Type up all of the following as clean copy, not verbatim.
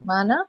Mana?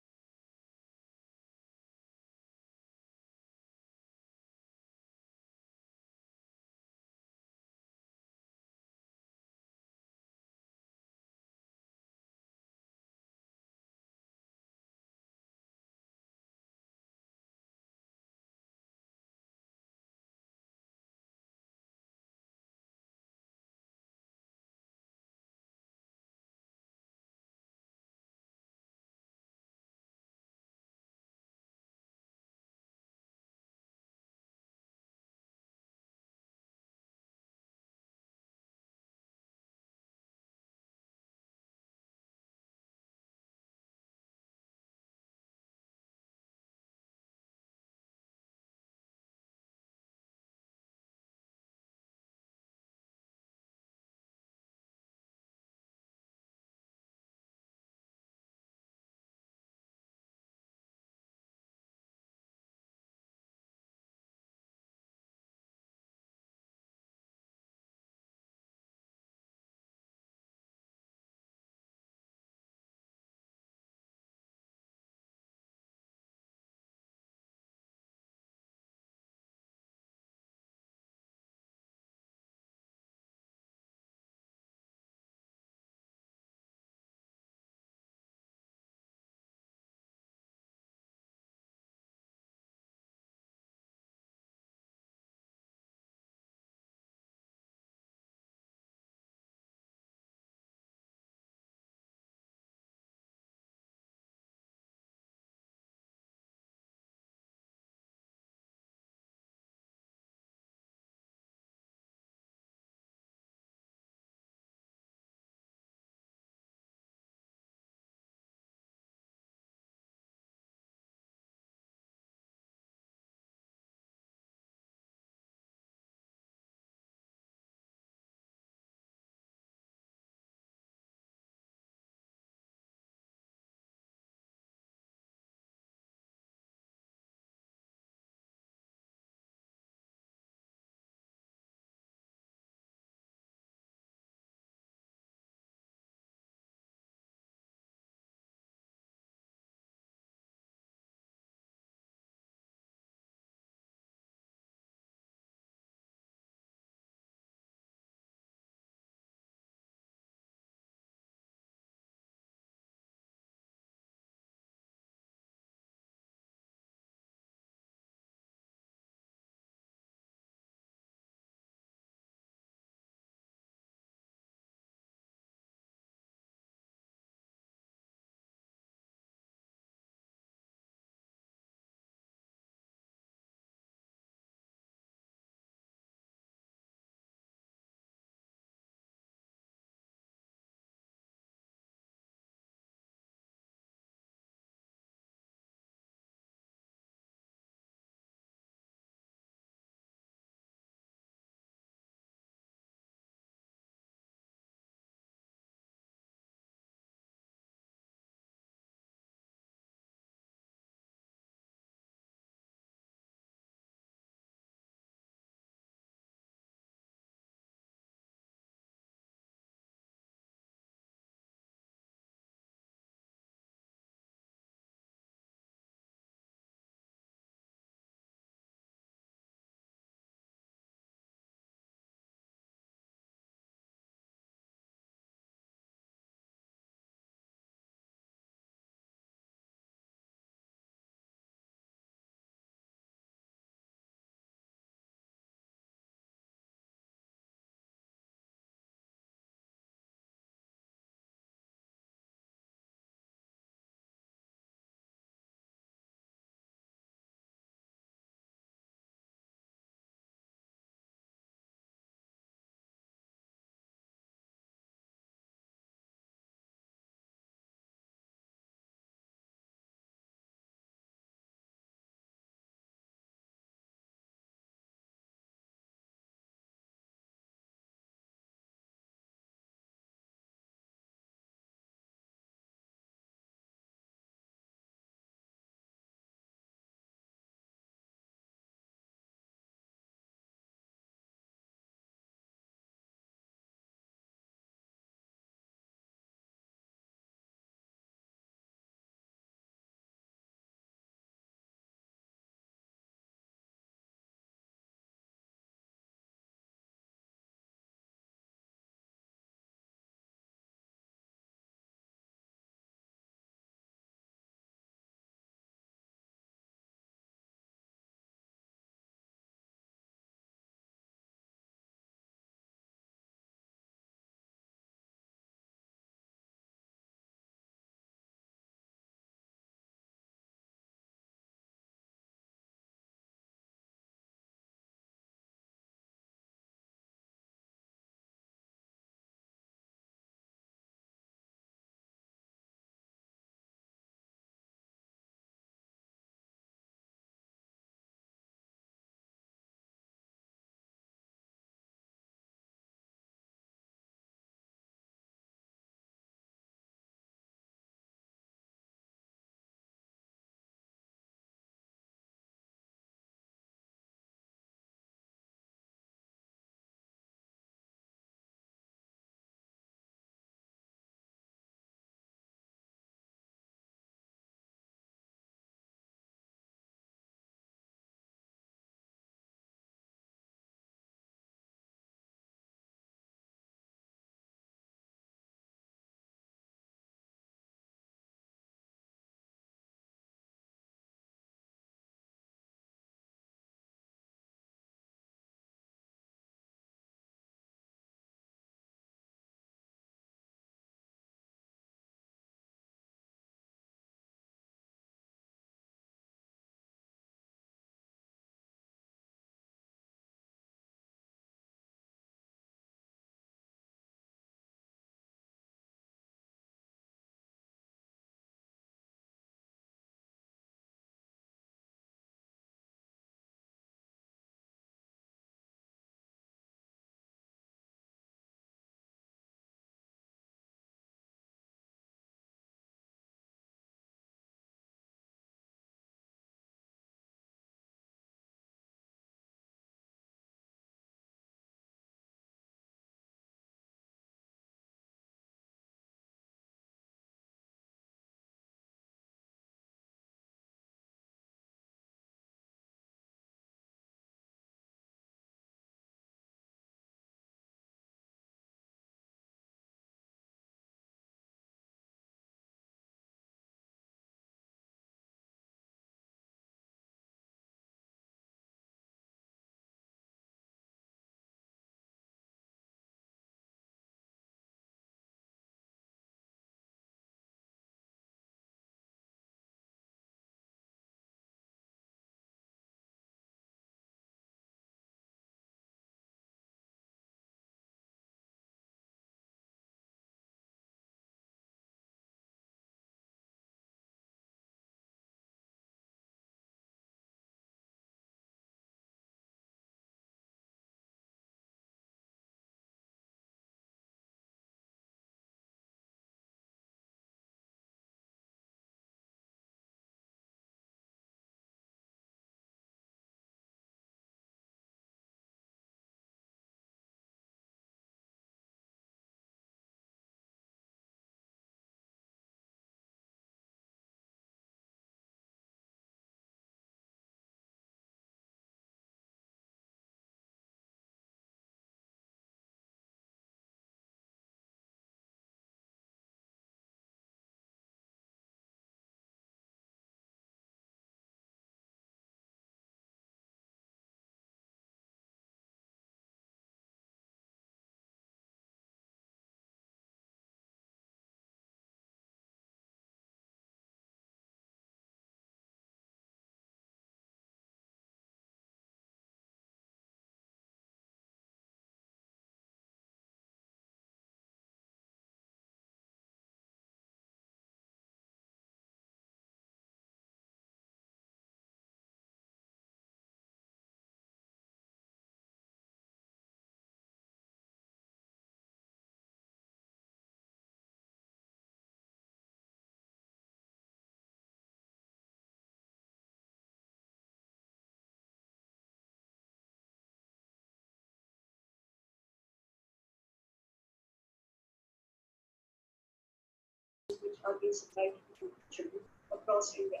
are being supplied to children across India.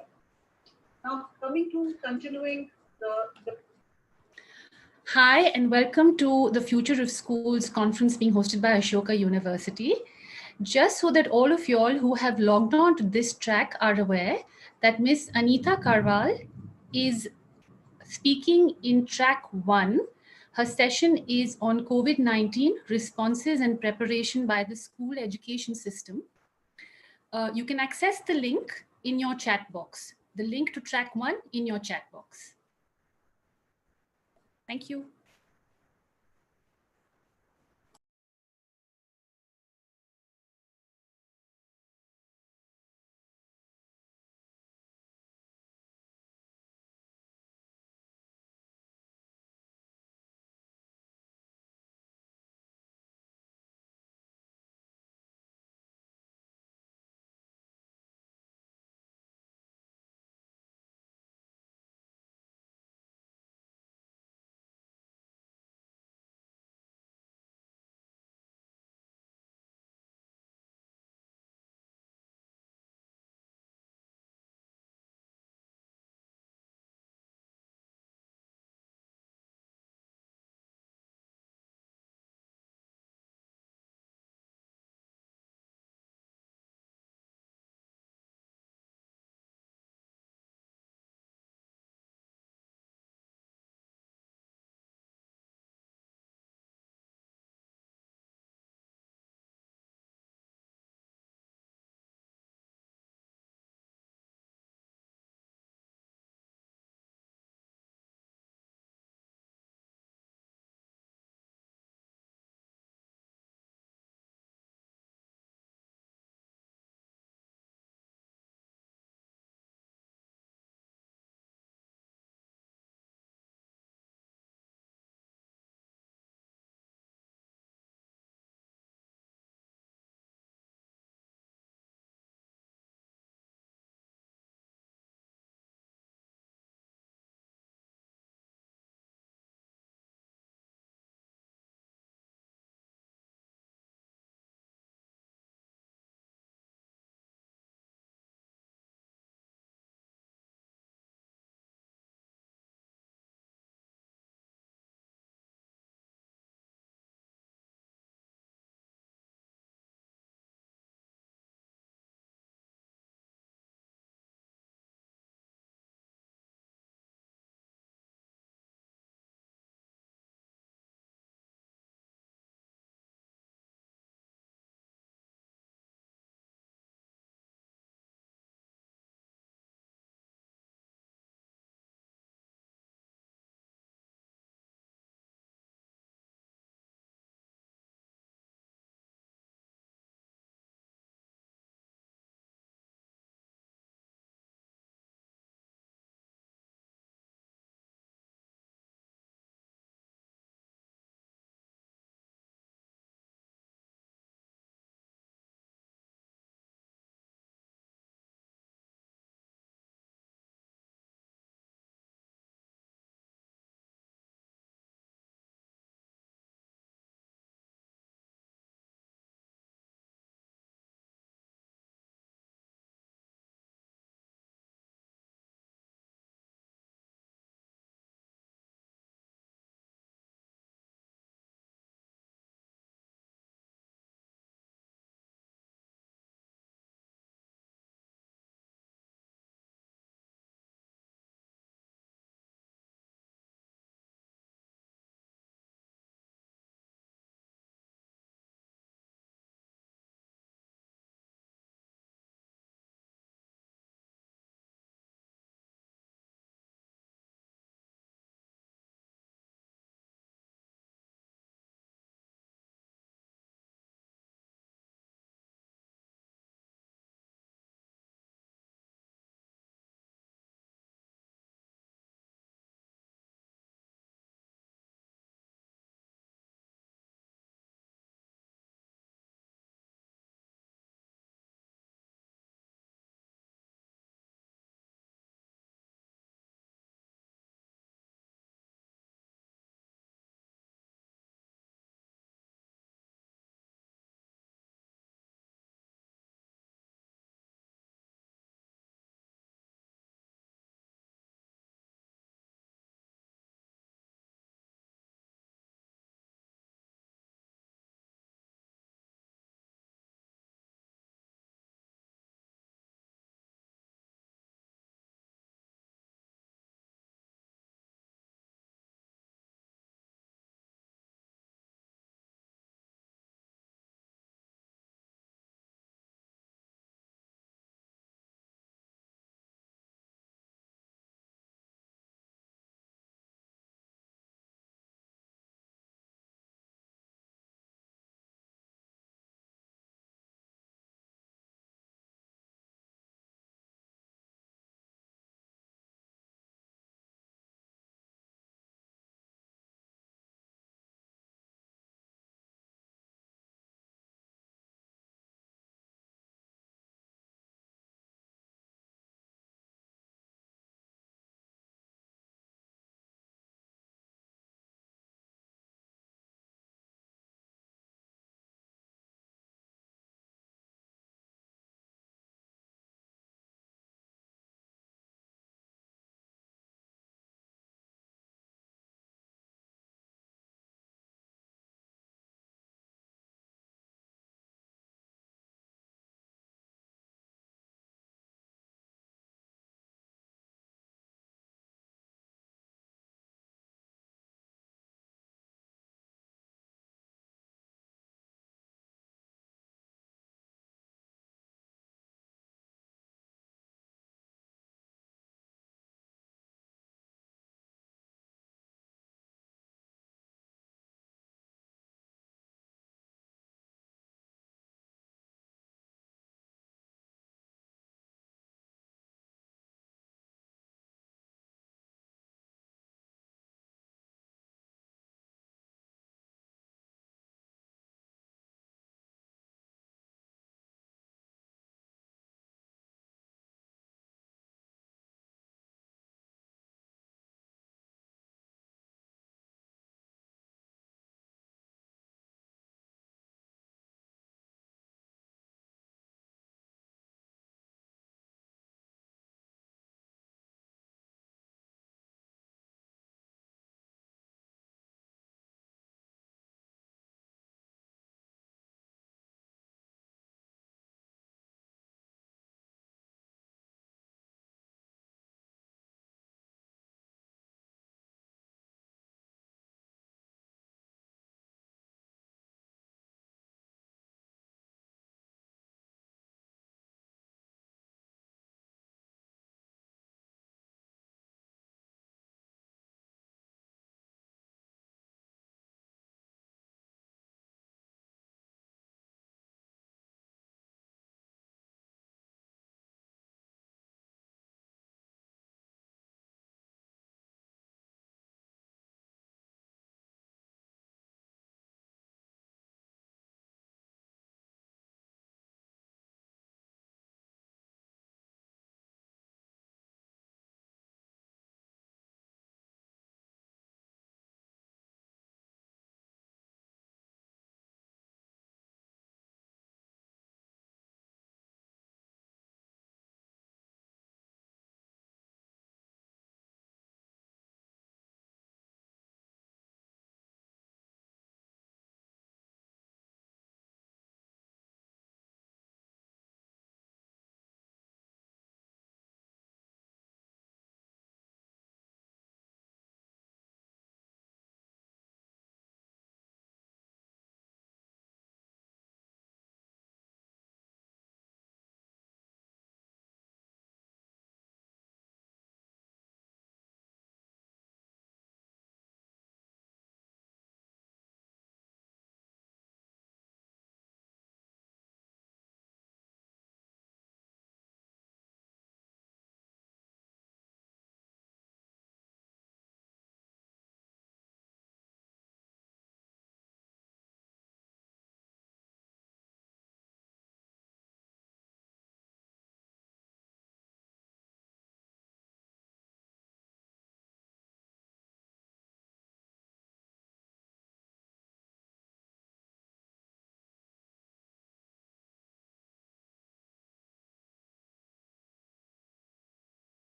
Now, coming to continuing the Hi, and welcome to the Future of Schools conference being hosted by Ashoka University. Just so that all of y'all who have logged on to this track are aware that Miss Anita Karwal is speaking in track 1. Her session is on COVID-19 responses and preparation by the school education system. You can access the link in your chat box, the link to track 1 in your chat box. Thank you.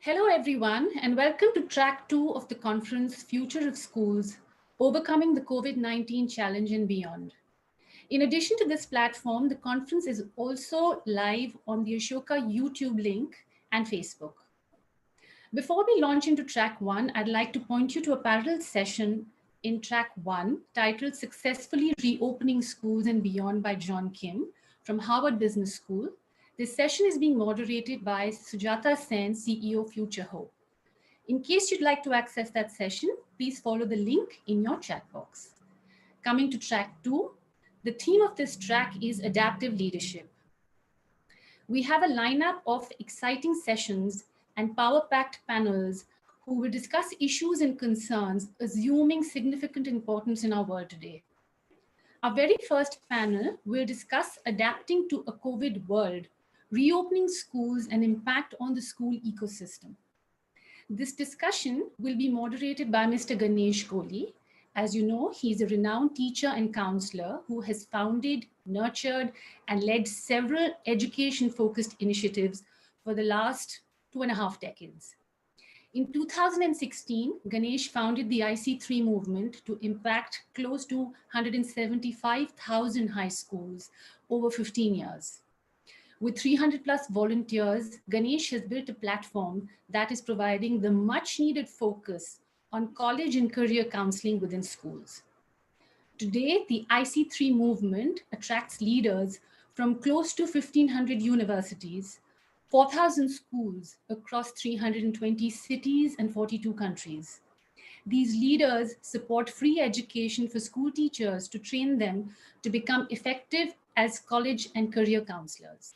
Hello, everyone, and welcome to track 2 of the conference Future of Schools Overcoming the COVID 19 Challenge and Beyond. In addition to this platform, the conference is also live on the Ashoka YouTube link and Facebook. Before we launch into track 1, I'd like to point you to a parallel session in track 1 titled Successfully Reopening Schools and Beyond by John Kim from Harvard Business School. This session is being moderated by Sujata Sen, CEO Future Hope. In case you'd like to access that session, please follow the link in your chat box. Coming to track 2, the theme of this track is adaptive leadership. We have a lineup of exciting sessions and power-packed panels who will discuss issues and concerns assuming significant importance in our world today. Our very first panel will discuss adapting to a COVID world, reopening schools and impact on the school ecosystem. This discussion will be moderated by Mr. Ganesh Kohli. As you know, he's a renowned teacher and counselor who has founded, nurtured, and led several education-focused initiatives for the last 2.5 decades. In 2016, Ganesh founded the IC3 movement to impact close to 175,000 high schools over 15 years. With 300 plus volunteers, Ganesh has built a platform that is providing the much needed focus on college and career counseling within schools. Today, the IC3 movement attracts leaders from close to 1,500 universities, 4,000 schools across 320 cities and 42 countries. These leaders support free education for school teachers to train them to become effective as college and career counselors.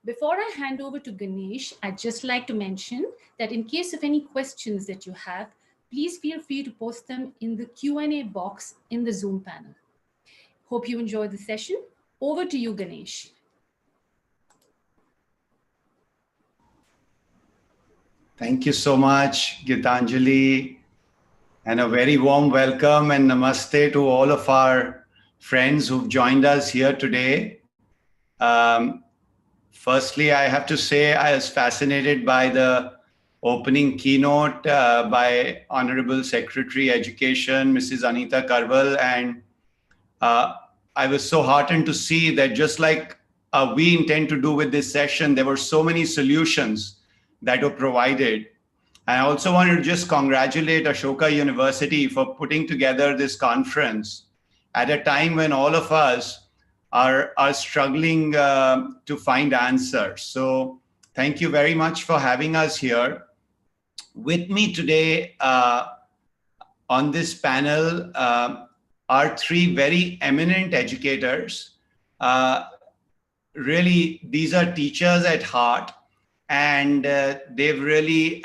Before I hand over to Ganesh, I'd just like to mention that in case of any questions that you have, please feel free to post them in the Q&A box in the Zoom panel. Hope you enjoy the session. Over to you, Ganesh. Thank you so much, Gitanjali, and a very warm welcome and namaste to all of our friends who've joined us here today. Firstly, I have to say I was fascinated by the opening keynote by Honorable Secretary Education, Mrs. Anita Karwal, and I was so heartened to see that just like we intend to do with this session, there were so many solutions that were provided. And I also wanted to just congratulate Ashoka University for putting together this conference at a time when all of us are struggling to find answers. So thank you very much for having us here. With me today on this panel are 3 very eminent educators. Really, these are teachers at heart, and they've really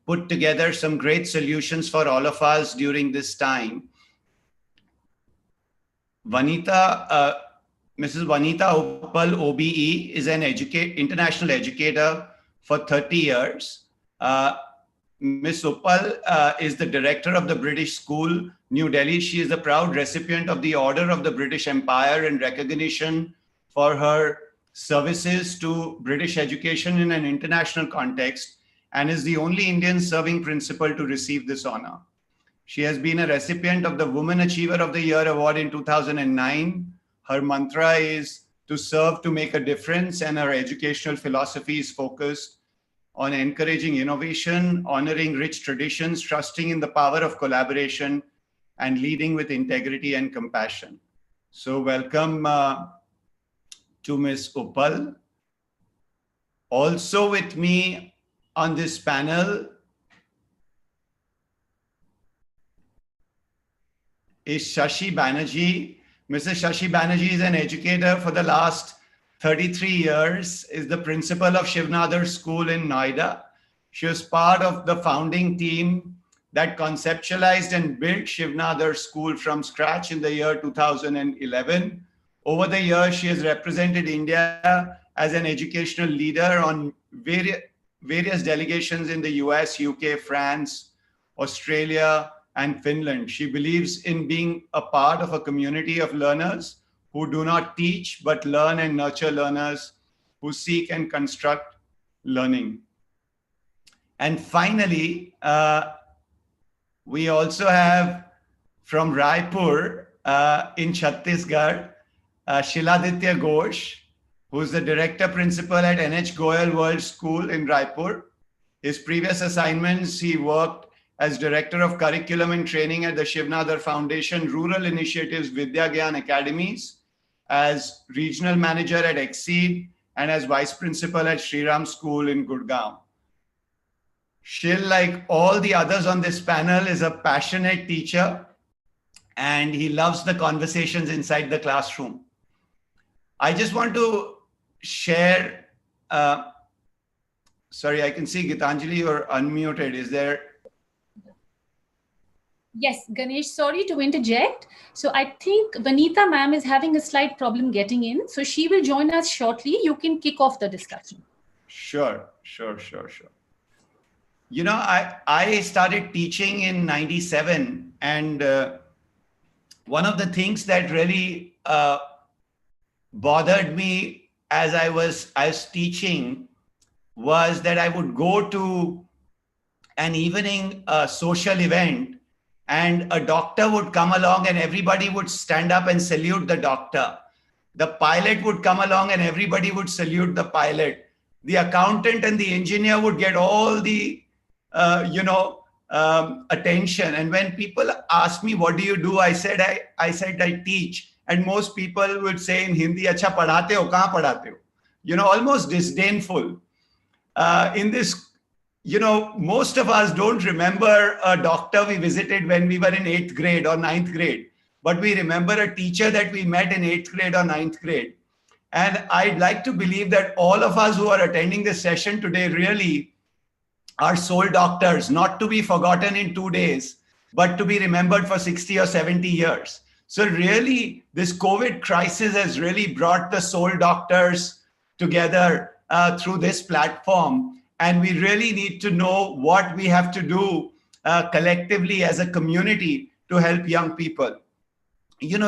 put together some great solutions for all of us during this time. Mrs. Vanita Uppal, OBE, is an international educator for 30 years. Ms. Uppal is the director of the British School, New Delhi. She is a proud recipient of the Order of the British Empire in recognition for her services to British education in an international context, and is the only Indian serving principal to receive this honor. She has been a recipient of the Woman Achiever of the Year Award in 2009. Her mantra is to serve to make a difference, and her educational philosophy is focused on encouraging innovation, honoring rich traditions, trusting in the power of collaboration, and leading with integrity and compassion. So welcome to Ms. Uppal. Also with me on this panel is Shashi Banerjee. Mrs. Shashi Banerjee is an educator for the last 33 years, is the principal of Shivnadar School in Noida. She was part of the founding team that conceptualized and built Shivnadar School from scratch in the year 2011. Over the years, she has represented India as an educational leader on various delegations in the US, UK, France, Australia, and Finland. She believes in being a part of a community of learners who do not teach, but learn and nurture learners who seek and construct learning. And finally, we also have from Raipur in Chhattisgarh, Shiladitya Ghosh, who's the director principal at NH Goyal World School in Raipur. His previous assignments, he worked as Director of Curriculum and Training at the Shivnadar Foundation Rural Initiatives Vidya Gyan Academies, as Regional Manager at Exceed, and as Vice Principal at Shriram School in Gurgaon. Shil, like all the others on this panel, is a passionate teacher, and he loves the conversations inside the classroom. I just want to share, sorry, I can see Gitanjali, you're unmuted. Is there? Yes, Ganesh, sorry to interject. So I think Vanita ma'am is having a slight problem getting in. So she will join us shortly. You can kick off the discussion. Sure. You know, I started teaching in 97, and one of the things that really bothered me as I was teaching was that I would go to an evening social event, and a doctor would come along and everybody would stand up and salute the doctor. The pilot would come along and everybody would salute the pilot. The accountant and the engineer would get all the attention. And when people ask me, what do you do? I said, I teach. And most people would say in Hindi, acha padhate ho, kahan padhate ho? Almost disdainful. In this, most of us don't remember a doctor we visited when we were in 8th grade or 9th grade, but we remember a teacher that we met in 8th grade or 9th grade. And I'd like to believe that all of us who are attending this session today really are soul doctors, not to be forgotten in 2 days, but to be remembered for 60 or 70 years. So really, this COVID crisis has really brought the soul doctors together through this platform. And we really need to know what we have to do collectively as a community to help young people.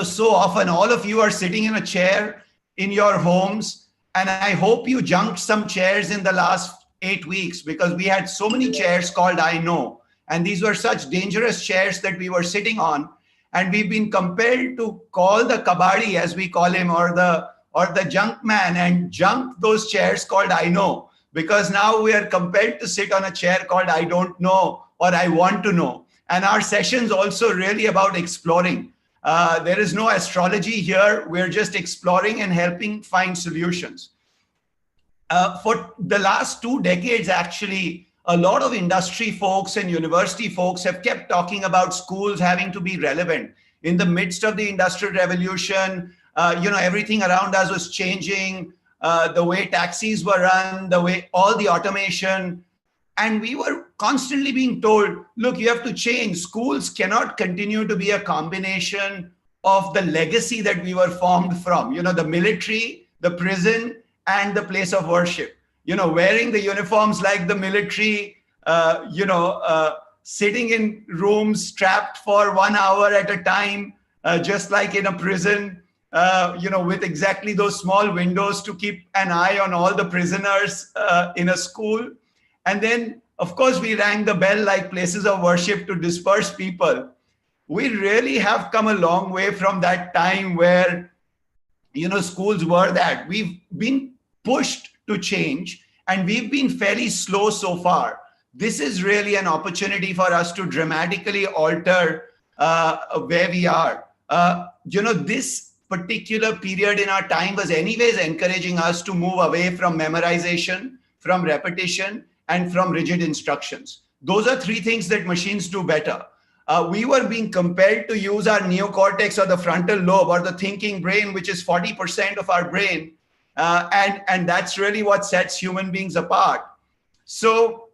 So often all of you are sitting in a chair in your homes, and I hope you junked some chairs in the last 8 weeks, because we had so many chairs called I Know. And these were such dangerous chairs that we were sitting on. And we've been compelled to call the kabadi, as we call him, or the junk man, and junk those chairs called I Know. Because now we are compelled to sit on a chair called I don't know or I want to know. And our session's also really about exploring. There is no astrology here. We're just exploring and helping find solutions. For the last 2 decades, actually, a lot of industry folks and university folks have kept talking about schools having to be relevant. In the midst of the Industrial Revolution, everything around us was changing. The way taxis were run, the way all the automation. And we were constantly being told, look, you have to change. Schools cannot continue to be a combination of the legacy that we were formed from, the military, the prison, and the place of worship. Wearing the uniforms like the military, sitting in rooms strapped for 1 hour at a time, just like in a prison. With exactly those small windows to keep an eye on all the prisoners in a school. And then, of course, we rang the bell like places of worship to disperse people. We really have come a long way from that time where, schools were that. We've been pushed to change, and we've been fairly slow so far. This is really an opportunity for us to dramatically alter where we are. This particular period in our time was anyways encouraging us to move away from memorization, from repetition, and from rigid instructions. Those are 3 things that machines do better. We were being compelled to use our neocortex, or the frontal lobe, or the thinking brain, which is 40% of our brain. And that's really what sets human beings apart. So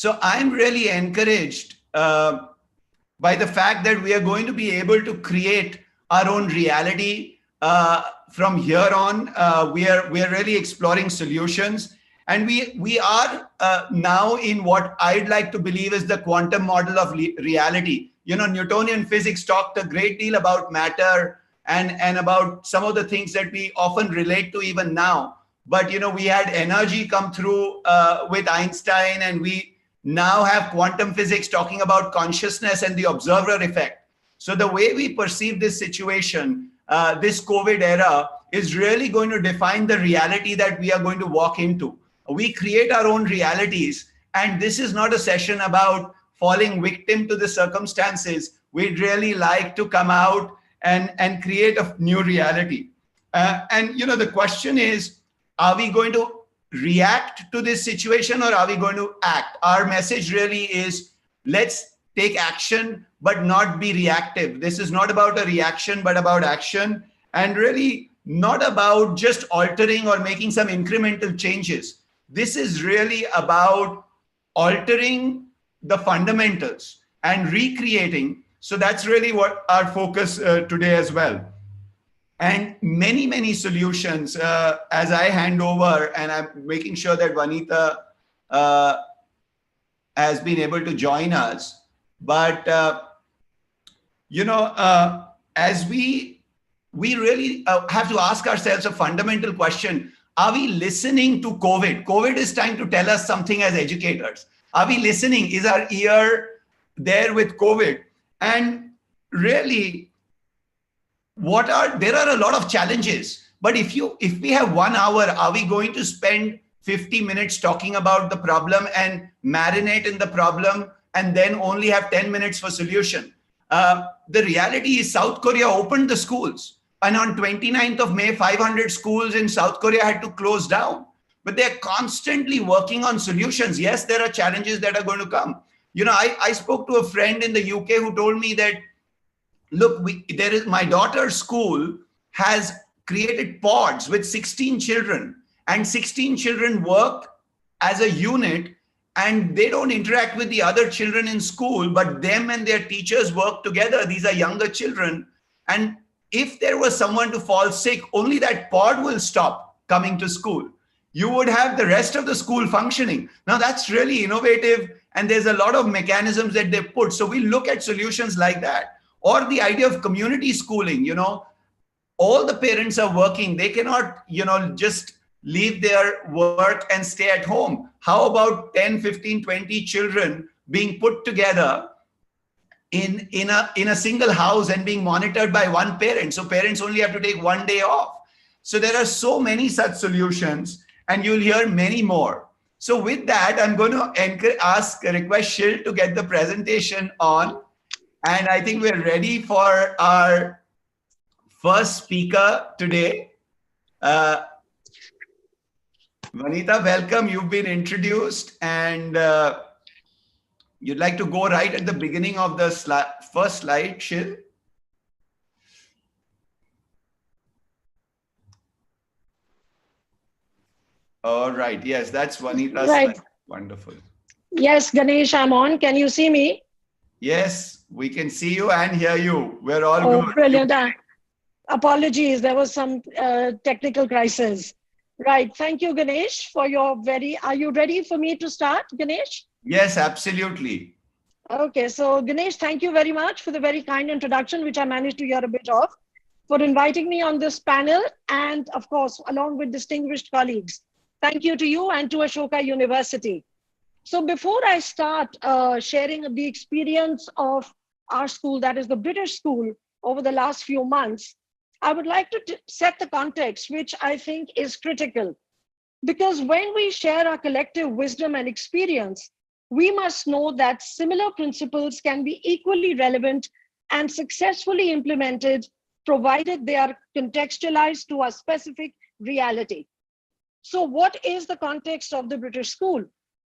I'm really encouraged by the fact that we are going to be able to create our own reality from here on. We are really exploring solutions, and we are now in what I'd like to believe is the quantum model of reality. Newtonian physics talked a great deal about matter and about some of the things that we often relate to even now. but we had energy come through with Einstein, and we now have quantum physics talking about consciousness and the observer effect. So the way we perceive this situation, this COVID era, is really going to define the reality that we are going to walk into. We create our own realities, and this is not a session about falling victim to the circumstances. We'd really like to come out and create a new reality. And the question is, are we going to react to this situation, or are we going to act? Our message really is, let's take action, but not be reactive. This is not about a reaction, but about action, and really not about just altering or making some incremental changes. This is really about altering the fundamentals and recreating. So that's really what our focus today as well. And many, many solutions as I hand over, and I'm making sure that Vanita has been able to join us. But, as we really have to ask ourselves a fundamental question. Are we listening to COVID? COVID is trying to tell us something as educators. Are we listening? Is our ear there with COVID? And really, there are a lot of challenges, but if we have 1 hour, are we going to spend 50 minutes talking about the problem and marinate in the problem and then only have 10 minutes for solution? The reality is South Korea opened the schools, and on 29th of May, 500 schools in South Korea had to close down, but they're constantly working on solutions. Yes, there are challenges that are going to come. I spoke to a friend in the UK who told me that, look, my daughter's school has created pods with 16 children, and 16 children work as a unit, and they don't interact with the other children in school, but them and their teachers work together. These are younger children. And if there was someone to fall sick, only that pod will stop coming to school. You would have the rest of the school functioning. Now that's really innovative, and there's a lot of mechanisms that they put. So we look at solutions like that. Or the idea of community schooling. All the parents are working. They cannot, just leave their work and stay at home. How about 10, 15, 20 children being put together in a single house and being monitored by one parent? So parents only have to take 1 day off. So there are so many such solutions, and you'll hear many more. So with that, I'm going to request Shil to get the presentation on. And I think we're ready for our first speaker today. Vanita, welcome. You've been introduced, and you'd like to go right at the beginning of the first slide, Shil. All right. Yes, that's Vanita's right. slide. Wonderful. Yes, Ganesh, I'm on. Can you see me? Yes, we can see you and hear you. We're all good. Brilliant. Apologies, there was some technical crisis. Right. Thank you, Ganesh, for your are you ready for me to start, Ganesh? Yes, absolutely. Okay. So, Ganesh, thank you very much for the very kind introduction, which I managed to hear a bit of, for inviting me on this panel, and of course, along with distinguished colleagues. Thank you to you and to Ashoka University. So before I start sharing the experience of our school, that is the British school, over the last few months, I would like to set the context, which I think is critical. Because when we share our collective wisdom and experience, we must know that similar principles can be equally relevant and successfully implemented, provided they are contextualized to a specific reality. So what is the context of the British school?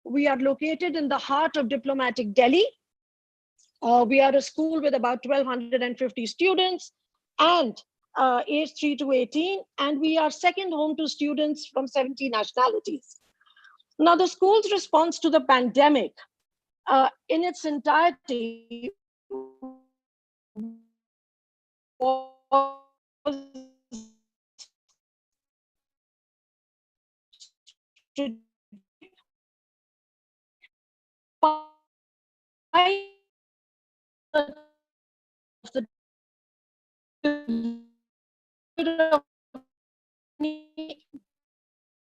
We are located in the heart of diplomatic Delhi. We are a school with about 1,250 students and age 3 to 18, and we are second home to students from 70 nationalities. Now, the school's response to the pandemic in its entirety was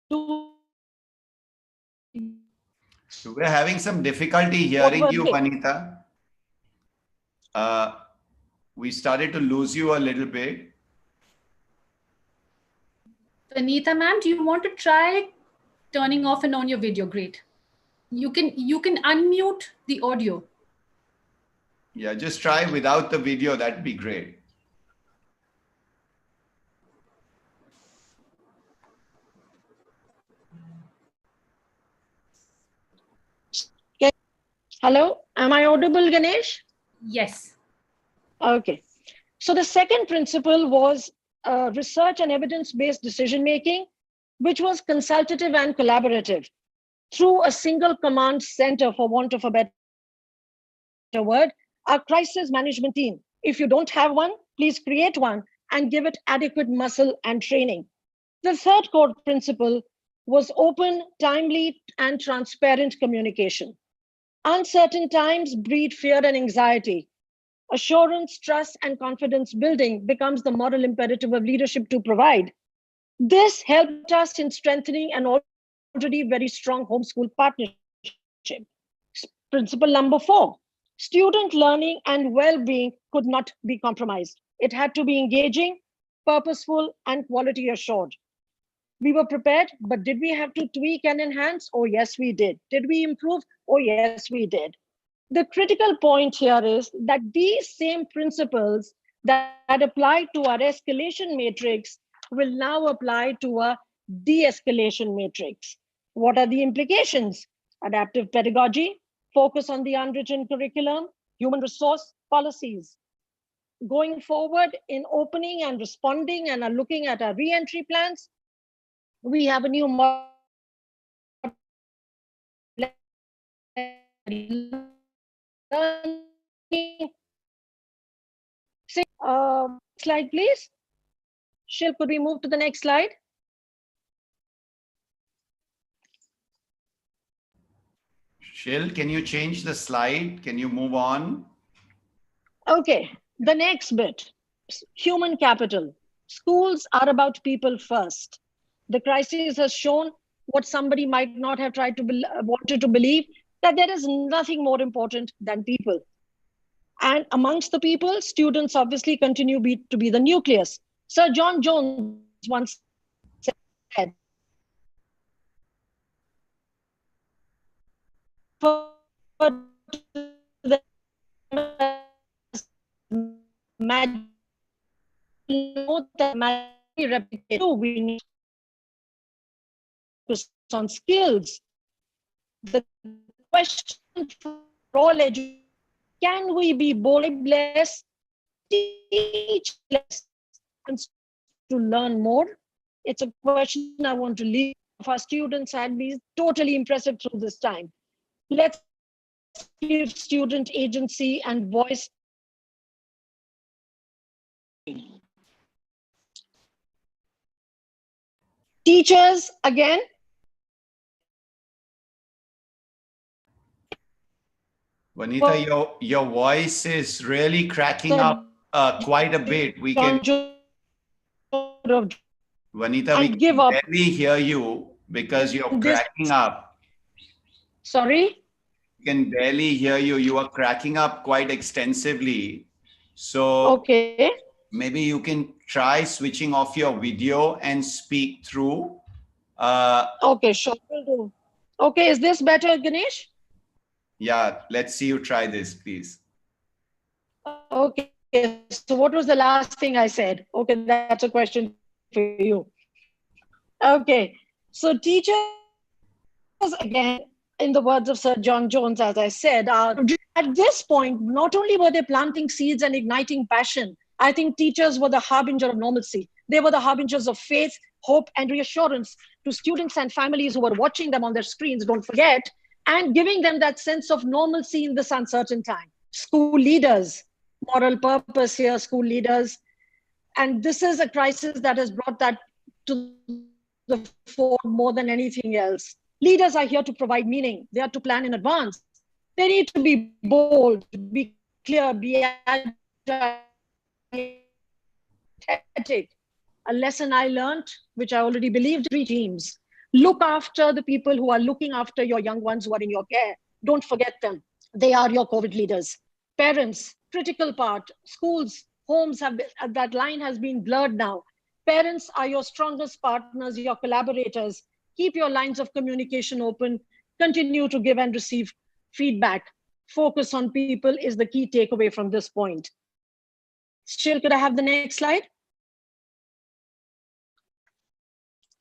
do So we're having some difficulty hearing you, it? Vanita. We started to lose you a little bit. Anita ma'am, do you want to try turning off and on your video? Great. You can unmute the audio. Yeah, just try without the video. That'd be great. Hello, am I audible, Ganesh? Yes. Okay. So the second principle was research and evidence-based decision-making, which was consultative and collaborative through a single command center, for want of a better word, our crisis management team. If you don't have one, please create one and give it adequate muscle and training. The third core principle was open, timely, and transparent communication. Uncertain times breed fear and anxiety. Assurance, trust, and confidence building becomes the moral imperative of leadership to provide. This helped us in strengthening an already very strong homeschool partnership. Principle number 4, student learning and well-being could not be compromised. It had to be engaging, purposeful, and quality assured. We were prepared, but did we have to tweak and enhance? Oh, yes, we did. Did we improve? Oh, yes, we did. The critical point here is that these same principles that apply to our escalation matrix will now apply to a de-escalation matrix. What are the implications? Adaptive pedagogy, focus on the unwritten curriculum, human resource policies. Going forward in opening and responding and are looking at our re-entry plans, we have a new model. Slide, please. Shil, could we move to the next slide? Shil, can you change the slide? Can you move on? Okay, the next bit, human capital. Schools are about people first. The crisis has shown what somebody might not have wanted to believe, that there is nothing more important than people. And amongst the people, students obviously continue to be the nucleus. Sir John Jones once said, we need to focus on skills. The question for all educators, can we be bold less, teach less, and to learn more? It's a question I want to leave of our students and be totally impressive through this time. Let's give student agency and voice. Teachers, again. Vanita, your voice is really cracking up quite a bit. We can, Vanita, we can barely hear you because you're cracking up. Sorry? We can barely hear you. You are cracking up quite extensively. So okay, maybe you can try switching off your video and speak through. Okay, sure. Will do. Okay, is this better, Ganesh? Yeah, let's see you try this, please. Okay, so what was the last thing I said? Okay, that's a question for you. Okay, so teachers, again, in the words of Sir John Jones, as I said, at this point, not only were they planting seeds and igniting passion, I think teachers were the harbinger of normalcy. They were the harbingers of faith, hope, and reassurance to students and families who were watching them on their screens, don't forget, and giving them that sense of normalcy in this uncertain time. School leaders, moral purpose here, school leaders. And this is a crisis that has brought that to the fore more than anything else. Leaders are here to provide meaning. They are to plan in advance. They need to be bold, be clear, be agile. A lesson I learned, which I already believed, 3 teams. Look after the people who are looking after your young ones who are in your care. Don't forget them. They are your COVID leaders. Parents, critical part. Schools, homes, that line has been blurred now. Parents are your strongest partners, your collaborators. Keep your lines of communication open. Continue to give and receive feedback. Focus on people is the key takeaway from this point. Shil, could I have the next slide?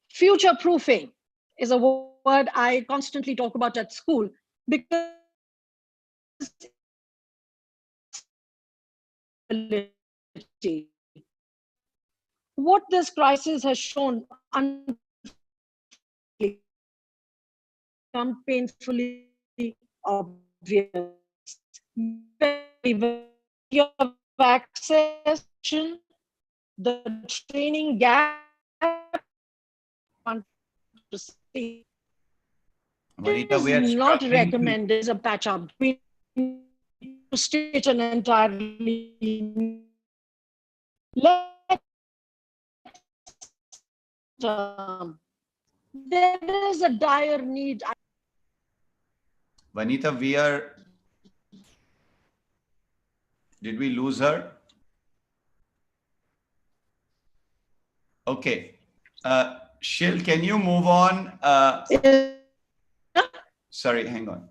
Future proofing is a word I constantly talk about at school because what this crisis has shown become painfully obvious. Your access, the training gap, to see. Vanita, we It are is not struggling recommended as a patch up. We need to stitch an entirely. There is a dire need. Vanita, did we lose her? Okay. Shil, can you move on? Sorry, hang on.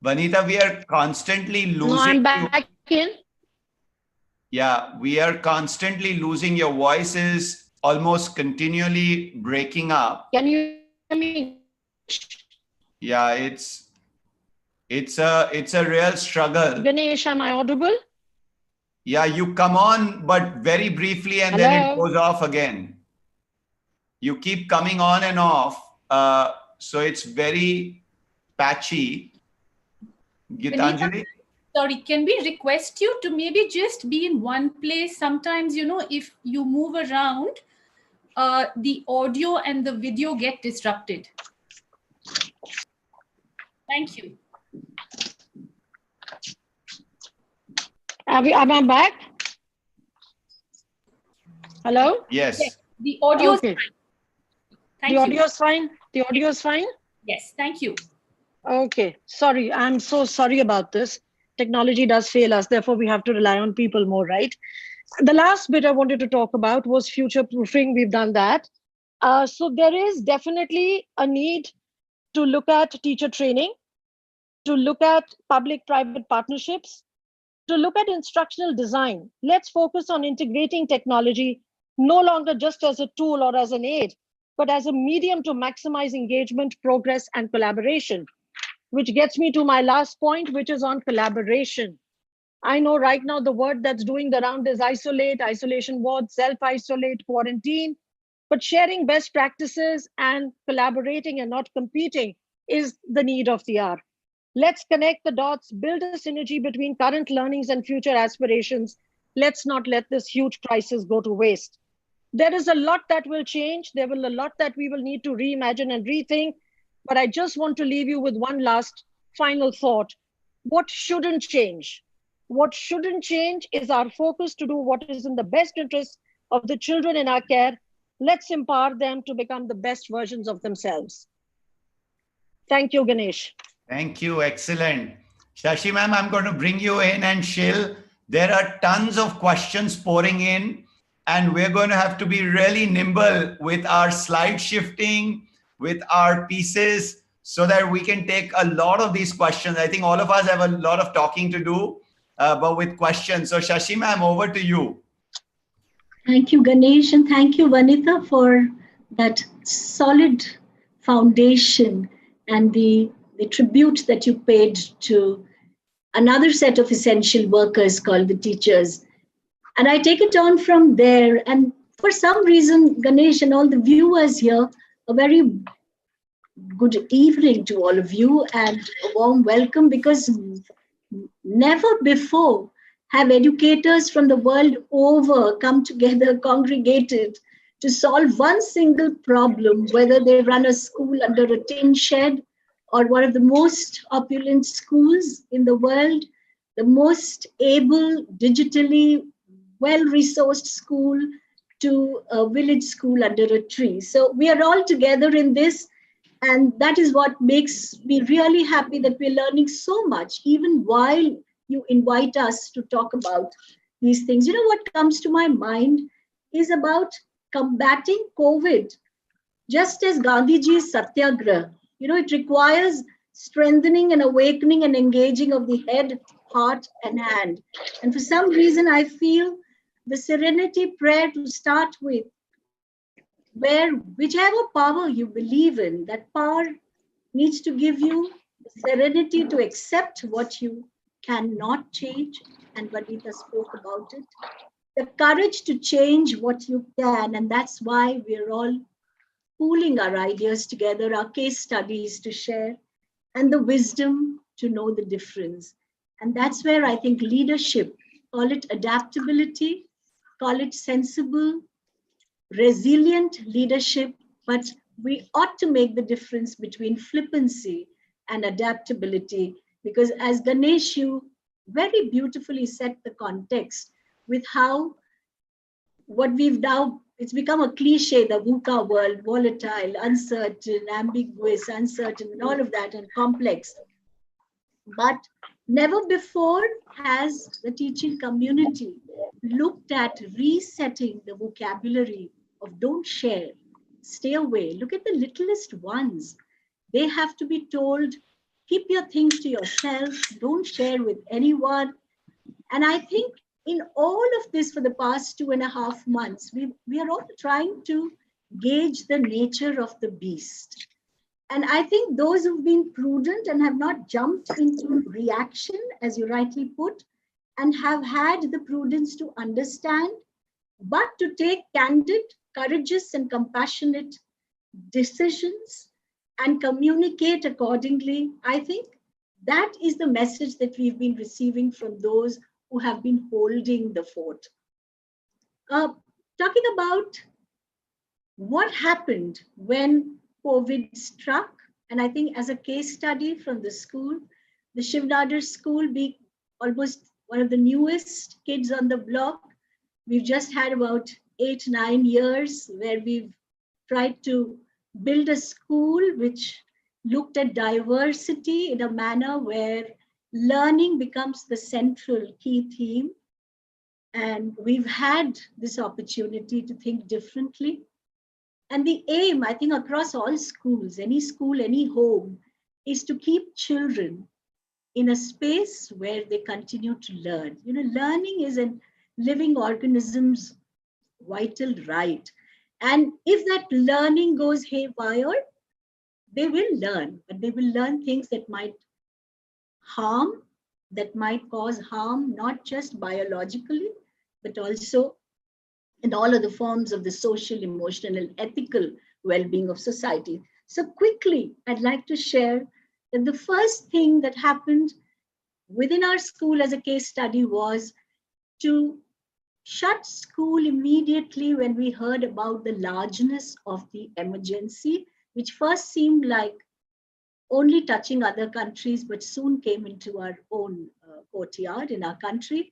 Vanita, we are constantly losing. No, I'm back in. Yeah, we are constantly losing. Your voice is almost continually breaking up. Can you hear me? Yeah, it's a real struggle. Ganesh, am I audible? Yeah, you come on, but very briefly, and then it goes off again. You keep coming on and off, so it's very patchy. Gitanjali? Sorry, can we request you to maybe just be in one place? Sometimes, you know, if you move around, the audio and the video get disrupted. Thank you. Am I back? Hello? Yes. Yes, the audio is Okay. fine. Thank The you. audio is fine? The audio is fine? Yes, thank you. Okay, sorry. I'm so sorry about this. Technology does fail us. Therefore, we have to rely on people more, right? The last bit I wanted to talk about was future proofing. We've done that. So there is definitely a need to look at teacher training, to look at public-private partnerships, to look at instructional design. Let's focus on integrating technology no longer just as a tool or as an aid, but as a medium to maximize engagement, progress, and collaboration. Which gets me to my last point, which is on collaboration. I know right now the word that's doing the round is isolate, isolation ward, self-isolate, quarantine, but sharing best practices and collaborating and not competing is the need of the hour. Let's connect the dots, build a synergy between current learnings and future aspirations. Let's not let this huge crisis go to waste. There is a lot that will change. There will a lot that we will need to reimagine and rethink. But I just want to leave you with one last final thought. What shouldn't change? What shouldn't change is our focus to do what is in the best interest of the children in our care. Let's empower them to become the best versions of themselves. Thank you, Ganesh. Thank you. Excellent. Shashi ma'am, I'm going to bring you in, and Shil, there are tons of questions pouring in, and we're going to have to be really nimble with our slide shifting, with our pieces, so that we can take a lot of these questions. I think all of us have a lot of talking to do, but with questions. So Shashi ma'am, over to you. Thank you, Ganesh, and thank you, Vanita, for that solid foundation and the tribute that you paid to another set of essential workers called the teachers. And I take it on from there. And for some reason, Ganesh and all the viewers here, a very good evening to all of you and a warm welcome, because never before have educators from the world over come together, congregated to solve one single problem, whether they run a school under a tin shed or one of the most opulent schools in the world, the most able, digitally well-resourced school, to a village school under a tree. So we are all together in this, And that is what makes me really happy, that we're learning so much, even while you invite us to talk about these things. You know, what comes to my mind is about combating COVID, just as Gandhiji's Satyagraha. You know, it requires strengthening and awakening and engaging of the head, heart, and hand. And for some reason, I feel the serenity prayer to start with, where whichever power you believe in, that power needs to give you the serenity to accept what you cannot change. And Vanita spoke about it. The courage to change what you can. And that's why we're all pooling our ideas together, our case studies to share, and the wisdom to know the difference. And that's where I think leadership, call it adaptability, call it sensible, resilient leadership, but we ought to make the difference between flippancy and adaptability, because as Ganesh, you very beautifully set the context with how what we've now, it's become a cliche, the VUCA world, volatile, uncertain, ambiguous, uncertain, and all of that, and complex. But never before has the teaching community looked at resetting the vocabulary of don't share, stay away. Look at the littlest ones. They have to be told, keep your things to yourself, don't share with anyone. And I think in all of this for the past 2.5 months, we are all trying to gauge the nature of the beast. And I think those who've been prudent and have not jumped into reaction, as you rightly put, and have had the prudence to understand, but to take candid, courageous, and compassionate decisions and communicate accordingly, I think that is the message that we've been receiving from those who have been holding the fort. Talking about what happened when COVID struck, and I think as a case study from the school, the Shivnadar school being almost one of the newest kids on the block, we've just had about 8-9 years where we've tried to build a school which looked at diversity in a manner where learning becomes the central key theme. And we've had this opportunity to think differently. And the aim, I think, across all schools, any home, is to keep children in a space where they continue to learn. You know, learning is a living organism's vital right. And if that learning goes haywire, they will learn, but they will learn things that might cause harm, not just biologically, but also in all of the forms of the social, emotional, and ethical well-being of society. So quickly, I'd like to share that the first thing that happened within our school as a case study was to shut school immediately when we heard about the largeness of the emergency, which first seemed like only touching other countries, but soon came into our own courtyard in our country.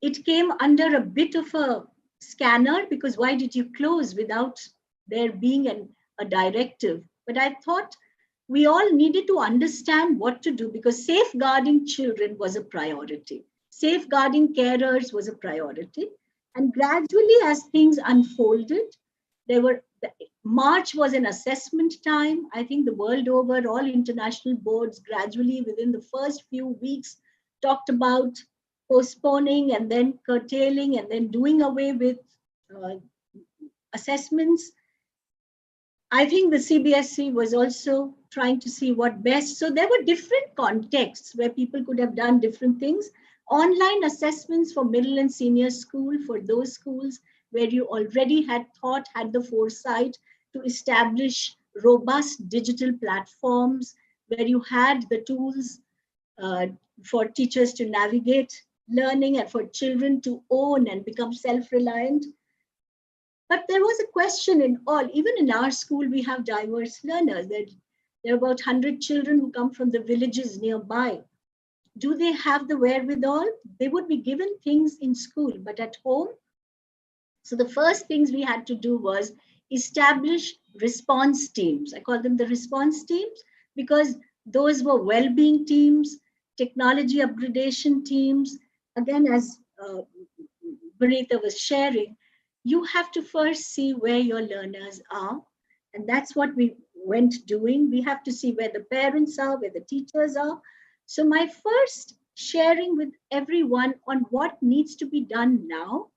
It came under a bit of a scanner, because why did you close without there being a directive? But I thought we all needed to understand what to do, because safeguarding children was a priority. Safeguarding carers was a priority. And gradually, as things unfolded, March was an assessment time. I think the world over, all international boards gradually within the first few weeks talked about postponing and then curtailing and then doing away with assessments. I think the CBSE was also trying to see what best. So there were different contexts where people could have done different things. Online assessments for middle and senior school, for those schools where you already had the foresight to establish robust digital platforms, where you had the tools for teachers to navigate learning and for children to own and become self-reliant. But there was a question even in our school, we have diverse learners. There are about 100 children who come from the villages nearby. Do they have the wherewithal? They would be given things in school, but at home. So the first things we had to do was establish response teams. I call them the response teams because those were well-being teams, technology upgradation teams. Again, as Vanitha was sharing, you have to first see where your learners are. And that's what we went doing. We have to see where the parents are, where the teachers are. So my first sharing with everyone on what needs to be done now,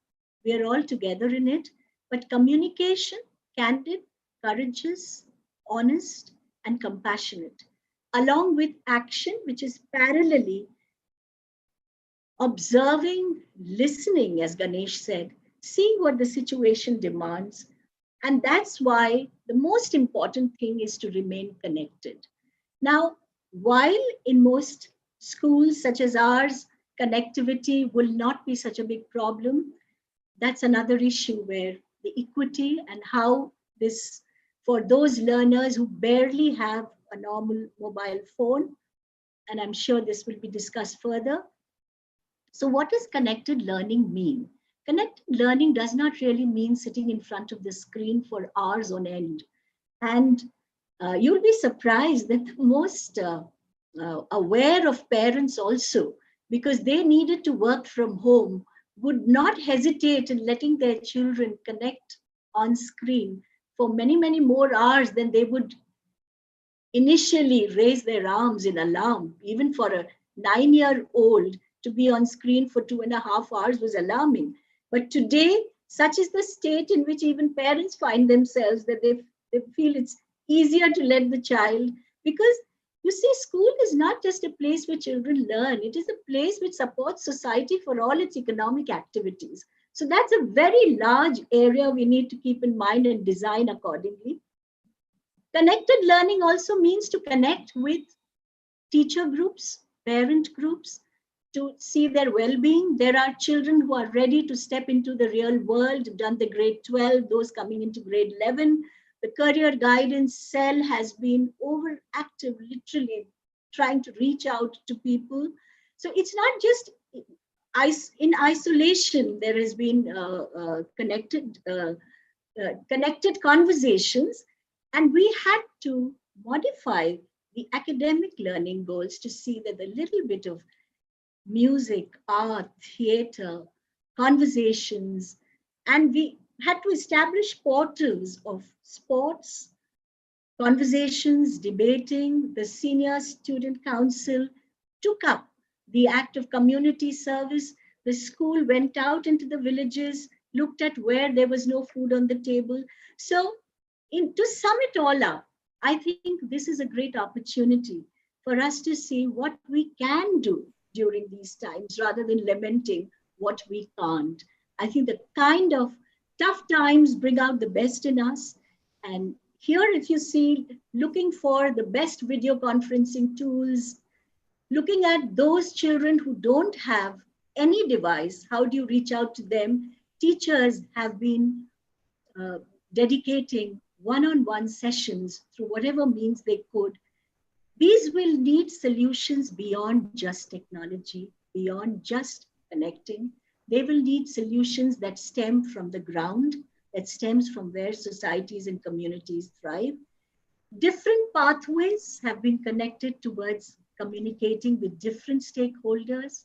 we are all together in it, but communication, candid, courageous, honest, and compassionate, along with action, which is parallelly observing, listening, as Ganesh said, seeing what the situation demands. And that's why the most important thing is to remain connected. Now, while in most schools such as ours, connectivity will not be such a big problem, that's another issue where the equity and how this, for those learners who barely have a normal mobile phone, and I'm sure this will be discussed further. So what does connected learning mean? Connected learning does not really mean sitting in front of the screen for hours on end. And you'll be surprised that the most aware of parents also, because they needed to work from home, would not hesitate in letting their children connect on screen for many, many more hours than they would initially raise their arms in alarm. Even for a 9-year-old to be on screen for 2.5 hours was alarming. But today, such is the state in which even parents find themselves that they feel it's easier to let the child, because you see, school is not just a place where children learn, it is a place which supports society for all its economic activities. So that's a very large area we need to keep in mind and design accordingly. Connected learning also means to connect with teacher groups, parent groups, to see their well-being. There are children who are ready to step into the real world, done the grade 12, those coming into grade 11. The career guidance cell has been overactive, literally trying to reach out to people. So it's not just in isolation, there has been connected conversations, and we had to modify the academic learning goals to see that a little bit of music, art, theater, conversations, and we had to establish portals of sports, conversations, debating. The senior student council took up the act of community service. The school went out into the villages, looked at where there was no food on the table. So to sum it all up, I think this is a great opportunity for us to see what we can do during these times rather than lamenting what we can't. I think the kind of tough times bring out the best in us. And here, if you see, looking for the best video conferencing tools, looking at those children who don't have any device, how do you reach out to them? Teachers have been dedicating one-on-one sessions through whatever means they could. These will need solutions beyond just technology, beyond just connecting. They will need solutions that stem from the ground, that stems from where societies and communities thrive. Different pathways have been connected towards communicating with different stakeholders.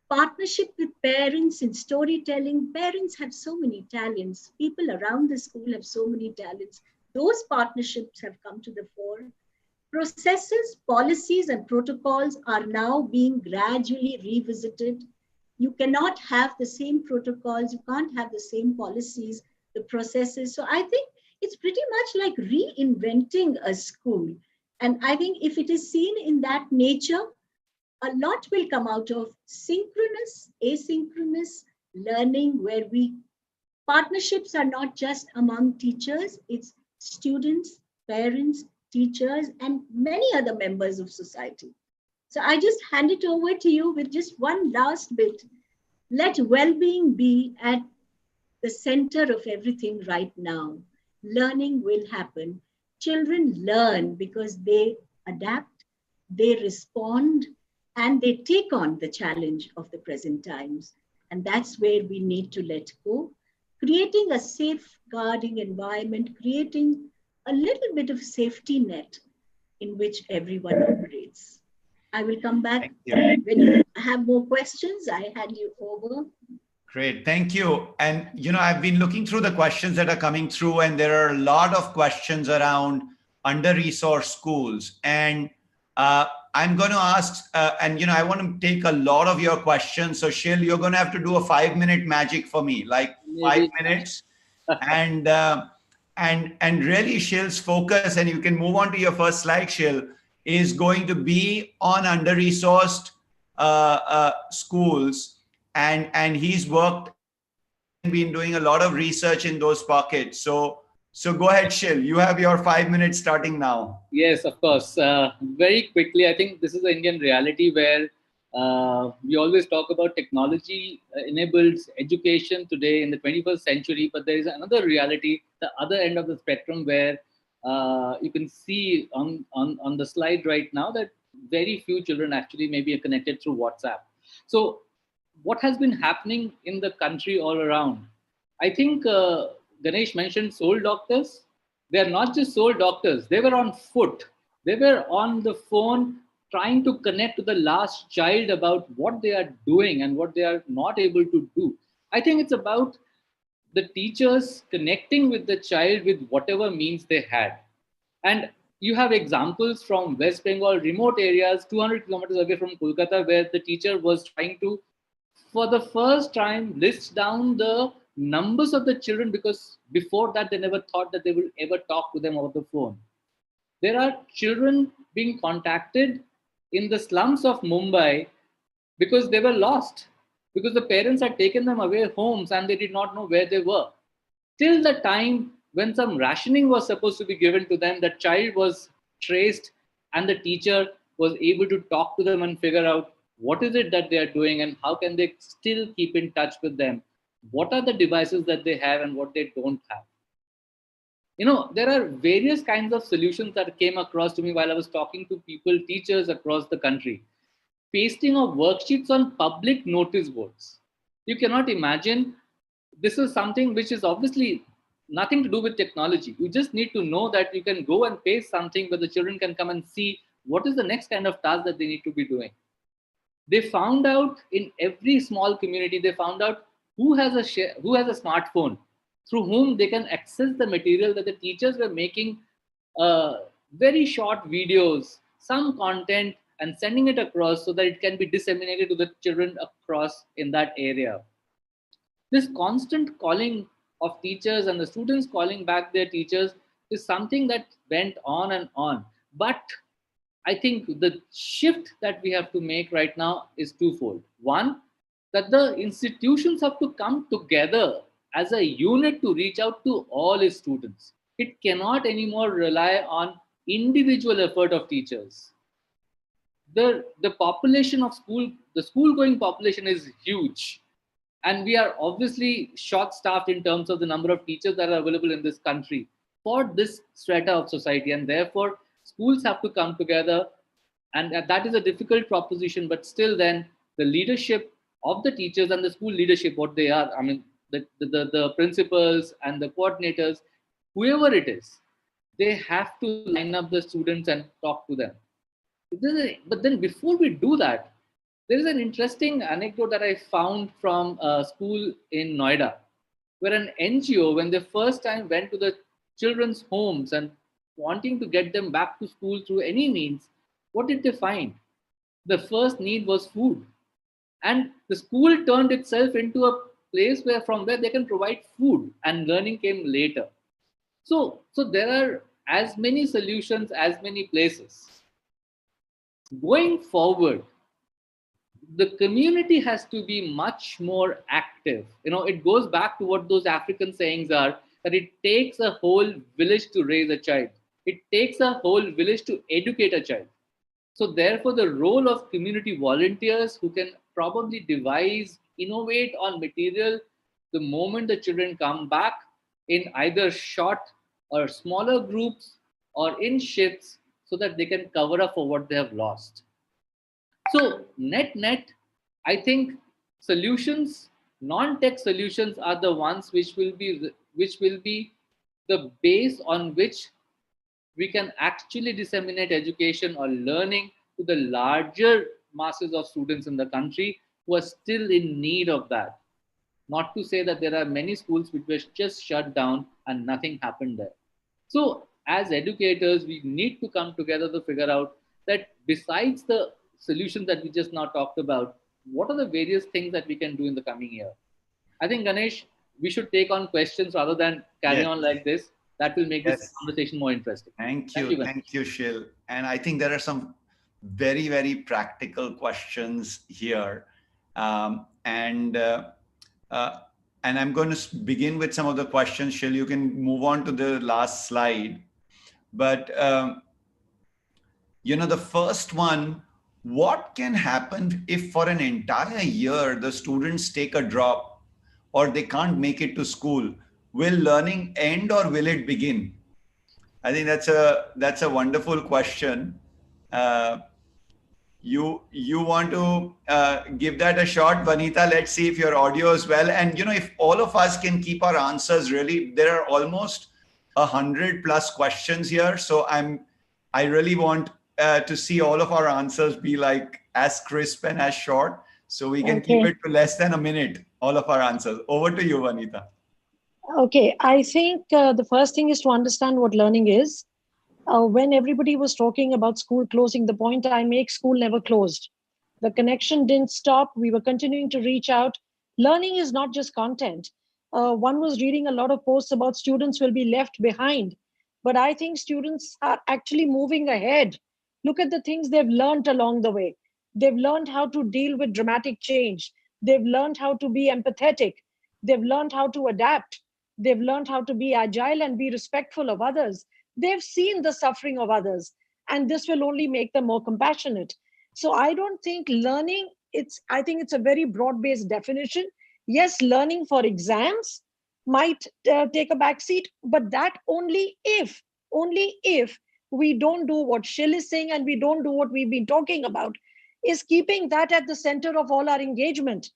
Partnership with parents in storytelling. Parents have so many talents. People around the school have so many talents. Those partnerships have come to the fore. Processes, policies, and protocols are now being gradually revisited. You cannot have the same protocols, you can't have the same policies, the processes. So I think it's pretty much like reinventing a school. And I think if it is seen in that nature, a lot will come out of synchronous, asynchronous learning, where partnerships are not just among teachers, it's students, parents, teachers, and many other members of society. So I just hand it over to you with just one last bit. Let well-being be at the center of everything right now. Learning will happen. Children learn because they adapt, they respond, and they take on the challenge of the present times. And that's where we need to let go. Creating a safeguarding environment, creating a little bit of safety net in which everyone operates. I will come back when you have more questions. I hand you over. Great, thank you. And I've been looking through the questions that are coming through, and there are a lot of questions around under-resourced schools. And I'm going to ask, and I want to take a lot of your questions. So Shil, you're going to have to do a 5-minute magic for me, like Maybe. 5 minutes, and really Shil's focus, and you can move on to your first slide, Shil, is going to be on under-resourced schools. And he's worked and been doing a lot of research in those pockets. So go ahead, Shil. You have your 5 minutes starting now. Yes, of course. Very quickly, I think this is the Indian reality where we always talk about technology enables education today in the 21st century, but there is another reality, the other end of the spectrum, where you can see on the slide right now that very few children actually maybe are connected through WhatsApp. So what has been happening in the country all around? I think Ganesh mentioned soul doctors. They are not just soul doctors. They were on foot. They were on the phone trying to connect to the last child about what they are doing and what they are not able to do. I think it's about the teachers connecting with the child with whatever means they had. And you have examples from West Bengal, remote areas, 200 kilometers away from Kolkata, where the teacher was trying to, for the first time, list down the numbers of the children, because before that, they never thought that they will ever talk to them over the phone. There are children being contacted in the slums of Mumbai because they were lost, because the parents had taken them away homes and they did not know where they were. Till the time when some rationing was supposed to be given to them, the child was traced and the teacher was able to talk to them and figure out what is it that they are doing and how can they still keep in touch with them. What are the devices that they have and what they don't have? There are various kinds of solutions that came across to me while I was talking to people, teachers across the country. Pasting of worksheets on public notice boards. You cannot imagine, this is something which is obviously nothing to do with technology. You just need to know that you can go and paste something where the children can come and see what is the next kind of task that they need to be doing. They found out in every small community, they found out who has a smartphone through whom they can access the material that the teachers were making very short videos, some content, and sending it across so that it can be disseminated to the children across in that area. This constant calling of teachers and the students calling back their teachers is something that went on and on. But I think the shift that we have to make right now is twofold. One, that the institutions have to come together as a unit to reach out to all its students. It cannot anymore rely on individual effort of teachers. The population of the school-going population is huge. And we are obviously short-staffed in terms of the number of teachers that are available in this country for this strata of society. And therefore, schools have to come together. And that is a difficult proposition, but still then the leadership of the teachers and the school leadership, what they are, I mean, the principals and the coordinators, whoever it is, they have to line up the students and talk to them. But then before we do that, there is an interesting anecdote that I found from a school in Noida, where an NGO, when they first time went to the children's homes and wanting to get them back to school through any means, what did they find? The first need was food. And the school turned itself into a place from where they can provide food, and learning came later. So there are as many solutions, as many places. Going forward, the community has to be much more active. It goes back to what those African sayings are, that it takes a whole village to raise a child. It takes a whole village to educate a child. So therefore, the role of community volunteers who can probably devise, innovate on material the moment the children come back in either short or smaller groups or in shifts, so that they can cover up for what they have lost. So net, I think solutions, non-tech solutions, are the ones which will be the base on which we can actually disseminate education or learning to the larger masses of students in the country who are still in need of that. Not to say that there are many schools which were just shut down and nothing happened there. So, as educators, we need to come together to figure out that besides the solutions that we just now talked about, what are the various things that we can do in the coming year? I think, Ganesh, we should take on questions rather than carry on like this. That will make this conversation more interesting. Thank you, Shil. And I think there are some very, very practical questions here. And I'm going to begin with some of the questions. Shil, you can move on to the last slide. But, the first one, what can happen if for an entire year, the students take a drop or they can't make it to school? Will learning end or will it begin? I think that's a wonderful question. You want to give that a shot, Vanita? Let's see if your audio is well. And if all of us can keep our answers really, there are almost 100+ questions here. So I really want to see all of our answers be like as crisp and as short, so we can keep it to less than a minute. All of our answers. Over to you, Vanita. Okay, I think the first thing is to understand what learning is. When everybody was talking about school closing, the point I make, school never closed. The connection didn't stop. We were continuing to reach out. Learning is not just content. One was reading a lot of posts about students will be left behind. But I think students are actually moving ahead. Look at the things they've learned along the way. They've learned how to deal with dramatic change. They've learned how to be empathetic. They've learned how to adapt. They've learned how to be agile and be respectful of others. They've seen the suffering of others, and this will only make them more compassionate. So I don't think learning, I think it's a very broad-based definition. Yes, learning for exams might take a backseat, but that only if we don't do what Shil is saying and we don't do what we've been talking about, is keeping that at the center of all our engagement.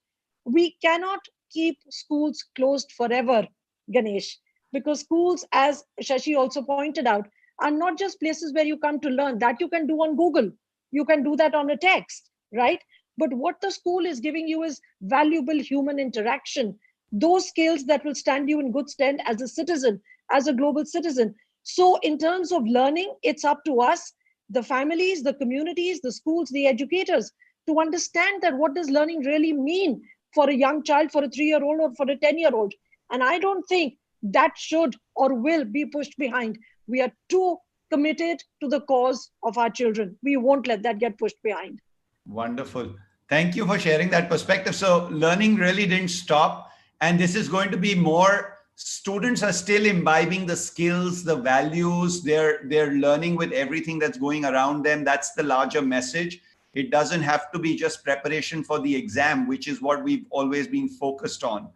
We cannot keep schools closed forever, Ganesh, because schools, as Shashi also pointed out, are not just places where you come to learn. That you can do on Google. You can do that on a text, right? But what the school is giving you is valuable human interaction, those skills that will stand you in good stead as a citizen, as a global citizen. So in terms of learning, it's up to us, the families, the communities, the schools, the educators, to understand that what does learning really mean for a young child, for a 3-year-old or for a 10-year-old. And I don't think that should or will be pushed behind. We are too committed to the cause of our children. We won't let that get pushed behind. Wonderful. Thank you for sharing that perspective. So learning really didn't stop. And this is going to be more, students are still imbibing the skills, the values, they're learning with everything that's going around them. That's the larger message. It doesn't have to be just preparation for the exam, which is what we've always been focused on.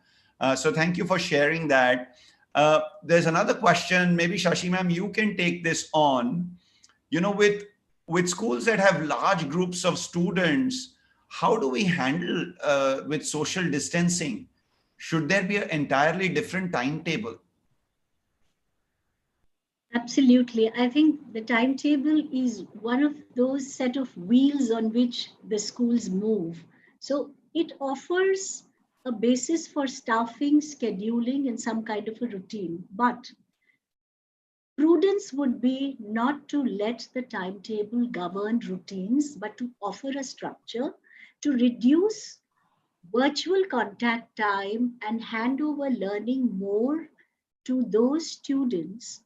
So thank you for sharing that. There's another question, maybe Shashi ma'am, you can take this on. With schools that have large groups of students, how do we handle with social distancing? Should there be an entirely different timetable? Absolutely. I think the timetable is one of those set of wheels on which the schools move. So it offers a basis for staffing, scheduling, and some kind of a routine. But prudence would be not to let the timetable govern routines, but to offer a structure to reduce virtual contact time and hand over learning more to those students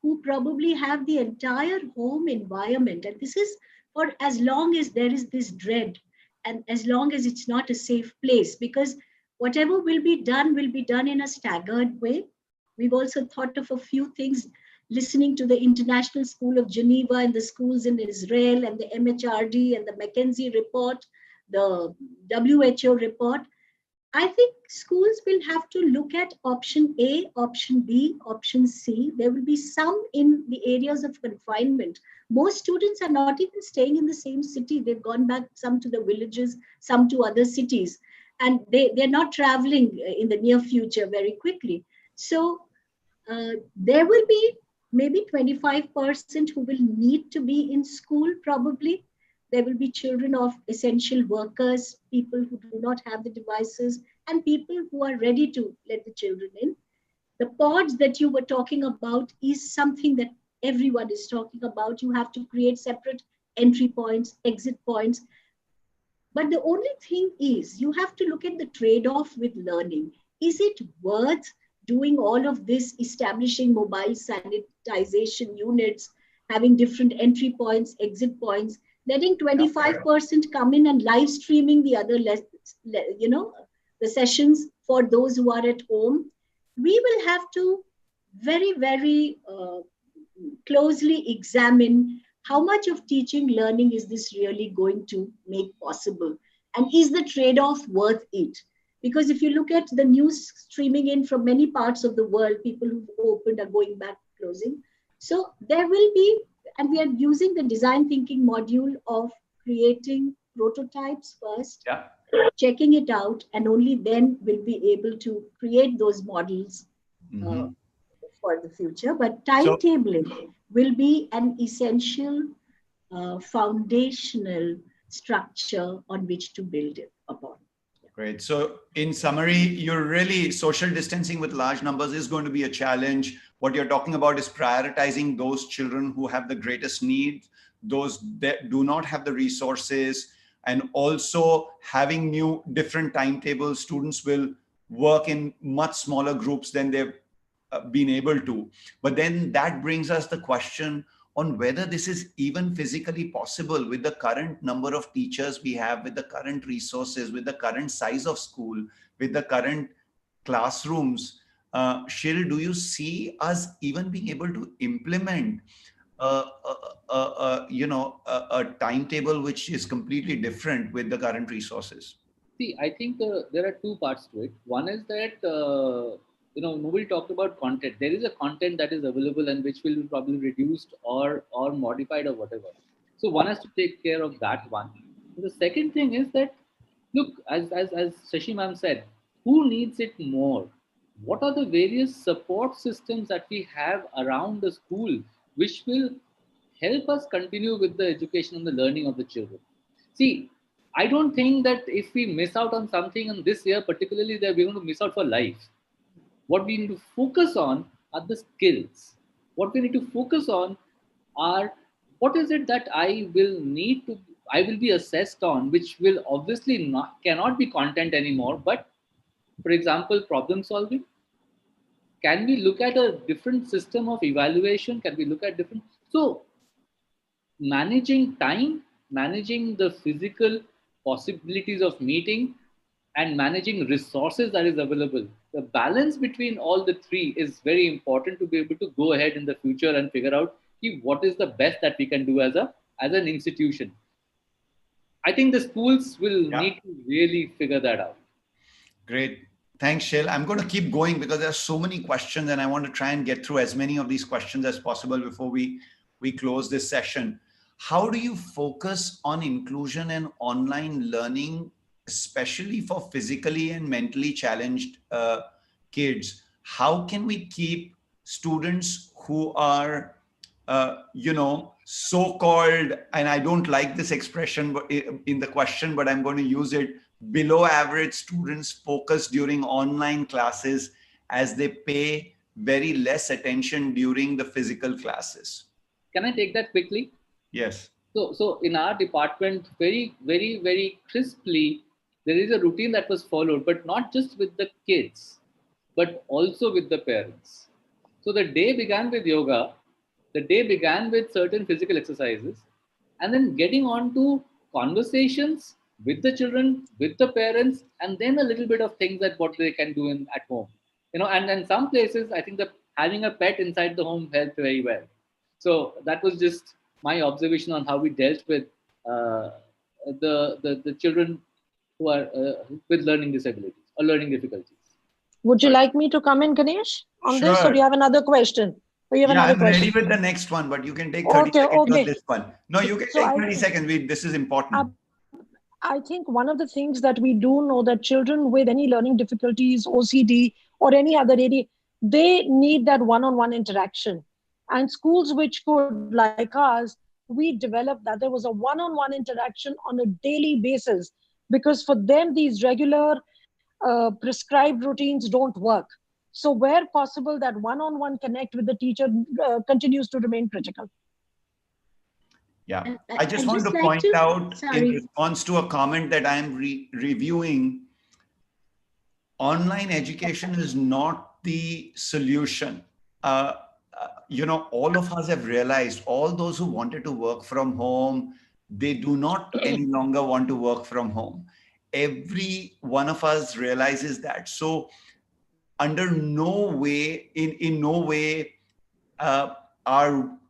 who probably have the entire home environment. And this is for as long as there is this dread and as long as it's not a safe place, because whatever will be done in a staggered way. We've also thought of a few things, listening to the International School of Geneva and the schools in Israel and the MHRD and the McKinsey report, the WHO report. I think schools will have to look at option A, option B, option C. There will be some in the areas of confinement. Most students are not even staying in the same city. They've gone back, some to the villages, some to other cities. And they're not traveling in the near future very quickly. So there will be maybe 25% who will need to be in school probably. There will be children of essential workers, people who do not have the devices, and people who are ready to let the children in. The pods that you were talking about is something that everyone is talking about. You have to create separate entry points, exit points. But the only thing is, you have to look at the trade-off with learning. Is it worth doing all of this, establishing mobile sanitization units, having different entry points, exit points, letting 25% come in and live streaming the other, the sessions for those who are at home? We will have to very, very closely examine how much of teaching learning is this really going to make possible? And is the trade-off worth it? Because if you look at the news streaming in from many parts of the world, people who've opened are going back, closing. So there will be, and we are using the design thinking module of creating prototypes first, checking it out, and only then will be able to create those models for the future. But timetabling will be an essential foundational structure on which to build it upon. Great. So in summary, you're really, social distancing with large numbers is going to be a challenge. What you're talking about is prioritizing those children who have the greatest need, those that do not have the resources, and also having new different timetables. Students will work in much smaller groups than they've been able to. But then that brings us the question on whether this is even physically possible with the current number of teachers we have, with the current resources, with the current size of school, with the current classrooms. Shil, do you see us even being able to implement a timetable which is completely different with the current resources? See, I think there are two parts to it. One is that nobody talked about content. There is a content that is available and which will be probably reduced or modified or whatever. So one has to take care of that one. And the second thing is that, look, as Shashi ma'am said, who needs it more? What are the various support systems that we have around the school which will help us continue with the education and the learning of the children? See, I don't think that if we miss out on something in this year, particularly, that we're going to miss out for life. What we need to focus on are the skills. What we need to focus on are what is it that I will be assessed on, which will obviously cannot be content anymore. But for example, problem solving. Can we look at a different system of evaluation? Can we look at different? So managing time, managing the physical possibilities of meeting, and managing resources that is available. The balance between all the three is very important to be able to go ahead in the future and figure out what is the best that we can do as an institution. I think the schools will need to really figure that out. Great. Thanks, Shil. I'm going to keep going because there are so many questions and I want to try and get through as many of these questions as possible before we close this session. How do you focus on inclusion and online learning, especially for physically and mentally challenged kids? How can we keep students who are, so-called, and I don't like this expression in the question, but I'm going to use it, below average students focused during online classes as they pay very less attention during the physical classes? Can I take that quickly? Yes. So in our department, very, very, very crisply, there is a routine that was followed, but not just with the kids, but also with the parents. So the day began with yoga, the day began with certain physical exercises, and then getting on to conversations with the children, with the parents, and then a little bit of things that what they can do at home. And some places, I think that having a pet inside the home helped very well. So that was just my observation on how we dealt with the children who are with learning disabilities or learning difficulties. Would you like me to come in, Ganesh, on this, or do you have another question? I'm ready with the next one, but you can take 30 seconds on this one. No, you can take 30 seconds. This is important. I think one of the things that we do know that children with any learning difficulties, OCD, or any other area, they need that one-on-one interaction. And schools which could, like ours, we developed that there was a one-on-one interaction on a daily basis, because for them, these regular prescribed routines don't work. So where possible, that one-on-one connect with the teacher continues to remain critical. Yeah, I- I just I'd want just to like point to- out in sorry. response to a comment that I am reviewing, online education is not the solution. All of us have realized, all those who wanted to work from home, they do not any longer want to work from home. Every one of us realizes that. So under no way, in no way,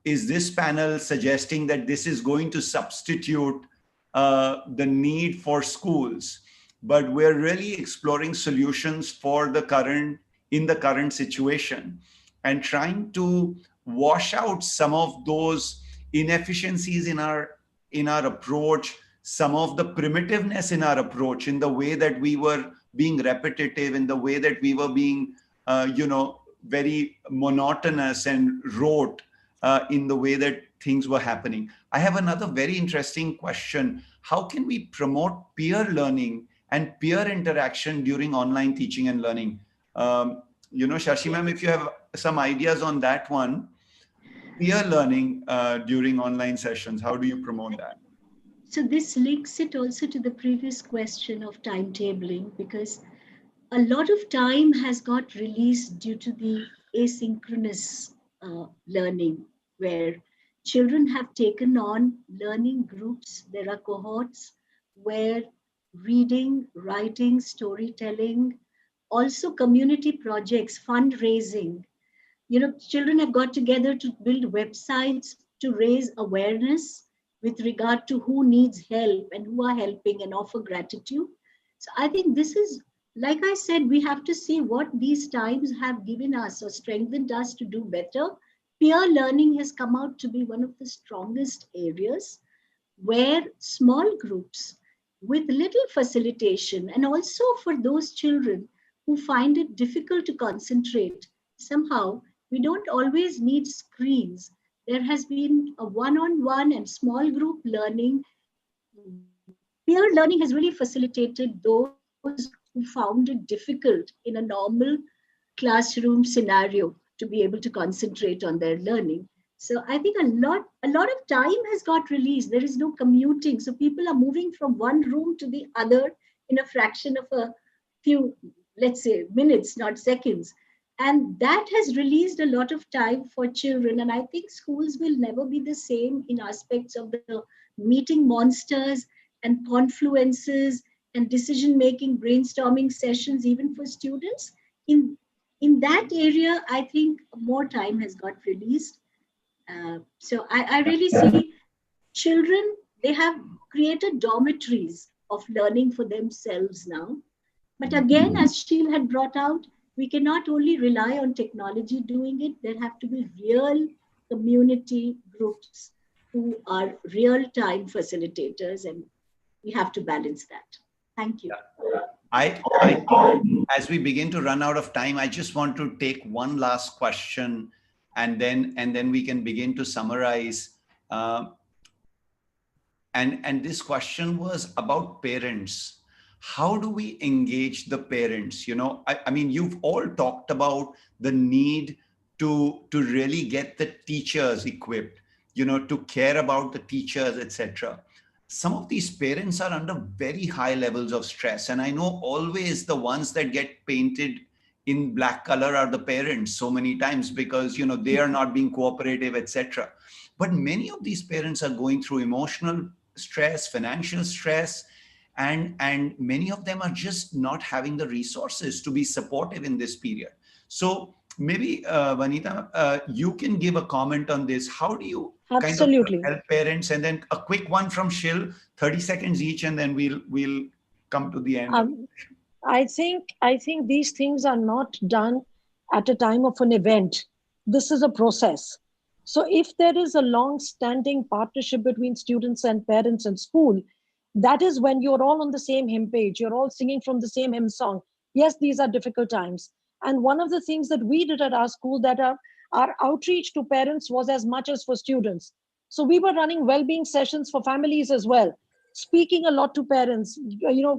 is this panel suggesting that this is going to substitute the need for schools, but we're really exploring solutions for the current situation, and trying to wash out some of those inefficiencies in our approach, some of the primitiveness in our approach, in the way that we were being repetitive, in the way that we were being very monotonous and rote in the way that things were happening. I have another very interesting question. How can we promote peer learning and peer interaction during online teaching and learning? Shashi ma'am, if you have some ideas on that one, peer learning during online sessions, how do you promote that? So this links it also to the previous question of timetabling, because a lot of time has got released due to the asynchronous learning, where children have taken on learning groups. There are cohorts where reading, writing, storytelling, also community projects, fundraising. Children have got together to build websites to raise awareness with regard to who needs help and who are helping, and offer gratitude. So I think this is, like I said, we have to see what these times have given us or strengthened us to do better. Peer learning has come out to be one of the strongest areas, where small groups with little facilitation, and also for those children who find it difficult to concentrate, somehow we don't always need screens. There has been a one-on-one and small group learning. Peer learning has really facilitated those who found it difficult in a normal classroom scenario to be able to concentrate on their learning. So I think a lot of time has got released. There is no commuting. So people are moving from one room to the other in a fraction of a few, let's say, minutes, not seconds. And that has released a lot of time for children. And I think schools will never be the same in aspects of the meeting monsters and confluences and decision-making, brainstorming sessions, even for students. In that area, I think more time has got released. So I really see children, they have created dormitories of learning for themselves now. But again, as Sheil had brought out, we cannot only rely on technology doing it. There have to be real community groups who are real-time facilitators, and we have to balance that. Thank you. I as we begin to run out of time, I just want to take one last question, and then we can begin to summarize. And this question was about parents. How do we engage the parents? I mean, you've all talked about the need to really get the teachers equipped, to care about the teachers, etc. Some of these parents are under very high levels of stress. And I know always the ones that get painted in black color are the parents so many times, because, they are not being cooperative, etc. But many of these parents are going through emotional stress, financial stress, and many of them are just not having the resources to be supportive in this period. So maybe Vanita, you can give a comment on this. How do you Absolutely kind of help parents? And then a quick one from Sheil, 30 seconds each, and then we'll come to the end. I think these things are not done at a time of an event. This is a process. So if there is a long-standing partnership between students and parents and school, that is when you're all on the same hymn page. You're all singing from the same hymn song. Yes, these are difficult times. And one of the things that we did at our school that our our outreach to parents was as much as for students. So we were running well-being sessions for families as well, speaking a lot to parents,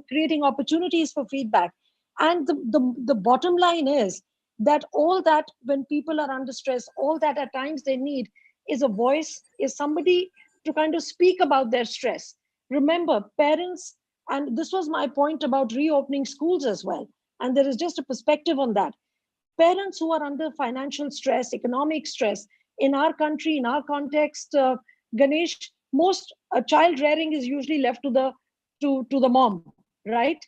creating opportunities for feedback. And the bottom line is that all that, when people are under stress, all that at times they need is a voice, is somebody to kind of speak about their stress. Remember, parents, and this was my point about reopening schools as well, and there is just a perspective on that. Parents who are under financial stress, economic stress, in our country, in our context, Ganesh, most child rearing is usually left to the mom, right?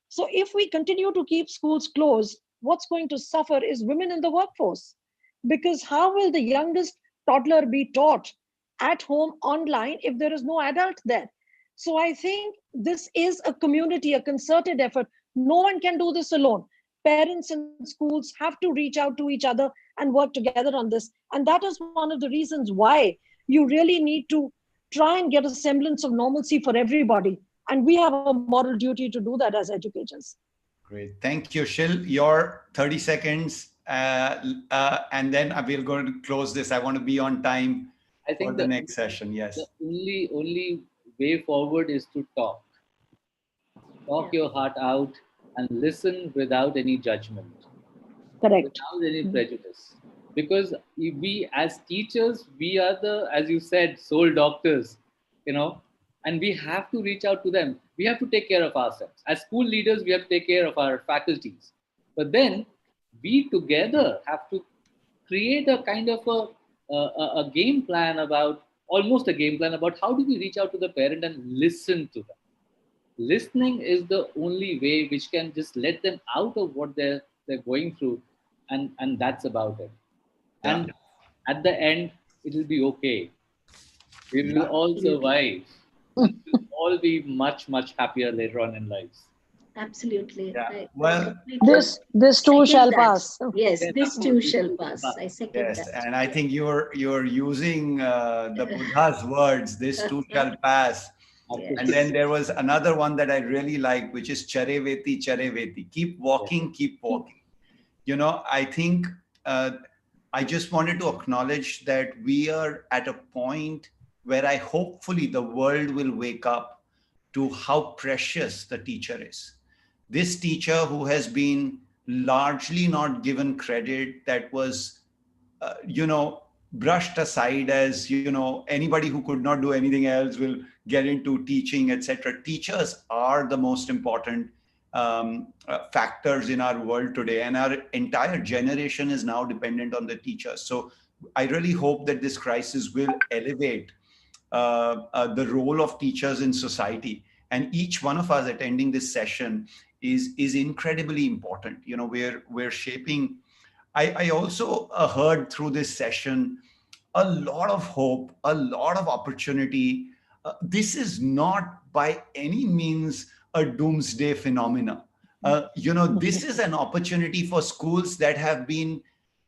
So if we continue to keep schools closed, what's going to suffer is women in the workforce. Because how will the youngest toddler be taught at home online if there is no adult there? So I think this is a community, a concerted effort. No one can do this alone. Parents and schools have to reach out to each other and work together on this. And that is one of the reasons why you really need to try and get a semblance of normalcy for everybody. And we have a moral duty to do that as educators. Great. Thank you, Shil. Your 30 seconds, and then I will go to close this. I want to be on time for the next session. Yes. The only way forward is to talk. Talk your heart out and listen without any judgment. Correct. Without any prejudice. Because we as teachers, we are the, as you said, soul doctors, and we have to reach out to them. We have to take care of ourselves. As school leaders, we have to take care of our faculties. But then we together have to create a kind of a game plan about, almost a game plan about how do we reach out to the parent and listen to them. Listening is the only way which can just let them out of what they're going through. And that's about it. Yeah. And at the end, it will be okay. We will all survive. We'll all be much, much happier later on in lives. Absolutely. Yeah. Well, this too shall pass. Yes, this too shall pass. I second yes, that. and I think you're using the Buddha's words. This too shall pass. Yes. And then there was another one that I really liked, which is Chareveti, Chareveti. Keep walking, keep walking. I think I just wanted to acknowledge that we are at a point where hopefully the world will wake up to how precious the teacher is. This teacher who has been largely not given credit, that was, brushed aside as, anybody who could not do anything else will get into teaching, etc. Teachers are the most important factors in our world today, and our entire generation is now dependent on the teachers. So I really hope that this crisis will elevate the role of teachers in society, and each one of us attending this session is incredibly important. We're shaping. I also heard through this session a lot of hope, a lot of opportunity. This is not by any means a doomsday phenomena. This is an opportunity for schools that have been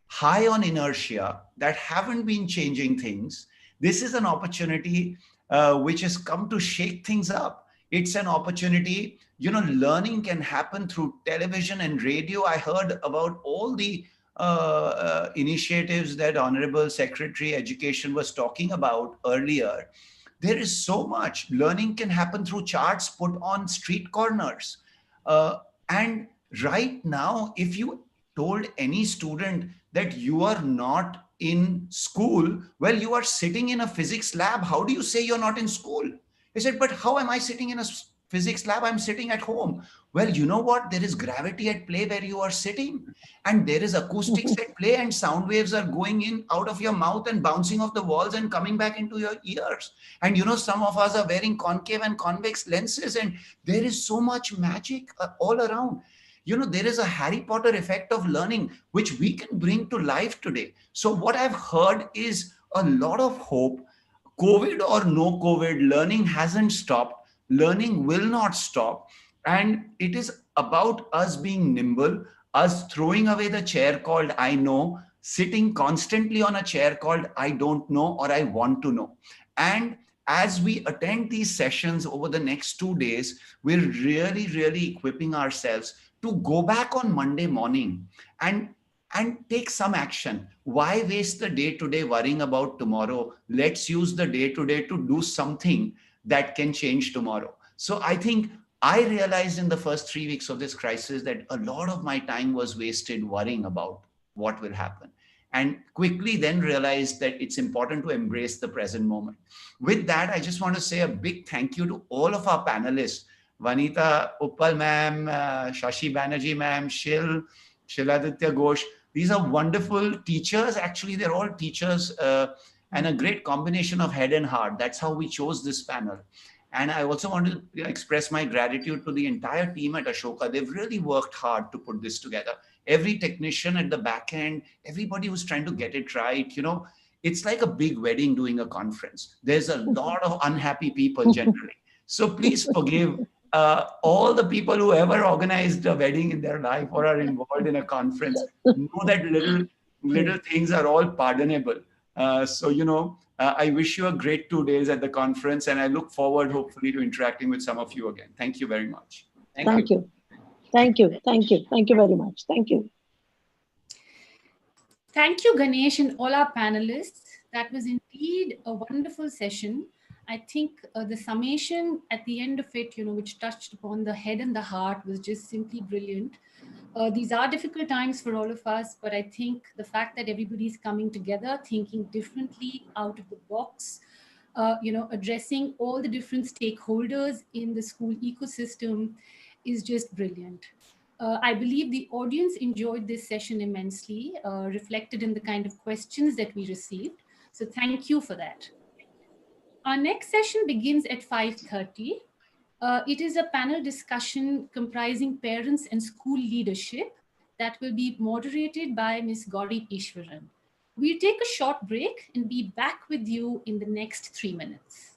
high on inertia, that haven't been changing things. This is an opportunity which has come to shake things up. It's an opportunity, learning can happen through television and radio. I heard about all the initiatives that Honorable Secretary Education was talking about earlier. There is so much. Learning can happen through charts put on street corners. And right now, if you told any student that you are not in school, well, you are sitting in a physics lab. How do you say you're not in school? He said, but how am I sitting in a physics lab? I'm sitting at home. Well, you know what? There is gravity at play where you are sitting, and there is acoustics at play, and sound waves are going in out of your mouth and bouncing off the walls and coming back into your ears. And some of us are wearing concave and convex lenses, and there is so much magic all around. There is a Harry Potter effect of learning, which we can bring to life today. So what I've heard is a lot of hope. COVID or no COVID, learning hasn't stopped. Learning will not stop. And it is about us being nimble, us throwing away the chair called I know, sitting constantly on a chair called I don't know or I want to know. And as we attend these sessions over the next 2 days, we're really, really equipping ourselves to go back on Monday morning and and take some action. Why waste the day today worrying about tomorrow? Let's use the day today to do something that can change tomorrow. So I think I realized in the first 3 weeks of this crisis that a lot of my time was wasted worrying about what will happen. And quickly then realized that it's important to embrace the present moment. With that, I just want to say a big thank you to all of our panelists, Vanita Uppal ma'am, Shashi Banerjee ma'am, Shiladitya Ghosh. These are wonderful teachers. Actually, they're all teachers and a great combination of head and heart. That's how we chose this panel. And I also want to express my gratitude to the entire team at Ashoka. They've really worked hard to put this together. Every technician at the back end, everybody who's trying to get it right, it's like a big wedding doing a conference. There's a lot of unhappy people generally. So please forgive all the people who ever organized a wedding in their life or are involved in a conference. Know that little things are all pardonable. I wish you a great 2 days at the conference, and I look forward, hopefully, to interacting with some of you again. Thank you very much. Thank you. Thank you. Thank you. Thank you very much. Thank you. Thank you, Ganesh, and all our panelists. That was indeed a wonderful session. I think the summation at the end of it, which touched upon the head and the heart, was just simply brilliant. These are difficult times for all of us, but I think the fact that everybody's coming together, thinking differently, out of the box, addressing all the different stakeholders in the school ecosystem is just brilliant. I believe the audience enjoyed this session immensely, reflected in the kind of questions that we received. So thank you for that. Our next session begins at 5:30. It is a panel discussion comprising parents and school leadership that will be moderated by Ms. Gauri Ishwaran. We'll take a short break and be back with you in the next 3 minutes.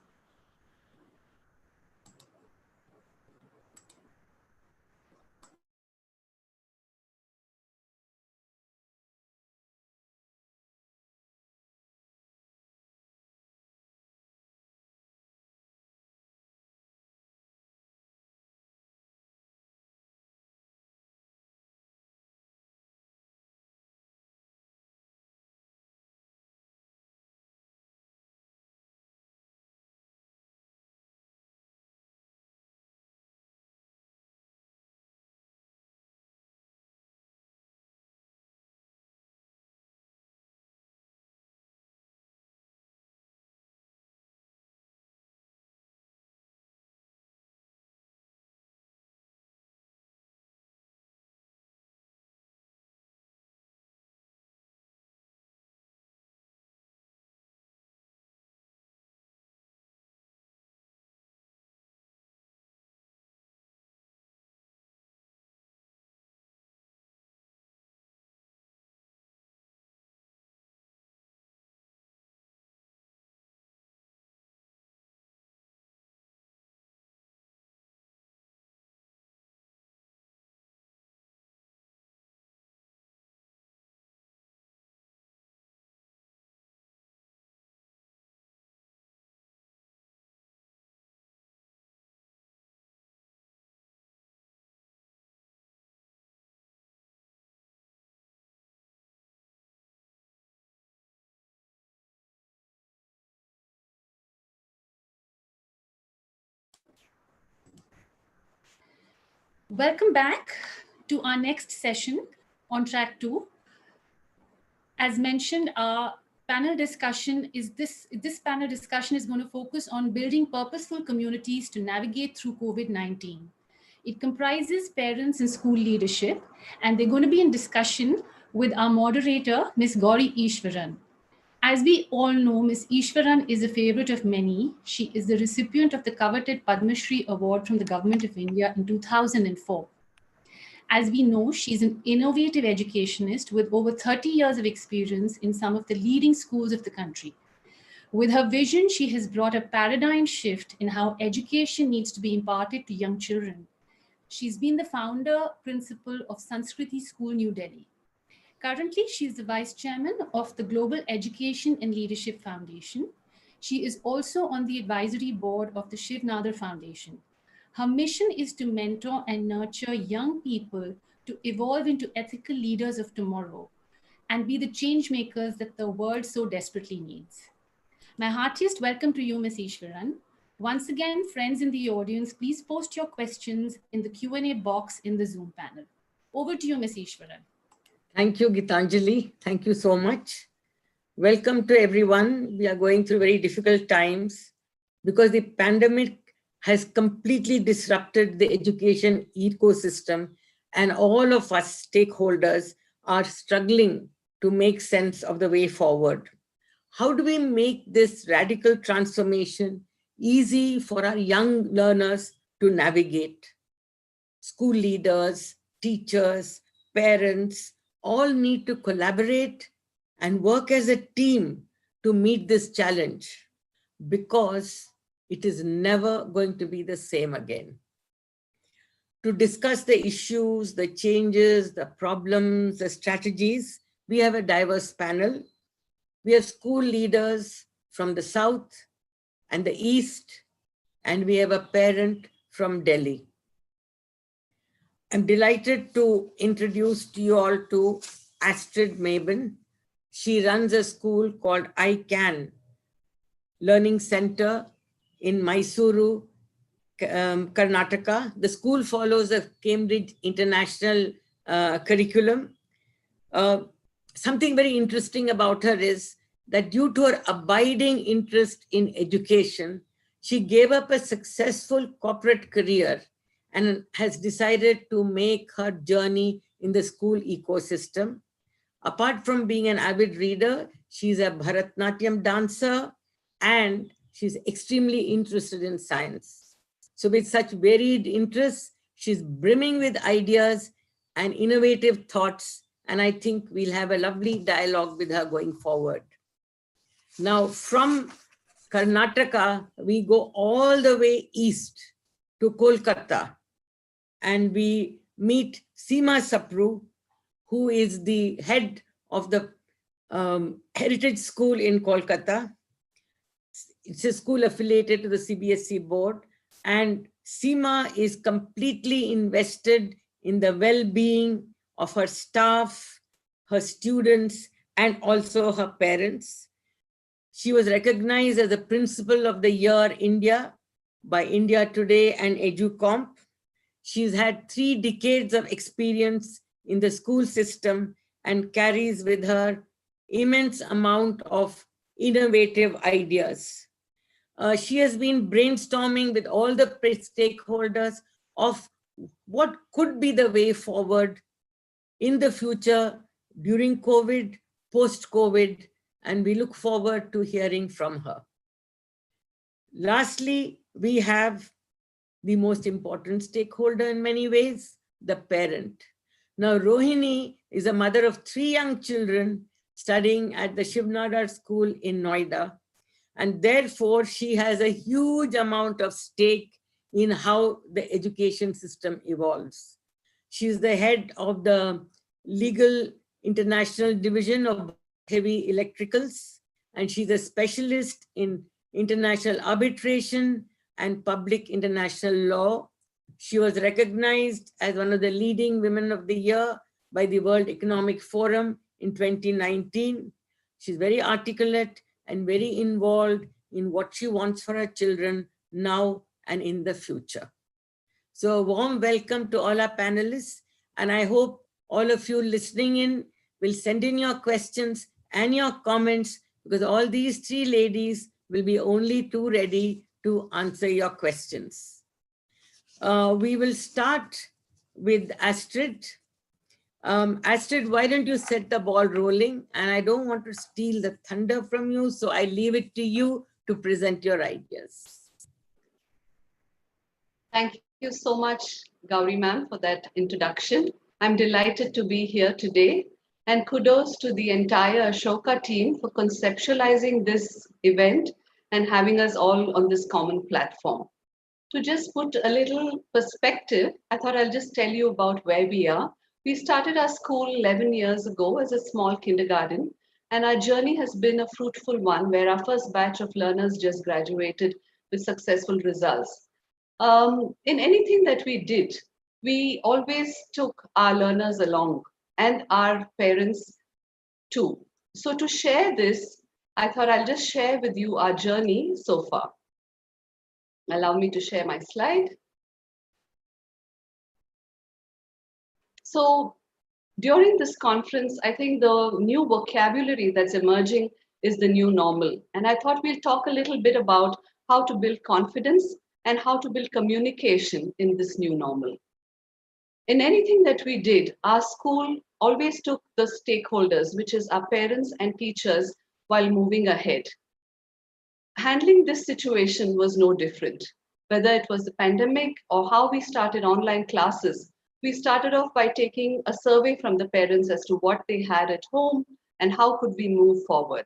Welcome back to our next session on track 2. As mentioned, our panel discussion is this panel discussion is going to focus on building purposeful communities to navigate through COVID-19. It comprises parents and school leadership, and they're going to be in discussion with our moderator, Ms. Gauri Ishwaran. As we all know, Ms. Ishwaran is a favorite of many. She is the recipient of the coveted Padma Shri Award from the Government of India in 2004. As we know, she's an innovative educationist with over 30 years of experience in some of the leading schools of the country. With her vision, she has brought a paradigm shift in how education needs to be imparted to young children. She's been the founder principal of Sanskriti School, New Delhi. Currently, she is the vice chairman of the Global Education and Leadership Foundation. She is also on the advisory board of the Shiv Nadar Foundation. Her mission is to mentor and nurture young people to evolve into ethical leaders of tomorrow and be the change makers that the world so desperately needs. My heartiest welcome to you, Ms. Ishwaran. Once again, friends in the audience, please post your questions in the Q&A box in the Zoom panel. Over to you, Ms. Ishwaran. Thank you, Gitanjali. Thank you so much. Welcome to everyone. We are going through very difficult times because the pandemic has completely disrupted the education ecosystem, and all of us stakeholders are struggling to make sense of the way forward. How do we make this radical transformation easy for our young learners to navigate? School leaders, teachers, parents, all need to collaborate and work as a team to meet this challenge, because it is never going to be the same again. To discuss the issues, the changes, the problems, the strategies, we have a diverse panel. We have school leaders from the South and the East, and we have a parent from Delhi. I'm delighted to introduce to you all to Astrid Mabin. She runs a school called I Can Learning Center in Mysuru, Karnataka. The school follows a Cambridge International curriculum. Something very interesting about her is that due to her abiding interest in education, she gave up a successful corporate career and has decided to make her journey in the school ecosystem. Apart from being an avid reader, she's a Bharatnatyam dancer, and she's extremely interested in science. So with such varied interests, she's brimming with ideas and innovative thoughts, and I think we'll have a lovely dialogue with her going forward. Now, from Karnataka, we go all the way east to Kolkata, and we meet Seema Sapru, who is the head of the Heritage School in Kolkata. It's a school affiliated to the CBSE board, and Seema is completely invested in the well-being of her staff, her students, and also her parents. She was recognized as the Principal of the Year India by India Today and EduComp. She's had 3 decades of experience in the school system and carries with her immense amount of innovative ideas. She has been brainstorming with all the stakeholders of what could be the way forward in the future during COVID, post-COVID, and we look forward to hearing from her. Lastly, we have the most important stakeholder in many ways, the parent. Now, Rohini is a mother of 3 young children studying at the Shiv Nadar School in Noida, and therefore she has a huge amount of stake in how the education system evolves. She is the head of the Legal International Division of Heavy Electricals, and she's a specialist in international arbitration and public international law. She was recognized as one of the leading women of the year by the World Economic Forum in 2019. She's very articulate and very involved in what she wants for her children now and in the future. So a warm welcome to all our panelists, and I hope all of you listening in will send in your questions and your comments, because all these 3 ladies will be only too ready to answer your questions. We will start with Astrid. Astrid, why don't you set the ball rolling? And I don't want to steal the thunder from you, so I leave it to you to present your ideas. Thank you so much, Gauri ma'am, for that introduction. I'm delighted to be here today, and kudos to the entire Ashoka team for conceptualizing this event and having us all on this common platform. To just put a little perspective, I thought I'll just tell you about where we are. We started our school 11 years ago as a small kindergarten, and our journey has been a fruitful one where our first batch of learners just graduated with successful results. In anything that we did, we always took our learners along and our parents too. So to share this, I thought I'll just share with you our journey so far. Allow me to share my slide. So during this conference, I think the new vocabulary that's emerging is the new normal. And I thought we'll talk a little bit about how to build confidence and how to build communication in this new normal. In anything that we did, our school always took the stakeholders, which is our parents and teachers, while moving ahead. Handling this situation was no different. Whether it was the pandemic or how we started online classes, we started off by taking a survey from the parents as to what they had at home and how could we move forward.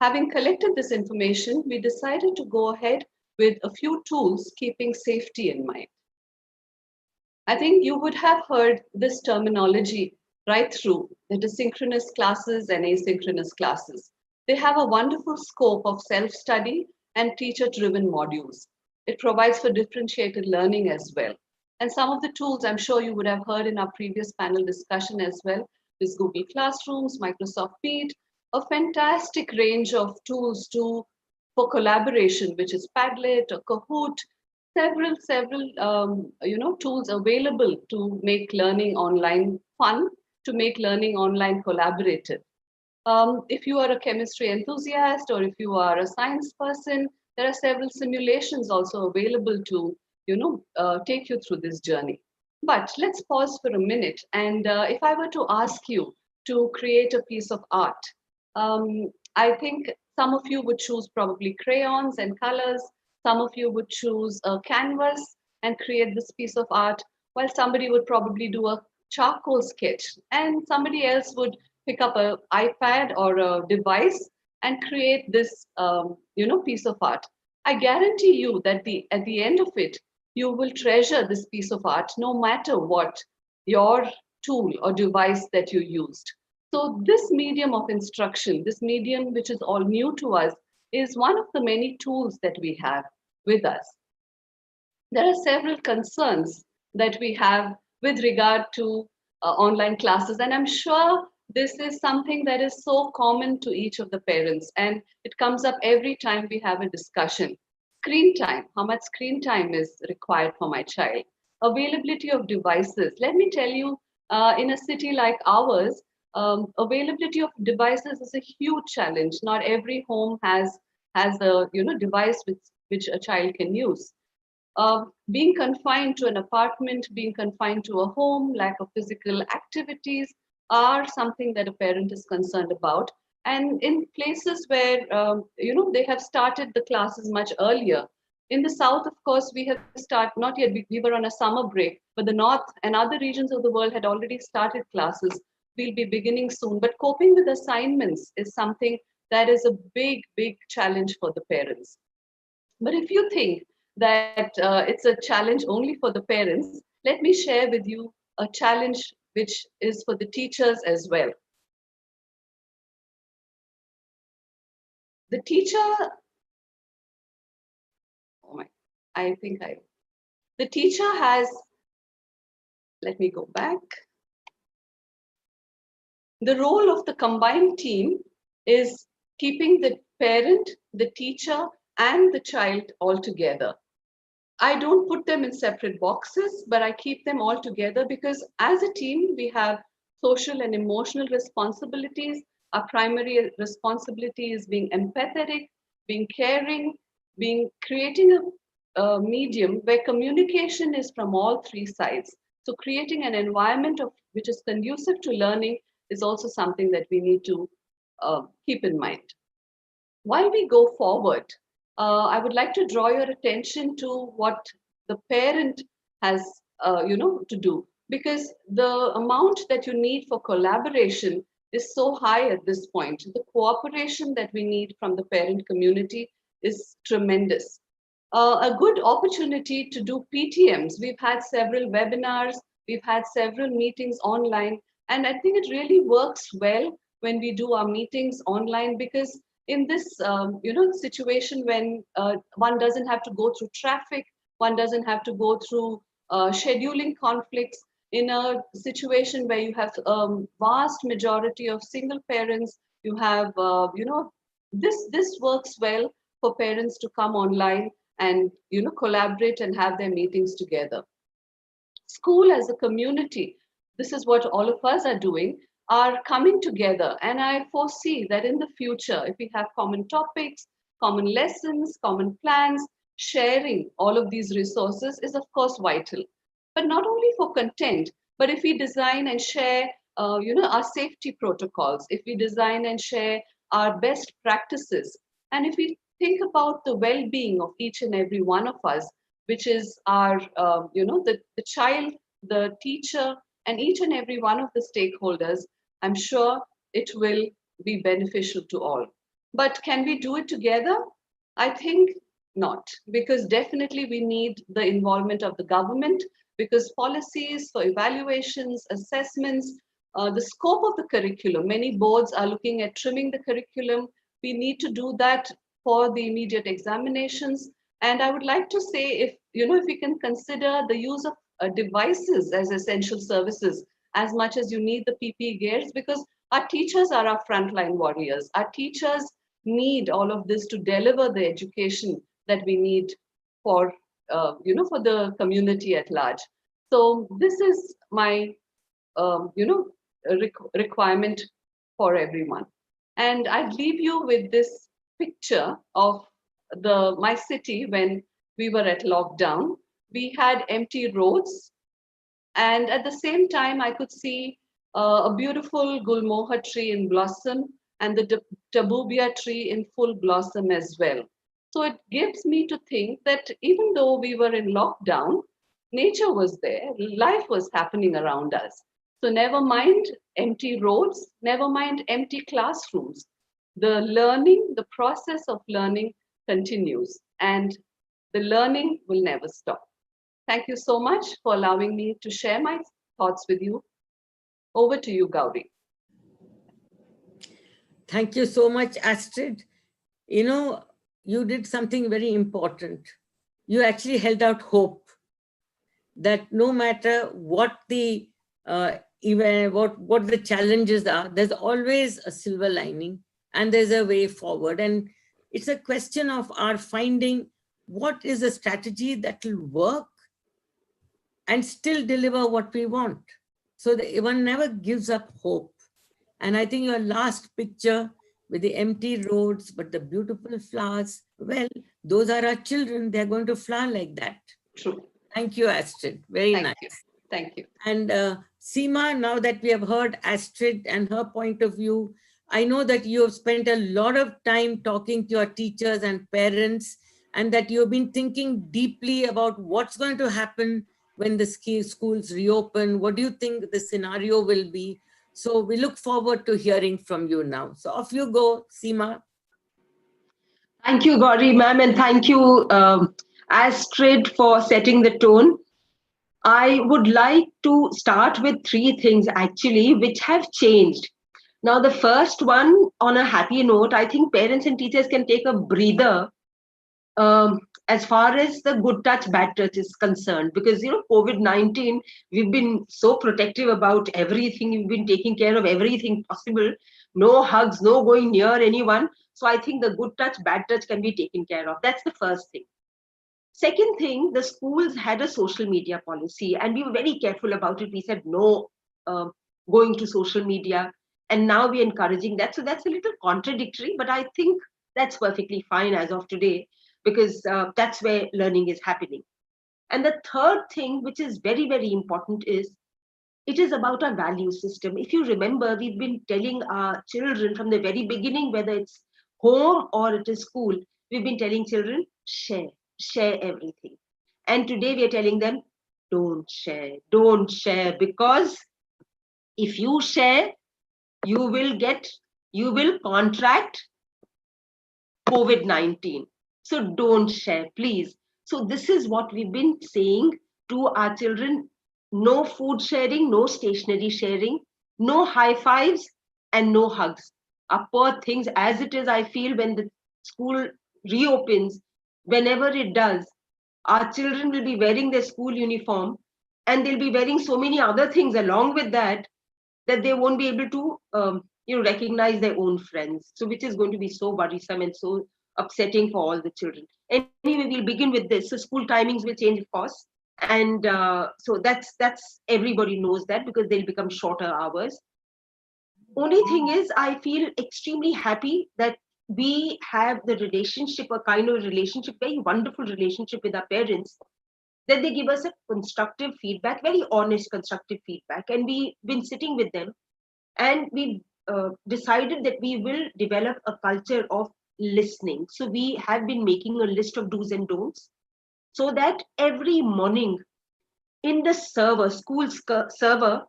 Having collected this information, we decided to go ahead with a few tools keeping safety in mind. I think you would have heard this terminology right through, that is synchronous classes and asynchronous classes. They have a wonderful scope of self-study and teacher-driven modules. It provides for differentiated learning as well. And some of the tools I'm sure you would have heard in our previous panel discussion as well is Google Classrooms, Microsoft Meet, a fantastic range of tools for collaboration, which is Padlet or Kahoot, several tools available to make learning online fun, to make learning online collaborative. If you are a chemistry enthusiast or if you are a science person, there are several simulations also available to take you through this journey. But let's pause for a minute, and if I were to ask you to create a piece of art, I think some of you would choose probably crayons and colors. Some of you would choose a canvas and create this piece of art, while somebody would probably do a charcoal sketch, and somebody else would pick up an iPad or a device and create this piece of art. I guarantee you that at the end of it, you will treasure this piece of art no matter what your tool or device that you used. So this medium of instruction, this medium which is all new to us, is one of the many tools that we have with us. There are several concerns that we have with regard to online classes, and I'm sure this is something that is so common to each of the parents, and it comes up every time we have a discussion. Screen time, how much screen time is required for my child? Availability of devices. Let me tell you, in a city like ours, availability of devices is a huge challenge. Not every home has a device which a child can use. Being confined to an apartment, being confined to a home, lack of physical activities are something that a parent is concerned about. And in places where they have started the classes much earlier. In the south, of course, we have not yet, we were on a summer break, but the north and other regions of the world had already started classes. We'll be beginning soon, but coping with assignments is something that is a big, big challenge for the parents. But if you think that it's a challenge only for the parents, let me share with you a challenge which is for the teachers as well. The teacher, the teacher has, let me go back. The role of the combined team is keeping the parent, the teacher, and the child all together. I don't put them in separate boxes, but I keep them all together because as a team, we have social and emotional responsibilities. Our primary responsibility is being empathetic, being caring, creating a medium where communication is from all three sides. So creating an environment which is conducive to learning is also something that we need to keep in mind. While we go forward, I would like to draw your attention to what the parent has to do, because the amount that you need for collaboration is so high at this point. The cooperation that we need from the parent community is tremendous. A good opportunity to do PTMs. We've had several webinars, we've had several meetings online, and I think it really works well when we do our meetings online, because in this situation when one doesn't have to go through traffic, one doesn't have to go through scheduling conflicts, in a situation where you have vast majority of single parents, you have, this works well for parents to come online and, collaborate and have their meetings together. School as a community, this is what all of us are doing, are coming together. And I foresee that in the future, if we have common topics, common lessons, common plans, sharing all of these resources is of course vital. But not only for content, but if we design and share, our safety protocols, if we design and share our best practices, and if we think about the well-being of each and every one of us, which is our, the child, the teacher, and each and every one of the stakeholders, I'm sure it will be beneficial to all. But can we do it together? I think not, because definitely we need the involvement of the government, because policies for evaluations, assessments, the scope of the curriculum, many boards are looking at trimming the curriculum. We need to do that for the immediate examinations. And I would like to say, if we can consider the use of devices as essential services as much as you need the PPE gears, because our teachers are our frontline warriors. Our teachers need all of this to deliver the education that we need for, for the community at large. So this is my, requirement for everyone. And I'd leave you with this picture of my city when we were at lockdown. We had empty roads, and at the same time I could see a beautiful gulmohar tree in blossom and the tabubia tree in full blossom as well. So it gives me to think that even though we were in lockdown, nature was there, life was happening around us. So never mind empty roads, never mind empty classrooms. The learning, the process of learning continues, and the learning will never stop. Thank you so much for allowing me to share my thoughts with you. Over to you, Gauri. Thank you so much, Astrid. You did something very important. You actually held out hope that no matter what the what the challenges are, there's always a silver lining and there's a way forward. And it's a question of our finding what is a strategy that will work and still deliver what we want. So that one never gives up hope. And I think your last picture with the empty roads, but the beautiful flowers, well, those are our children. They're going to flower like that. True. Thank you, Astrid. Very nice. Thank you. And Seema, now that we have heard Astrid and her point of view, I know that you have spent a lot of time talking to your teachers and parents, and that you've been thinking deeply about what's going to happen when the schools reopen. What do you think the scenario will be? So we look forward to hearing from you now. So off you go, Seema. Thank you, Gauri ma'am, and thank you, Astrid, for setting the tone. I would like to start with three things actually, which have changed. Now, the first one, on a happy note, I think parents and teachers can take a breather as far as the good touch, bad touch is concerned, because COVID-19, we've been so protective about everything. We've been taking care of everything possible. No hugs, no going near anyone. So I think the good touch, bad touch can be taken care of. That's the first thing. Second thing, the schools had a social media policy, and we were very careful about it. We said no going to social media, and now we're encouraging that. So that's a little contradictory, but I think that's perfectly fine as of today, because that's where learning is happening. And the third thing, which is very, very important, is it is about our value system. If you remember, we've been telling our children from the very beginning, whether it's home or it is school, we've been telling children, share everything. And today we are telling them, don't share, because if you share, you will contract COVID-19. So don't share, please. So this is what we've been saying to our children. No food sharing, no stationery sharing, no high fives, and no hugs. Are poor things. As it is, I feel when the school reopens, whenever it does, our children will be wearing their school uniform, and they'll be wearing so many other things along with that, that they won't be able to recognize their own friends. So which is going to be so worrisome and so upsetting for all the children. Anyway, we'll begin with this. So school timings will change, of course, and so that's everybody knows that, because they'll become shorter hours. Only thing is, I feel extremely happy that we have the relationship, a kind of relationship, very wonderful relationship with our parents, that they give us a constructive feedback, very honest constructive feedback, and we've been sitting with them, and we've decided that we will develop a culture of listening. So we have been making a list of do's and don'ts, so that every morning in the school server,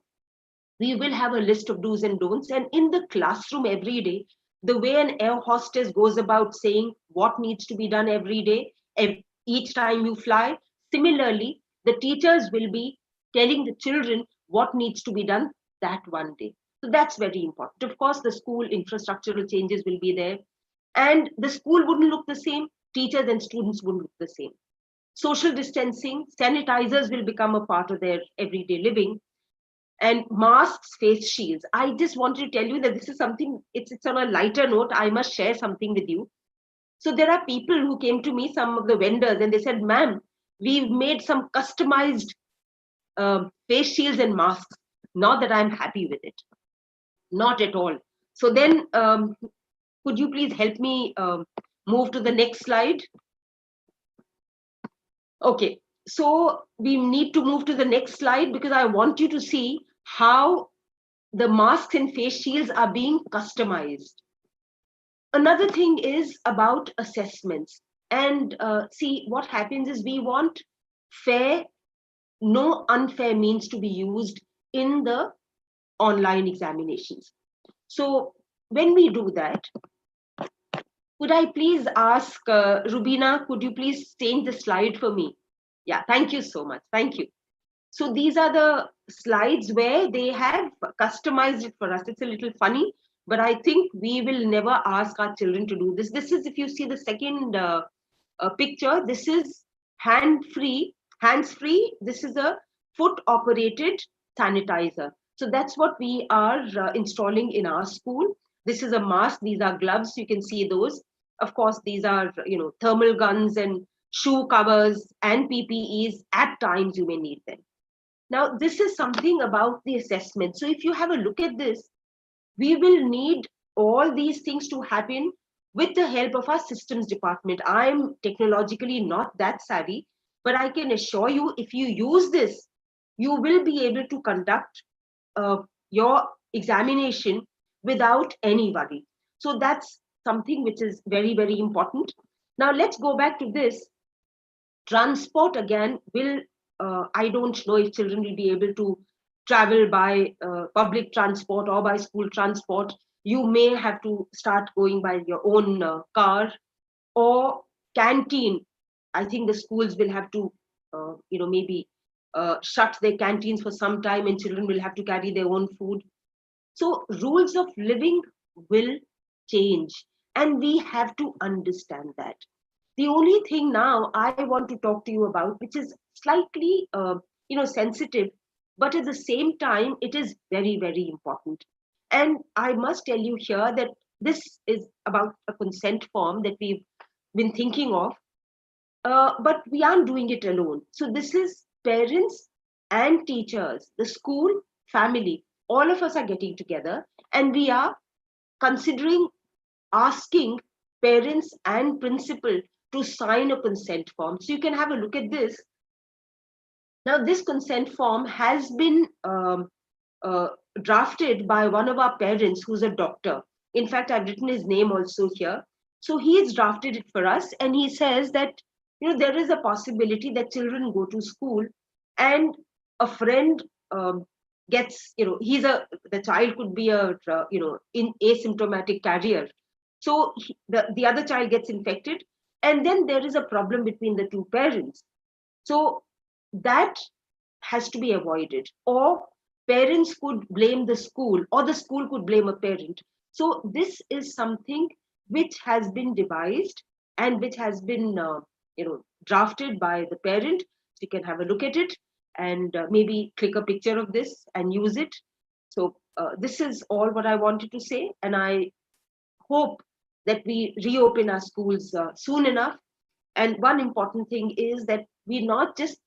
we will have a list of do's and don'ts. And in the classroom every day, the way an air hostess goes about saying what needs to be done every day, each time you fly, similarly, the teachers will be telling the children what needs to be done that one day. So that's very important. Of course, the school infrastructural changes will be there, and the school wouldn't look the same, teachers and students wouldn't look the same. Social distancing, sanitizers will become a part of their everyday living, and masks, face shields. I just wanted to tell you that this is something, it's on a lighter note. I must share something with you. So there are people who came to me, some of the vendors, and they said, ma'am, we've made some customized face shields and masks. Not that I'm happy with it. Not at all. So then, could you please help me move to the next slide? Okay, so we need to move to the next slide, because I want you to see how the masks and face shields are being customized. Another thing is about assessments. And see, what happens is we want fair, no unfair means to be used in the online examinations. So when we do that, could I please ask Rubina, could you please change the slide for me? Yeah, thank you so much. Thank you. So these are the slides where they have customized it for us. It's a little funny, but I think we will never ask our children to do this. This is, if you see the second picture, this is hands-free. This is a foot-operated sanitizer. So that's what we are installing in our school. This is a mask. These are gloves. You can see those. Of course, these are thermal guns and shoe covers and PPEs. At times, you may need them. Now, this is something about the assessment. So if you have a look at this, we will need all these things to happen with the help of our systems department. I'm technologically not that savvy, but I can assure you, if you use this, you will be able to conduct your examination without any worry. So that's something which is very, very important. Now, let's go back to this. Transport again will, I don't know if children will be able to travel by public transport or by school transport. You may have to start going by your own car or canteen. I think the schools will have to, maybe shut their canteens for some time, and children will have to carry their own food. So rules of living will change, and we have to understand that. The only thing now I want to talk to you about, which is slightly, sensitive, but at the same time, it is very, very important. And I must tell you here that this is about a consent form that we've been thinking of, but we aren't doing it alone. So this is parents and teachers, the school, family, all of us are getting together, and we are considering asking parents and principal to sign a consent form. So you can have a look at this. Now, this consent form has been drafted by one of our parents who's a doctor. In fact, I've written his name also here. So he's drafted it for us, and he says that there is a possibility that children go to school and a friend gets, the child could be a asymptomatic carrier. So the other child gets infected, and then there is a problem between the two parents. So that has to be avoided. Or parents could blame the school, or the school could blame a parent. So this is something which has been devised and which has been drafted by the parent. So you can have a look at it. and maybe click a picture of this and use it. So this is all what I wanted to say, and I hope that we reopen our schools soon enough. And one important thing is that we're not just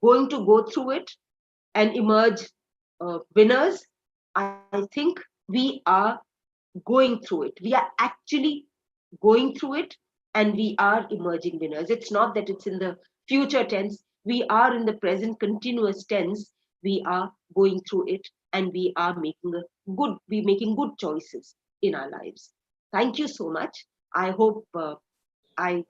going to go through it and emerge winners. I think we are going through it. We are actually going through it, and we are emerging winners. It's not that it's in the future tense. We are in the present continuous tense. We are going through it, and we are making good choices in our lives. Thank you so much. I hope I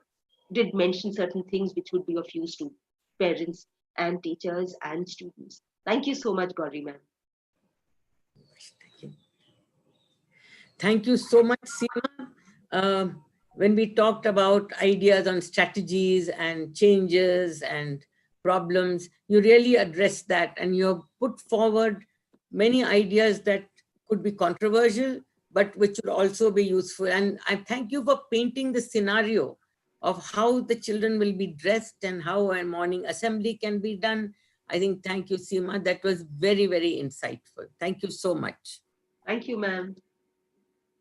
did mention certain things which would be of use to parents and teachers and students. Thank you so much, Gauri ma'am. Thank you so much, Seema. When we talked about ideas on strategies and changes and problems, you really addressed that, and you have put forward many ideas that could be controversial, but which would also be useful. And I thank you for painting the scenario of how the children will be dressed and how a morning assembly can be done. I think, thank you, Seema. That was very, very insightful. Thank you so much. Thank you, ma'am.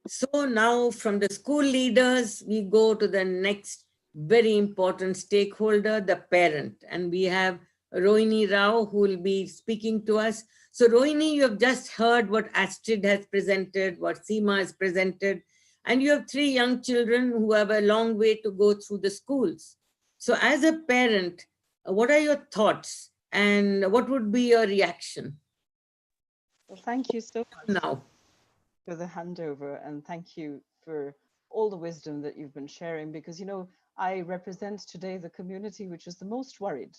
So now from the school leaders, we go to the next very important stakeholder, the parent. And we have Rohini Rao, who will be speaking to us. So Rohini, you have just heard what Astrid has presented, what Seema has presented, and you have 3 young children who have a long way to go through the schools. So as a parent, what are your thoughts and what would be your reaction? Well, thank you so much now for the handover, and thank you for all the wisdom that you've been sharing, because, you know, I represent today the community which is the most worried.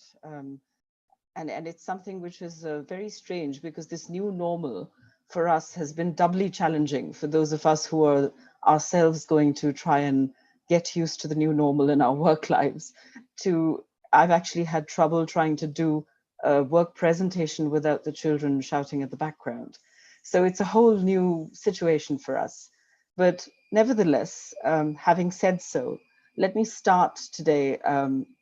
And it's something which is very strange, because this new normal for us has been doubly challenging for those of us who are ourselves going to try and get used to the new normal in our work lives. I've actually had trouble trying to do a work presentation without the children shouting at the background. So it's a whole new situation for us. But nevertheless, having said so, let me start today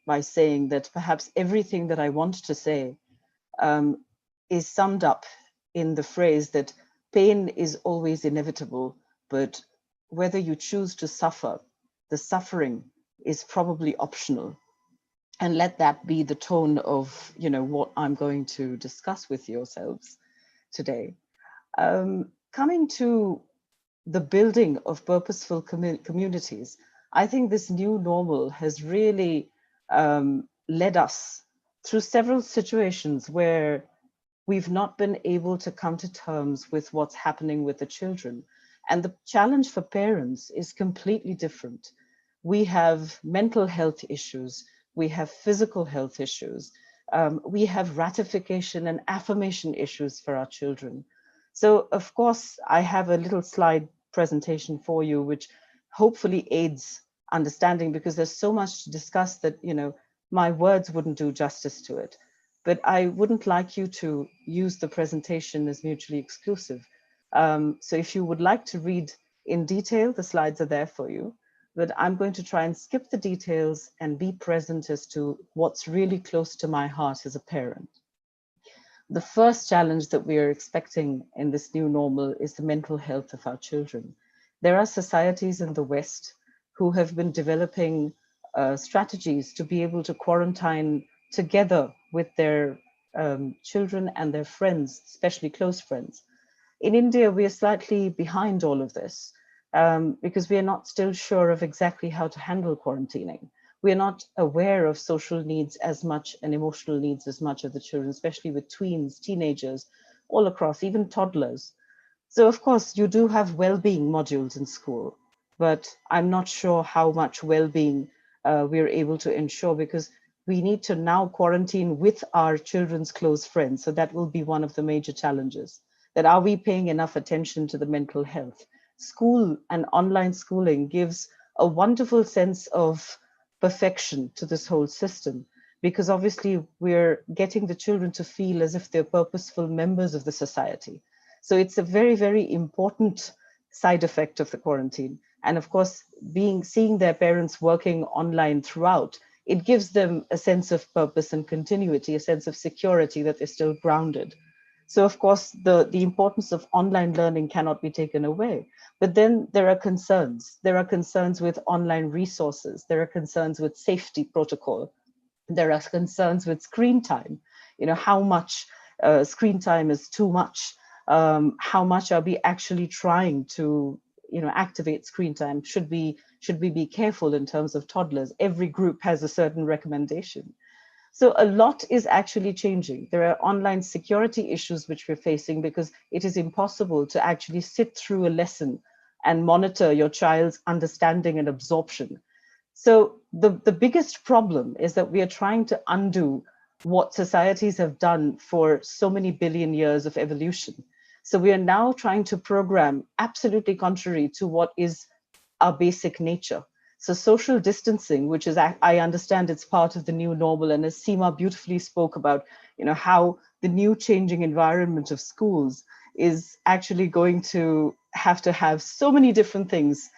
by saying that perhaps everything that I want to say is summed up in the phrase that pain is always inevitable, but whether you choose to suffer, the suffering is probably optional. And let that be the tone of, you know, what I'm going to discuss with yourselves today. Coming to the building of purposeful communities, I think this new normal has really led us through several situations where we've not been able to come to terms with what's happening with the children. And the challenge for parents is completely different. We have mental health issues, we have physical health issues, we have ratification and affirmation issues for our children. So of course, I have a little slide presentation for you, which hopefully aids understanding, because there's so much to discuss that, you know, my words wouldn't do justice to it. But I wouldn't like you to use the presentation as mutually exclusive. So if you would like to read in detail, the slides are there for you. But I'm going to try and skip the details and be present as to what's really close to my heart as a parent. The first challenge that we are expecting in this new normal is the mental health of our children. There are societies in the West who have been developing strategies to be able to quarantine together with their children and their friends, especially close friends. In India, we are slightly behind all of this because we are not still sure of exactly how to handle quarantining. We are not aware of social needs as much and emotional needs as much of the children, especially with tweens, teenagers, all across, even toddlers. So of course, you do have well-being modules in school, but I'm not sure how much well-being we're able to ensure, because we need to now quarantine with our children's close friends. So that will be one of the major challenges. That are we paying enough attention to the mental health? School and online schooling gives a wonderful sense of perfection to this whole system, because obviously we're getting the children to feel as if they're purposeful members of the society. So it's a very, very important side effect of the quarantine. And of course, seeing their parents working online throughout it gives them a sense of purpose and continuity, a sense of security that they're still grounded. So of course, the importance of online learning cannot be taken away. But then there are concerns. There are concerns with online resources. There are concerns with safety protocol. There are concerns with screen time. You know, how much screen time is too much? How much are we actually trying to, you know, activate screen time? Should we be careful in terms of toddlers? Every group has a certain recommendation. So a lot is actually changing. There are online security issues which we're facing because it is impossible to actually sit through a lesson and monitor your child's understanding and absorption. So the biggest problem is that we are trying to undo what societies have done for so many billion years of evolution. So we are now trying to program absolutely contrary to what is our basic nature. So social distancing, which is, I understand it's part of the new normal, and as Seema beautifully spoke about, you know, how the new changing environment of schools is actually going to have so many different things,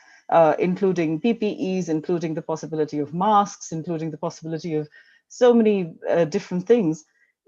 including PPEs, including the possibility of masks, including the possibility of so many different things.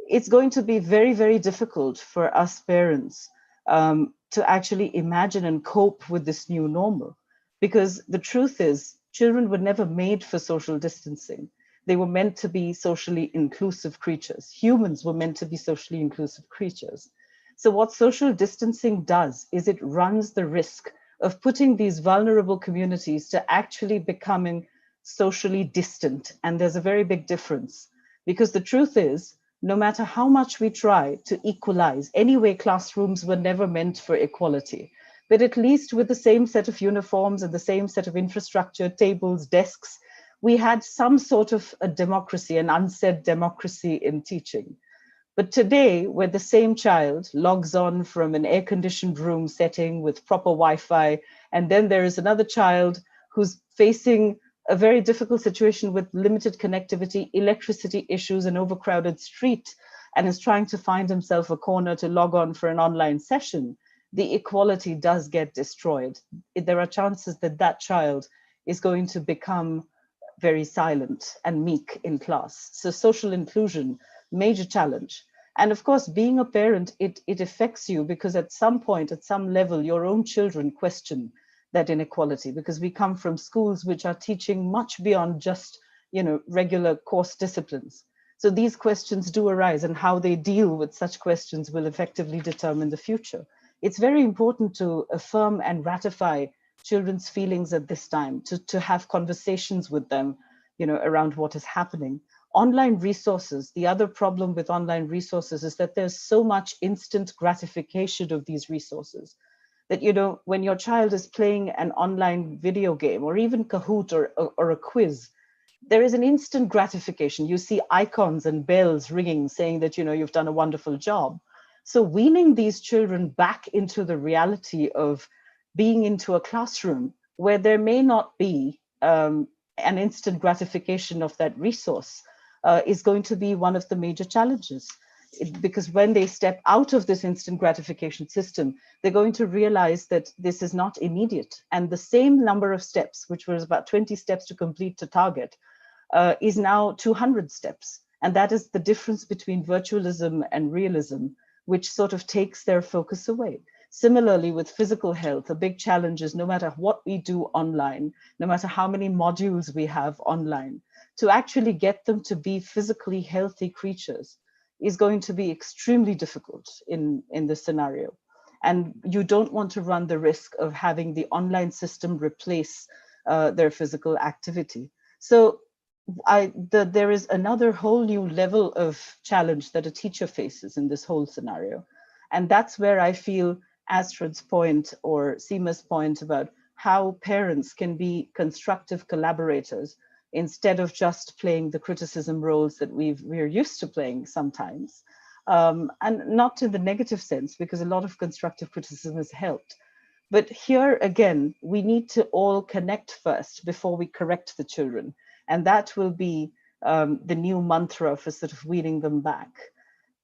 It's going to be very, very difficult for us parents to actually imagine and cope with this new normal. Because the truth is, children were never made for social distancing. They were meant to be socially inclusive creatures. Humans were meant to be socially inclusive creatures. So what social distancing does is it runs the risk of putting these vulnerable communities to actually becoming socially distant. And there's a very big difference, because the truth is, no matter how much we try to equalize, anyway, classrooms were never meant for equality. But at least with the same set of uniforms and the same set of infrastructure, tables, desks, we had some sort of a democracy, an unsaid democracy in teaching. But today, where the same child logs on from an air-conditioned room setting with proper Wi-Fi, and then there is another child who's facing a very difficult situation with limited connectivity, electricity issues, an overcrowded street, and is trying to find himself a corner to log on for an online session, the equality does get destroyed. There are chances that that child is going to become very silent and meek in class. So social inclusion, major challenge. And of course, being a parent, it affects you because at some point, at some level, your own children question that inequality, because we come from schools which are teaching much beyond just, you know, regular course disciplines. So these questions do arise, and how they deal with such questions will effectively determine the future. It's very important to affirm and ratify children's feelings at this time, to have conversations with them, you know, around what is happening. Online resources, the other problem with online resources is that there's so much instant gratification of these resources that, you know, when your child is playing an online video game or even Kahoot or a quiz, there is an instant gratification. You see icons and bells ringing saying that, you know, you've done a wonderful job. So weaning these children back into the reality of being into a classroom where there may not be an instant gratification of that resource is going to be one of the major challenges. Because when they step out of this instant gratification system, they're going to realize that this is not immediate. And the same number of steps, which was about 20 steps to complete to target, is now 200 steps. And that is the difference between virtualism and realism, which sort of takes their focus away. Similarly, with physical health, a big challenge is no matter what we do online, no matter how many modules we have online, to actually get them to be physically healthy creatures is going to be extremely difficult in this scenario. And you don't want to run the risk of having the online system replace their physical activity. So there is another whole new level of challenge that a teacher faces in this whole scenario. And that's where I feel Astrid's point or Seema's point about how parents can be constructive collaborators instead of just playing the criticism roles that we're used to playing sometimes. And not in the negative sense, because a lot of constructive criticism has helped. But here again, we need to all connect first before we correct the children. And that will be the new mantra for sort of weaning them back.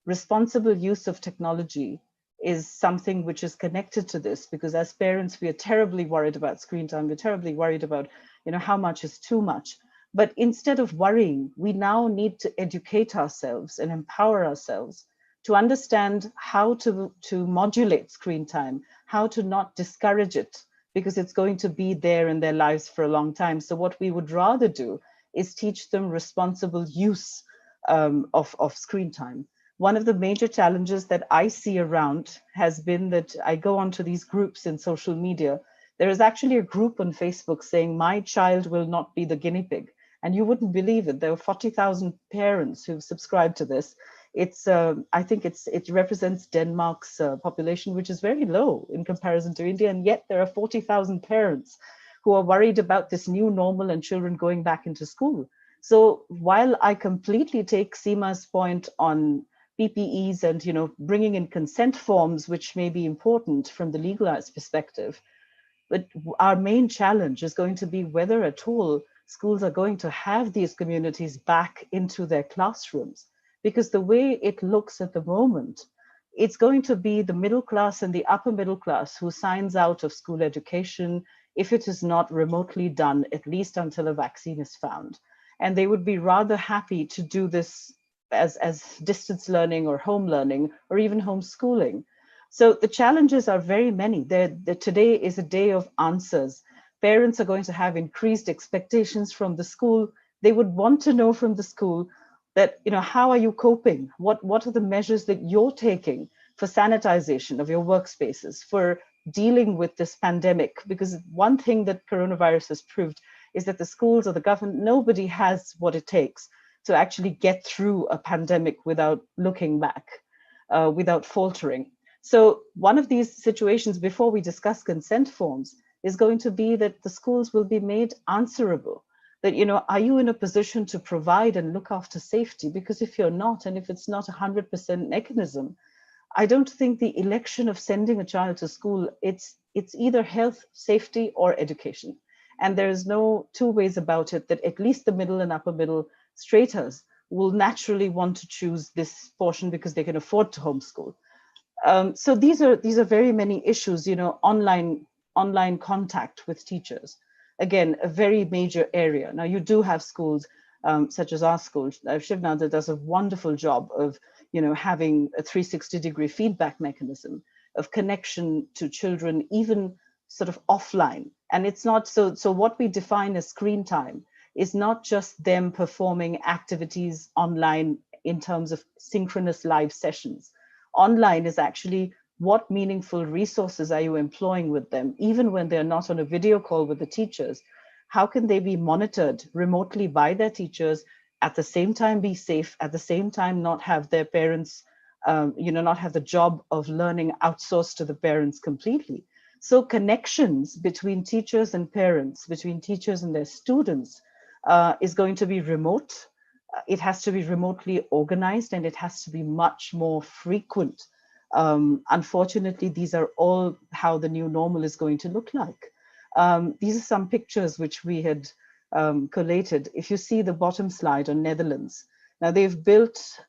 Responsible use of technology is something which is connected to this, because as parents, we are terribly worried about screen time. We're terribly worried about, you know, how much is too much. But instead of worrying, we now need to educate ourselves and empower ourselves to understand how to modulate screen time, how to not discourage it, because it's going to be there in their lives for a long time. So what we would rather do is teach them responsible use of screen time. One of the major challenges that I see around has been that I go onto these groups in social media. There is actually a group on Facebook saying, "My child will not be the guinea pig." And you wouldn't believe it. There are 40,000 parents who've subscribed to this. It's, I think it represents Denmark's population, which is very low in comparison to India. And yet there are 40,000 parents who are worried about this new normal and children going back into school. So while I completely take Seema's point on PPEs and, you know, bringing in consent forms, which may be important from the legalized perspective, but our main challenge is going to be whether at all schools are going to have these communities back into their classrooms. Because the way it looks at the moment, it's going to be the middle class and the upper middle class who signs out of school education if it is not remotely done, at least until a vaccine is found. And they would be rather happy to do this as distance learning or home learning or even homeschooling. So the challenges are very many. Today is a day of answers. Parents are going to have increased expectations from the school. They would want to know from the school that, you know, how are you coping? What are the measures that you're taking for sanitization of your workspaces, for dealing with this pandemic? Because one thing that coronavirus has proved is that the schools or the government, nobody has what it takes to actually get through a pandemic without looking back, without faltering. So one of these situations, before we discuss consent forms, is going to be that the schools will be made answerable. That, you know, are you in a position to provide and look after safety? Because if you're not, and if it's not 100% mechanism, I don't think the election of sending a child to school, it's either health, safety, or education. And there is no two ways about it that at least the middle and upper middle straters will naturally want to choose this portion because they can afford to homeschool. So these are very many issues, you know, online contact with teachers. Again, a very major area. Now you do have schools such as our school, Shivnanda does a wonderful job of, you know, having a 360-degree feedback mechanism of connection to children, even sort of offline. And it's not so what we define as screen time is not just them performing activities online in terms of synchronous live sessions. Online is actually what meaningful resources are you employing with them, even when they're not on a video call with the teachers? How can they be monitored remotely by their teachers, at the same time be safe, at the same time not have their parents, you know, not have the job of learning outsourced to the parents completely? So connections between teachers and parents, between teachers and their students is going to be remote. It has to be remotely organized, and it has to be much more frequent. Unfortunately, these are all how the new normal is going to look like. These are some pictures which we had collated. If you see the bottom slide on Netherlands, now they've built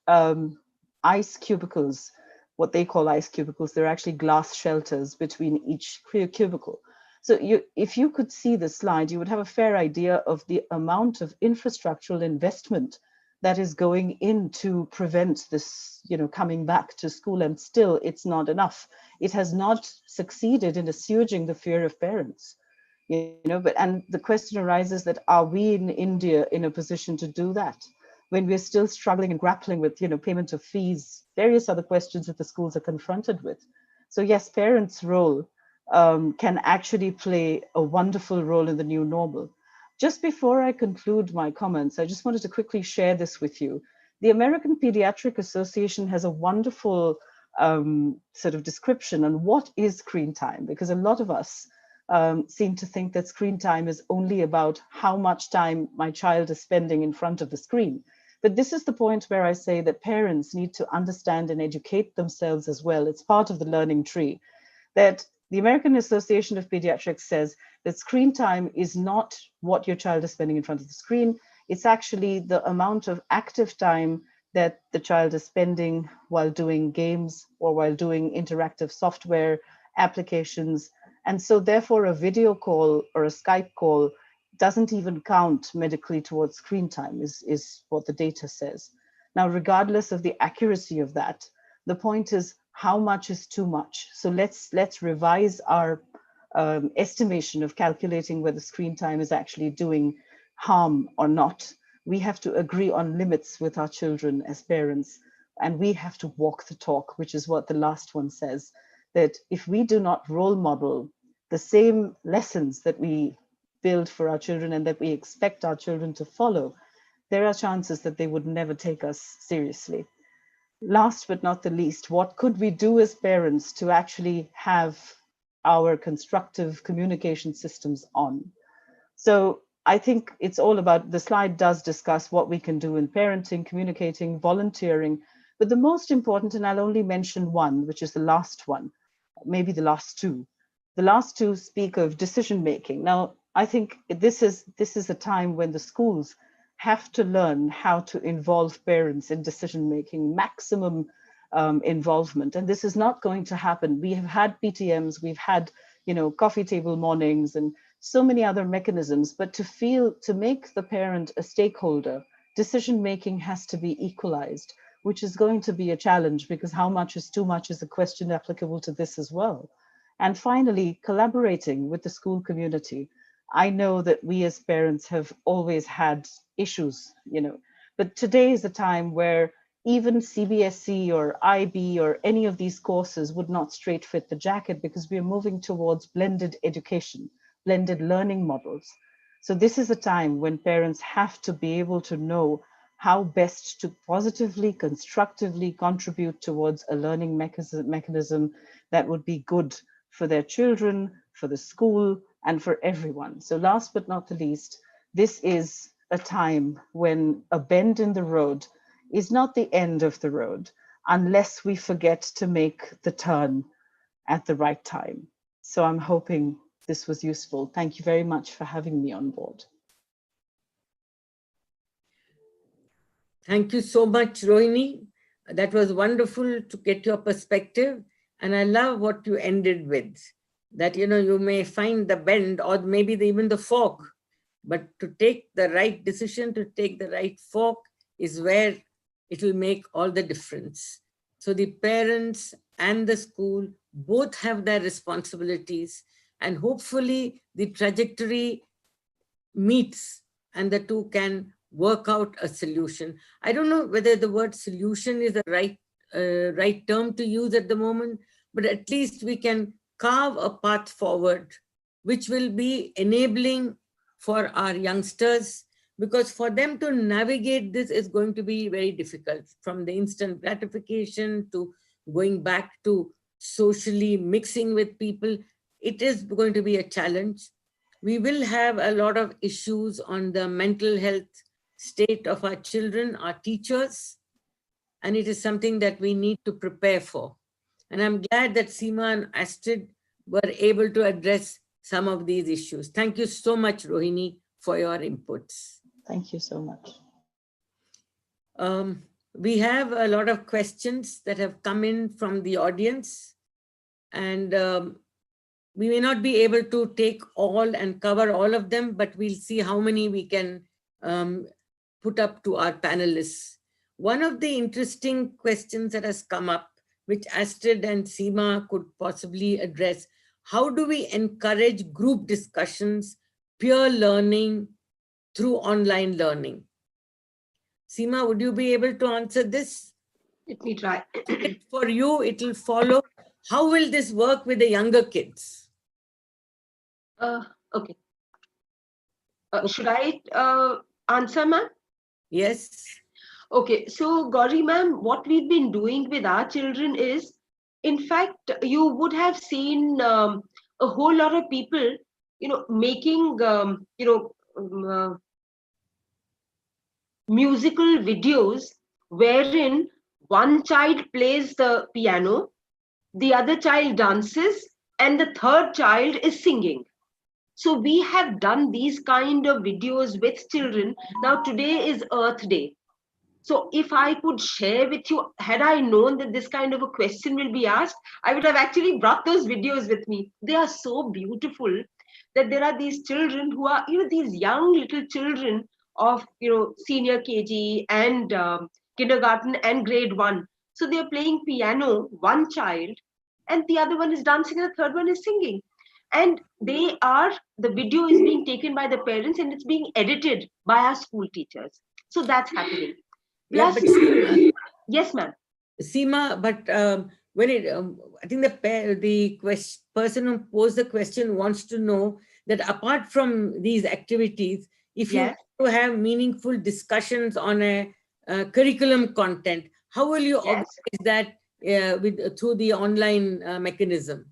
ice cubicles, what they call ice cubicles. They're actually glass shelters between each cubicle. So if you could see the slide, you would have a fair idea of the amount of infrastructural investment that is going in to prevent this, you know, coming back to school, and still it's not enough. It has not succeeded in assuaging the fear of parents, you know. And the question arises that, are we in India in a position to do that when we're still struggling and grappling with, you know, payment of fees, various other questions that the schools are confronted with? So yes, parents' role can actually play a wonderful role in the new normal. Just before I conclude my comments, I just wanted to quickly share this with you. The American Pediatric Association has a wonderful sort of description on what is screen time, because a lot of us seem to think that screen time is only about how much time my child is spending in front of the screen. But this is the point where I say that parents need to understand and educate themselves as well. It's part of the learning tree. That the American Association of Pediatrics says that screen time is not what your child is spending in front of the screen. It's actually the amount of active time that the child is spending while doing games or while doing interactive software applications. And so therefore a video call or a Skype call doesn't even count medically towards screen time, is what the data says. Now, regardless of the accuracy of that, the point is how much is too much. So let's revise our estimation of calculating whether screen time is actually doing harm or not. We have to agree on limits with our children as parents, and we have to walk the talk, which is what the last one says, that if we do not role model the same lessons that we build for our children and that we expect our children to follow, there are chances that they would never take us seriously. Last but not the least, what could we do as parents to actually have our constructive communication systems on? So I think it's all about, the slide does discuss what we can do in parenting, communicating, volunteering, but the most important, and I'll only mention one, which is the last one, maybe the last two. The last two speak of decision making. Now, I think this is a time when the schools have to learn how to involve parents in decision making, maximum involvement. And this is not going to happen. We have had PTMs, we've had, coffee table mornings and so many other mechanisms, but to make the parent a stakeholder, decision making has to be equalized, which is going to be a challenge, because how much is too much is a question applicable to this as well. And finally, collaborating with the school community. I know that we as parents have always had issues, but today is a time where even CBSE or IB or any of these courses would not straight fit the jacket, because we are moving towards blended education, blended learning models. So this is a time when parents have to be able to know how best to positively, constructively contribute towards a learning mechanism that would be good for their children, for the school, and for everyone. So last but not the least, this is a time when a bend in the road is not the end of the road, unless we forget to make the turn at the right time. So I'm hoping this was useful. Thank you very much for having me on board. Thank you so much, Rohini. That was wonderful to get your perspective. And I love what you ended with, that, you may find the bend or maybe even the fork, but to take the right decision, to take the right fork is where it will make all the difference. So the parents and the school both have their responsibilities, and hopefully the trajectory meets and the two can work out a solution. I don't know whether the word solution is the right term to use at the moment, but at least we can carve a path forward, which will be enabling for our youngsters, because for them to navigate this is going to be very difficult, from the instant gratification to going back to socially mixing with people. It is going to be a challenge. We will have a lot of issues on the mental health state of our children, our teachers, and it is something that we need to prepare for. And I'm glad that Seema and Astrid were able to address some of these issues. Thank you so much, Rohini, for your inputs. Thank you so much. We have a lot of questions that have come in from the audience, and we may not be able to take all and cover all of them, but we'll see how many we can put up to our panelists. One of the interesting questions that has come up, which Astrid and Seema could possibly address: how do we encourage group discussions, peer learning through online learning? Seema, would you be able to answer this? Let me try. For you, it will follow. How will this work with the younger kids? Okay. Should I answer, ma'am? Yes. Okay, so Gauri ma'am, what we've been doing with our children is, in fact, you would have seen a whole lot of people, making, musical videos wherein one child plays the piano, the other child dances, and the third child is singing. So we have done these kind of videos with children. Now today is Earth Day. So if I could share with you, had I known that this kind of a question will be asked, I would have actually brought those videos with me. They are so beautiful. that there are these children who are, these young little children of, senior KG and kindergarten and grade 1. So they're playing piano, one child, and the other one is dancing and the third one is singing. And the video is being taken by the parents and it's being edited by our school teachers. So that's happening. Yeah, Plus, yes, ma'am. Seema, but when I think the person who posed the question wants to know that apart from these activities, if you Yes. want to have meaningful discussions on a curriculum content, how will you organize that through the online mechanism?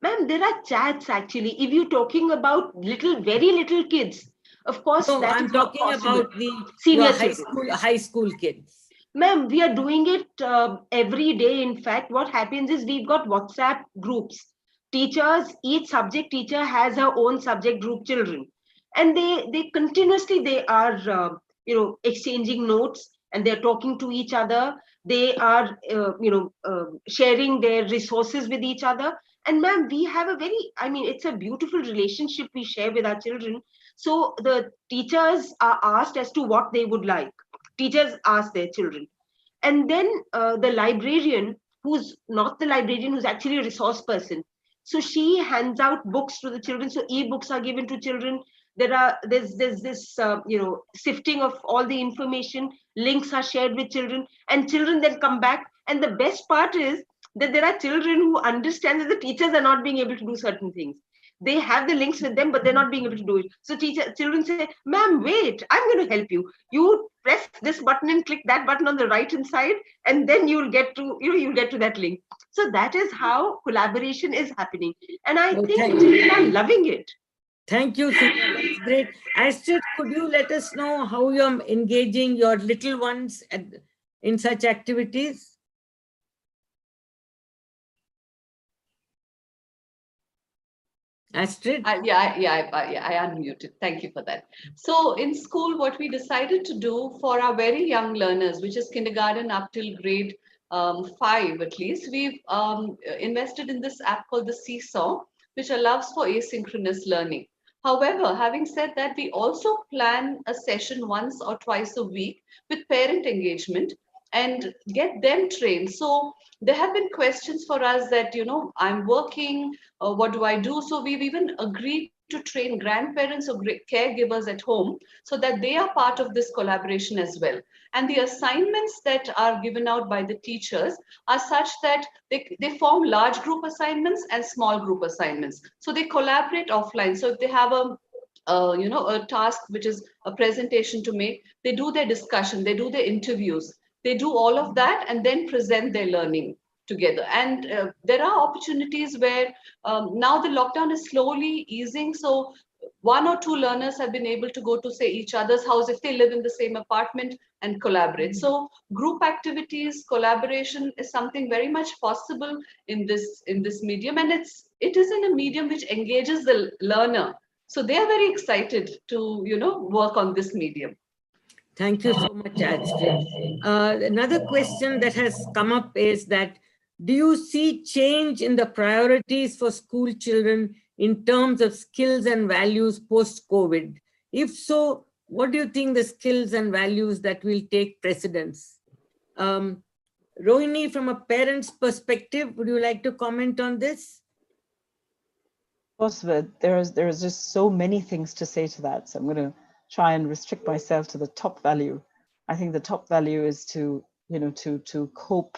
Ma'am, there are chats actually. If you're talking about very little kids, of course, No, that I'm is not talking possible. about the Senior high school kids. Ma'am, we are doing it every day. In fact, what happens is we've got WhatsApp groups. Teachers, each subject teacher has her own subject group children, and they continuously they are exchanging notes and they're talking to each other. They are sharing their resources with each other. And ma'am, we have it's a beautiful relationship we share with our children. So the teachers are asked as to what they would like. Teachers ask their children, and then the librarian, who's not the librarian, who's actually a resource person, so she hands out books to the children. So e-books are given to children. There's this sifting of all the information. Links are shared with children, and children then come back. And the best part is that there are children who understand that the teachers are not being able to do certain things. They have the links with them, but they're not being able to do it. So children say, "Ma'am, wait, I'm going to help you. You press this button and click that button on the right hand side, and then you'll get to that link." So that is how collaboration is happening, and I think children are loving it. Thank you, Seema. That's great. Astrid, could you let us know how you're engaging your little ones in such activities? Astrid? I unmuted. Thank you for that. So in school, what we decided to do for our very young learners, which is kindergarten up till grade 5 at least, we've invested in this app called the Seesaw, which allows for asynchronous learning. However, having said that, we also plan a session once or twice a week with parent engagement and get them trained. So there have been questions for us that, I'm working, what do I do? So we've even agreed to train grandparents or caregivers at home so that they are part of this collaboration as well. And the assignments that are given out by the teachers are such that they form large group assignments and small group assignments. So they collaborate offline. So if they have a task which is a presentation to make, they do their discussion, they do their interviews, they do all of that and then present their learning together. And there are opportunities where now the lockdown is slowly easing. So 1 or 2 learners have been able to go to, say, each other's house if they live in the same apartment and collaborate. So group activities, collaboration is something very much possible in this medium. And it is in a medium which engages the learner. So they are very excited to, work on this medium. Thank you so much, Astrid. Another question that has come up is that, do you see change in the priorities for school children in terms of skills and values post-COVID? If so, what do you think the skills and values that will take precedence? Rohini, from a parent's perspective, would you like to comment on this? Of course, there is just so many things to say to that. So I'm going to try and restrict myself to the top value. I think the top value is to cope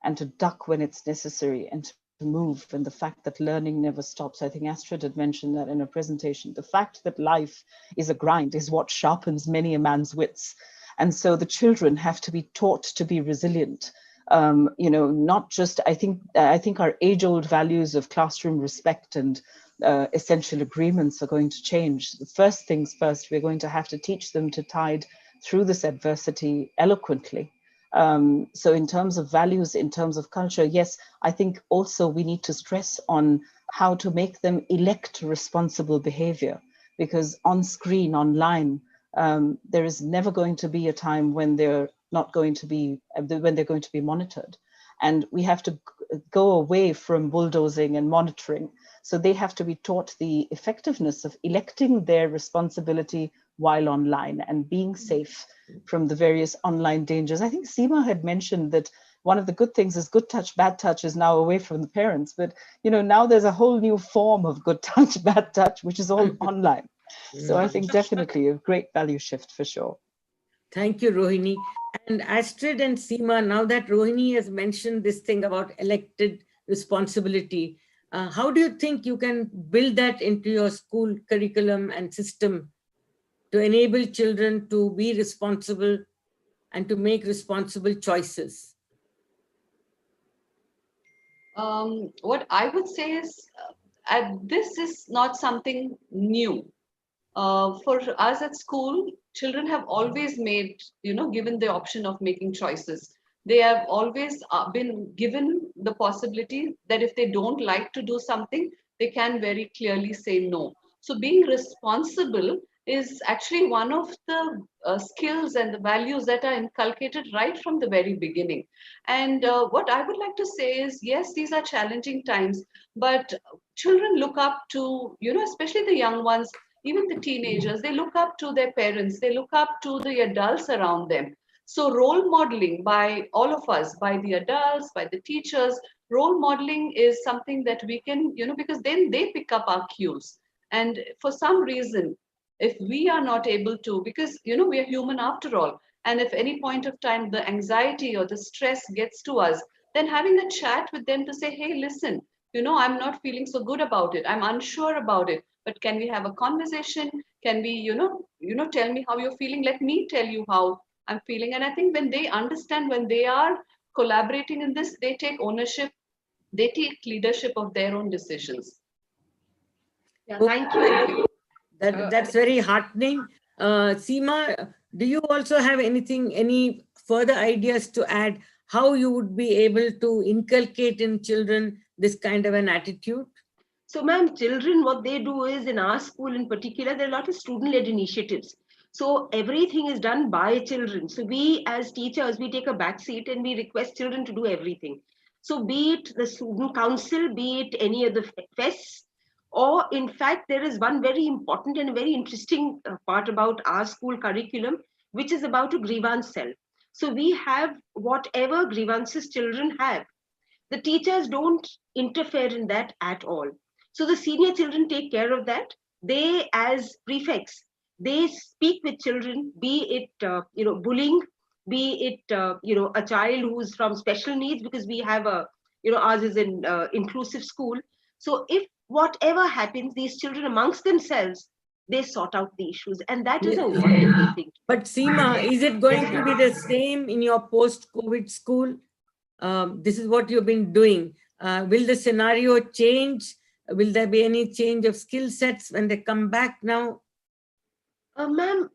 and to duck when it's necessary and to move, and the fact that learning never stops. I think Astrid had mentioned that in her presentation. The fact that life is a grind is what sharpens many a man's wits. And so the children have to be taught to be resilient. Not just, I think our age-old values of classroom respect and essential agreements are going to change. The first things first, we're going to have to teach them to tide through this adversity eloquently. So in terms of values, in terms of culture, yes, I think also we need to stress on how to make them elect responsible behavior, because on screen, online, there is never going to be a time when they're not going to be, when they're going to be monitored. And we have to go away from bulldozing and monitoring. So they have to be taught the effectiveness of electing their responsibility while online and being safe from the various online dangers. I think Seema had mentioned that one of the good things is good touch, bad touch is now away from the parents. But now there's a whole new form of good touch, bad touch, which is all online. So I think definitely a great value shift for sure. Thank you, Rohini. And Astrid and Seema, now that Rohini has mentioned this thing about elected responsibility, how do you think you can build that into your school curriculum and system to enable children to be responsible and to make responsible choices? What I would say is, this is not something new. For us at school, children have always made, given the option of making choices. They have always been given the possibility that if they don't like to do something, they can very clearly say no. So being responsible is actually one of the skills and the values that are inculcated right from the very beginning. And what I would like to say is, yes, these are challenging times, but children look up to, especially the young ones, even the teenagers, they look up to their parents, they look up to the adults around them. So role modeling by all of us, by the adults, by the teachers, role modeling is something that we can, because then they pick up our cues. And for some reason, if we are not able to, because, we are human after all, and if any point of time the anxiety or the stress gets to us, then having a chat with them to say, hey, listen, I'm not feeling so good about it. I'm unsure about it. But can we have a conversation? Can we, tell me how you're feeling? Let me tell you how I'm feeling. And I think when they understand, when they are collaborating in this, they take ownership, they take leadership of their own decisions. Yeah, thank you. That's very heartening. Seema, do you also have any further ideas to add how you would be able to inculcate in children this kind of an attitude? So, ma'am, children, what they do is, in our school in particular, there are a lot of student-led initiatives. So everything is done by children. So we as teachers, we take a back seat and we request children to do everything. So be it the student council, be it any of the fests, or in fact, there is one very important and very interesting part about our school curriculum, which is about a grievance cell. So we have whatever grievances children have. The teachers don't interfere in that at all. So the senior children take care of that. They, as prefects, they speak with children, be it bullying, be it a child who's from special needs, because we have ours is an inclusive school. So if whatever happens, these children amongst themselves, they sort out the issues, and that is a wonderful thing. But Seema, is it going to be the same in your post-COVID school? This is what you've been doing. Will the scenario change? Will there be any change of skill sets when they come back now? Ma'am,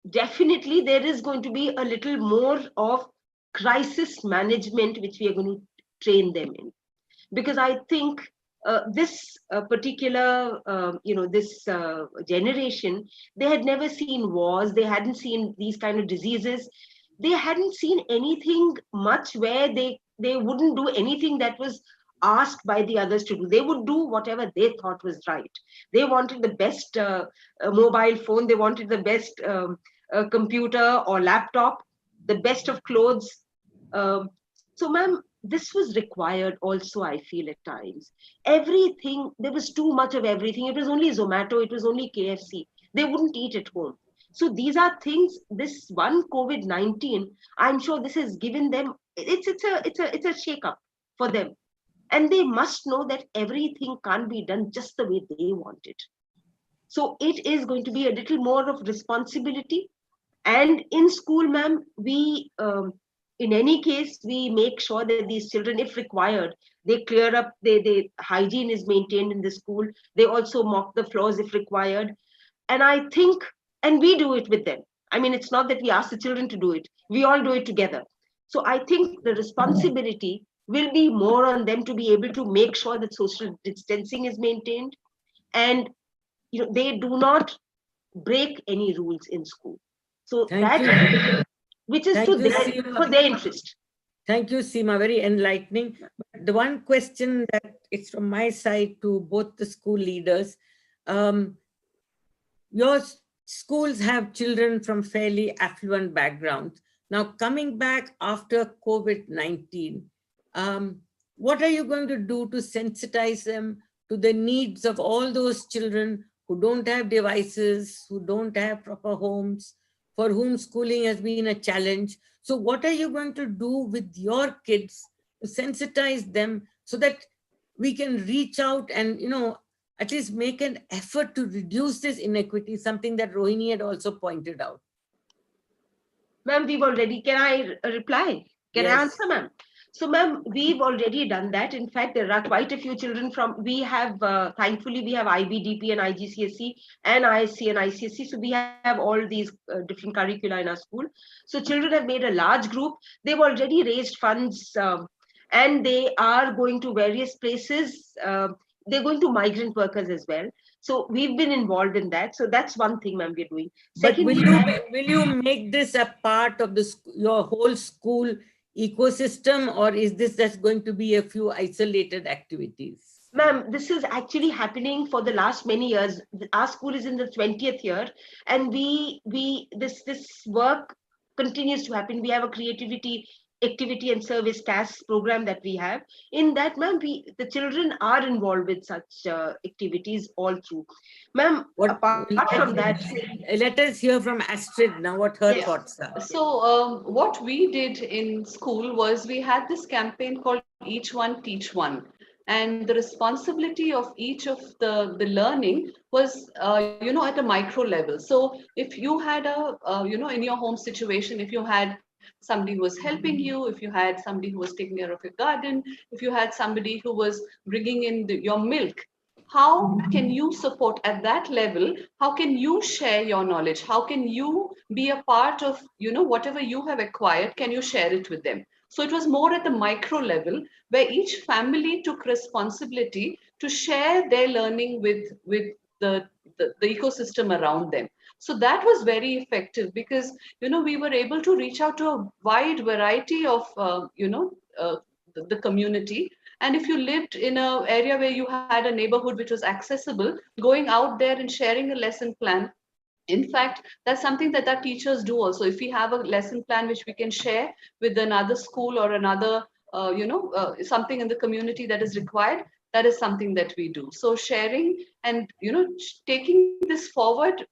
definitely there is going to be a little more of crisis management, which we are going to train them in. Because I think this particular, this generation, they had never seen wars, they hadn't seen these kind of diseases, they hadn't seen anything much where they wouldn't do anything that was asked by the others to do. They would do whatever they thought was right. They wanted the best mobile phone, they wanted the best computer or laptop, the best of clothes. So ma'am, this was required also, I feel at times. Everything, there was too much of everything. It was only Zomato, it was only KFC. They wouldn't eat at home. So these are things, this one COVID-19, I'm sure this has given them, it's a shake-up for them. And they must know that everything can't be done just the way they want it. So it is going to be a little more of responsibility. And in school, ma'am, we, in any case, we make sure that these children, if required, they clear up, the hygiene is maintained in the school. They also mop the floors if required. And I think, and we do it with them. I mean, it's not that we ask the children to do it. We all do it together. So I think the responsibility will be more on them to be able to make sure that social distancing is maintained. And they do not break any rules in school. So which is for their interest. Thank you, Seema. Very enlightening. But the one question that is from my side to both the school leaders, your schools have children from fairly affluent backgrounds. Now, coming back after COVID-19, what are you going to do to sensitize them to the needs of all those children who don't have devices, who don't have proper homes, for whom schooling has been a challenge? So what are you going to do with your kids to sensitize them so that we can reach out and, at least make an effort to reduce this inequity, something that Rohini had also pointed out? Ma'am, we've already, can I reply? Can I answer, ma'am? So, ma'am, we've already done that. In fact, there are quite a few children we have, thankfully, we have IBDP and IGCSE and ISC and ICSE. So we have all these different curricula in our school. So children have made a large group. They've already raised funds and they are going to various places. They're going to migrant workers as well. So we've been involved in that. So that's one thing, ma'am, we're doing. Secondly, will you make this a part of your whole school ecosystem, or is this just going to be a few isolated activities? Ma'am, this is actually happening for the last many years. Our school is in the 20th year, and this work continues to happen. We have a creativity activity and service tasks program that we have. In that, ma'am, the children are involved with such activities all through. Ma'am, apart from that, let us hear from Astrid now what her thoughts are. So what we did in school was we had this campaign called Each One Teach One. And the responsibility of each of the learning was, at a micro level. So if you had in your home situation, if you had somebody who was helping you, if you had somebody who was taking care of your garden, if you had somebody who was bringing in your milk, how can you support at that level? How can you share your knowledge? How can you be a part of, whatever you have acquired, can you share it with them? So it was more at the micro level where each family took responsibility to share their learning with the ecosystem around them. So that was very effective because, we were able to reach out to a wide variety of, the community. And if you lived in an area where you had a neighborhood which was accessible, going out there and sharing a lesson plan. In fact, that's something that our teachers do also. If we have a lesson plan which we can share with another school or another, something in the community that is required, that is something that we do. So sharing and, taking this forward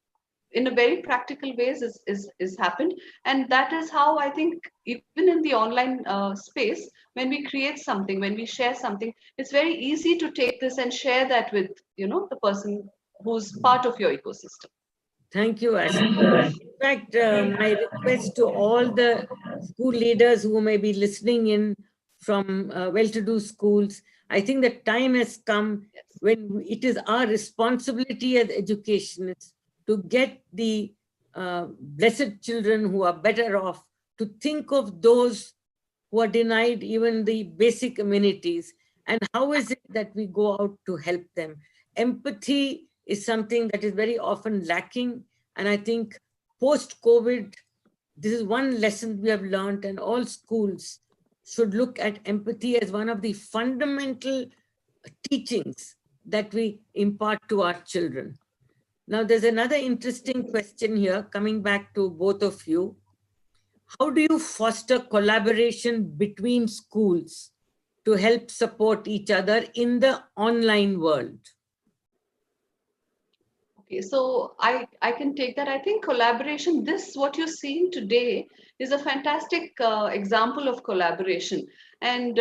in a very practical ways is happened. And that is how I think even in the online space, when we create something, when we share something, it's very easy to take this and share that with, the person who's part of your ecosystem. Thank you, Ashoka. In fact, my request to all the school leaders who may be listening in from well-to-do schools, I think the time has come when it is our responsibility as educationists to get the blessed children who are better off, to think of those who are denied even the basic amenities, and how is it that we go out to help them. Empathy is something that is very often lacking, and I think post-COVID, this is one lesson we have learned, and all schools should look at empathy as one of the fundamental teachings that we impart to our children. Now, there's another interesting question here, coming back to both of you. How do you foster collaboration between schools to help support each other in the online world? Okay, so I can take that. I think collaboration, what you're seeing today is a fantastic example of collaboration. And,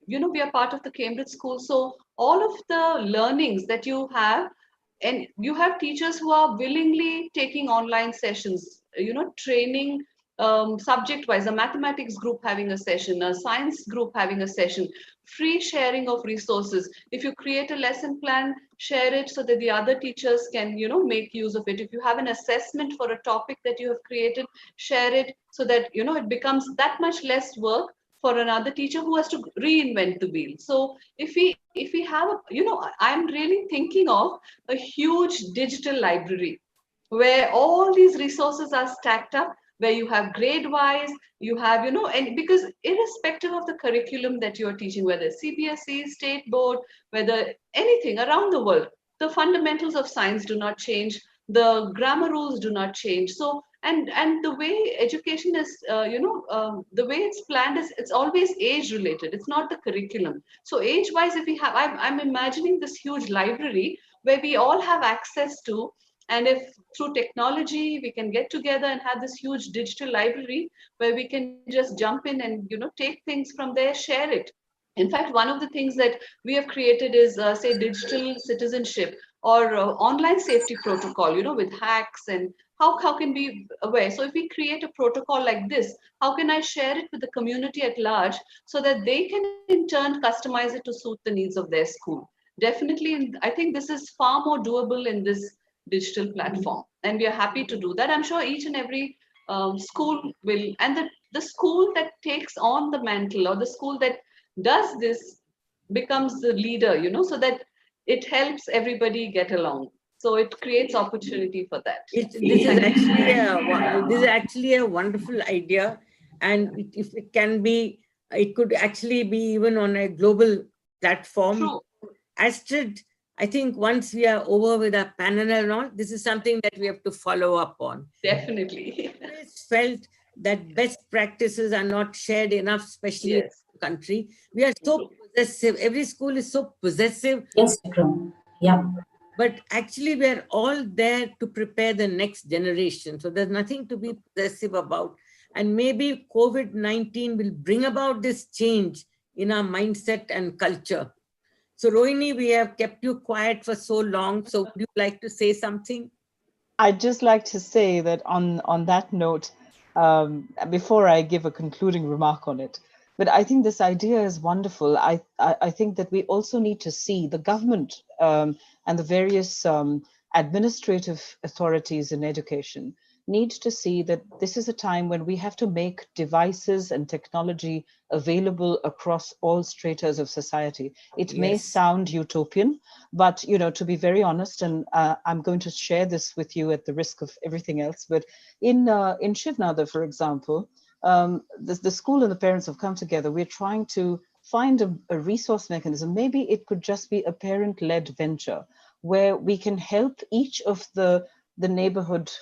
we are part of the Cambridge School. So all of the learnings that you have, and you have teachers who are willingly taking online sessions, training subject-wise, a mathematics group having a session, a science group having a session, free sharing of resources. If you create a lesson plan, share it so that the other teachers can, make use of it. If you have an assessment for a topic that you have created, share it so that, it becomes that much less work for another teacher who has to reinvent the wheel. So if we have, I'm really thinking of a huge digital library where all these resources are stacked up, where you have grade wise, you have, and because irrespective of the curriculum that you're teaching, whether CBSE, state board, whether anything around the world, the fundamentals of science do not change, the grammar rules do not change. So and the way education is the way it's planned is it's always age related, it's not the curriculum. So age wise, if we have, I'm imagining this huge library where we all have access to, and if through technology we can get together and have this huge digital library where we can just jump in and take things from there, share it. In fact, one of the things that we have created is say digital citizenship or online safety protocol, with hacks, and how can we aware. So if we create a protocol like this, how can I share it with the community at large so that they can in turn customize it to suit the needs of their school? Definitely, I think this is far more doable in this digital platform, and we are happy to do that. I'm sure each and every school will, and the school that takes on the mantle, or the school that does this, becomes the leader, so that it helps everybody get along. So it creates opportunity for that. This is actually a wonderful idea, and if it can be, it could actually be even on a global platform. True. Astrid, I think once we are over with our panel and all, this is something that we have to follow up on. Definitely. I always felt that best practices are not shared enough, especially in the country. We are so possessive. Every school is so possessive. Yes, true. Yeah. But actually, we are all there to prepare the next generation. So there's nothing to be possessive about. And maybe COVID-19 will bring about this change in our mindset and culture. So Rohini, we have kept you quiet for so long. So would you like to say something? I'd just like to say that on that note, before I give a concluding remark on it, but I think this idea is wonderful. I think that we also need to see the government and the various administrative authorities in education need to see that this is a time when we have to make devices and technology available across all stratas of society. It may sound utopian, but to be very honest, and I'm going to share this with you at the risk of everything else, but in Shivnada, for example, the school and the parents have come together. We're trying to find a resource mechanism. Maybe it could just be a parent-led venture where we can help each of the neighborhood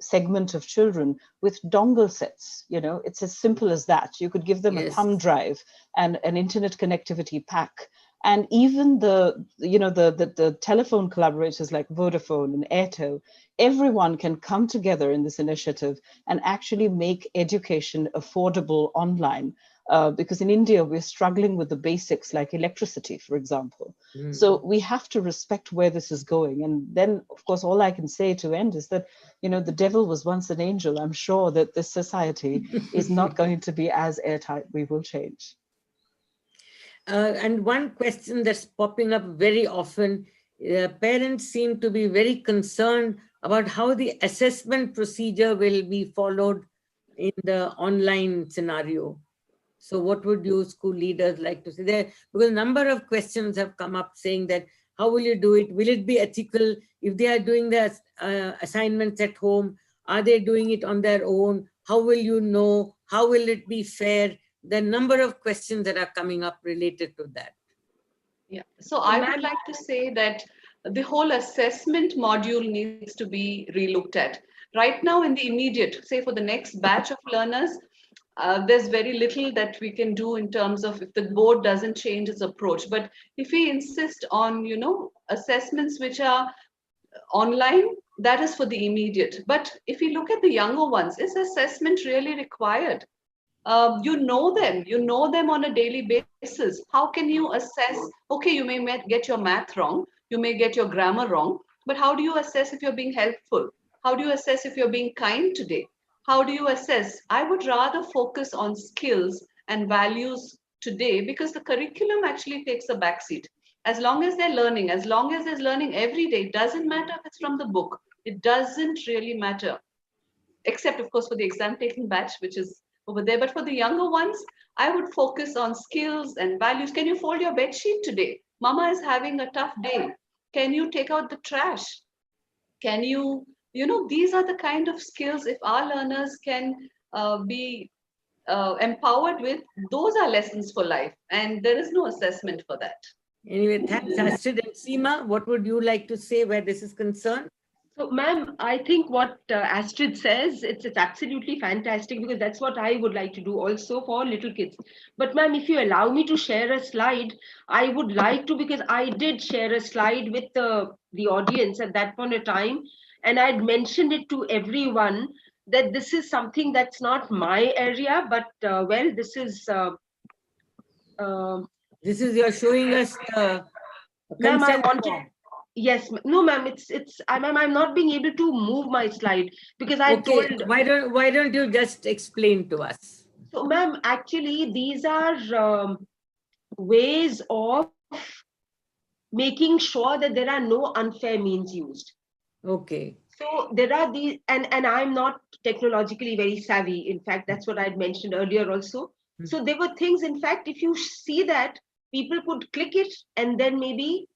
segment of children with dongle sets. It's as simple as that. You could give them a thumb drive and an internet connectivity pack. And even the telephone collaborators like Vodafone and Airtel, everyone can come together in this initiative and actually make education affordable online. Because in India, we're struggling with the basics like electricity, for example. So we have to respect where this is going. And then, of course, all I can say to end is that, the devil was once an angel. I'm sure that this society is not going to be as airtight. We will change. And one question that's popping up very often, parents seem to be very concerned about how the assessment procedure will be followed in the online scenario. So what would you school leaders like to say there? Because a number of questions have come up saying that, how will you do it? Will it be ethical? If they are doing their assignments at home, are they doing it on their own? How will you know? How will it be fair? The number of questions that are coming up related to that. Yeah, so I would like to say that the whole assessment module needs to be relooked at. Right now in the immediate, say for the next batch of learners, there's very little that we can do in terms of if the board doesn't change its approach. But if we insist on, assessments which are online, that is for the immediate. But if we look at the younger ones, is assessment really required? You know them on a daily basis. How can you assess? Okay, you may get your math wrong, you may get your grammar wrong, but how do you assess if you're being helpful? How do you assess if you're being kind today? How do you assess? I would rather focus on skills and values today, because the curriculum actually takes a backseat. As long as they're learning, as long as there's learning every day, it doesn't matter if it's from the book. It doesn't really matter, except of course for the exam taking batch, which is over there. But for the younger ones, I would focus on skills and values. Can you fold your bed sheet today? Mama is having a tough day. Can you take out the trash? Can you these are the kind of skills, if our learners can be empowered with, those are lessons for life, and there is no assessment for that. Anyway, thanks, Astrid. And Seema, what would you like to say where this is concerned? So, ma'am, I think what Astrid says, it's absolutely fantastic, because that's what I would like to do also for little kids. But, ma'am, if you allow me to share a slide, I would like to, because I did share a slide with the audience at that point of time, and I'd mentioned it to everyone that this is something that's not my area, but well, this is. This is, you're showing us the Ma'am, I consent wanted. form. Yes, no, ma'am. I'm not being able to move my slide because I Okay, told. why don't you just explain to us? So, ma'am, actually, these are ways of making sure that there are no unfair means used. Okay. So there are these, and I'm not technologically very savvy. In fact, that's what I'd mentioned earlier also. So there were things, in fact, if you see that, people could click it and then maybe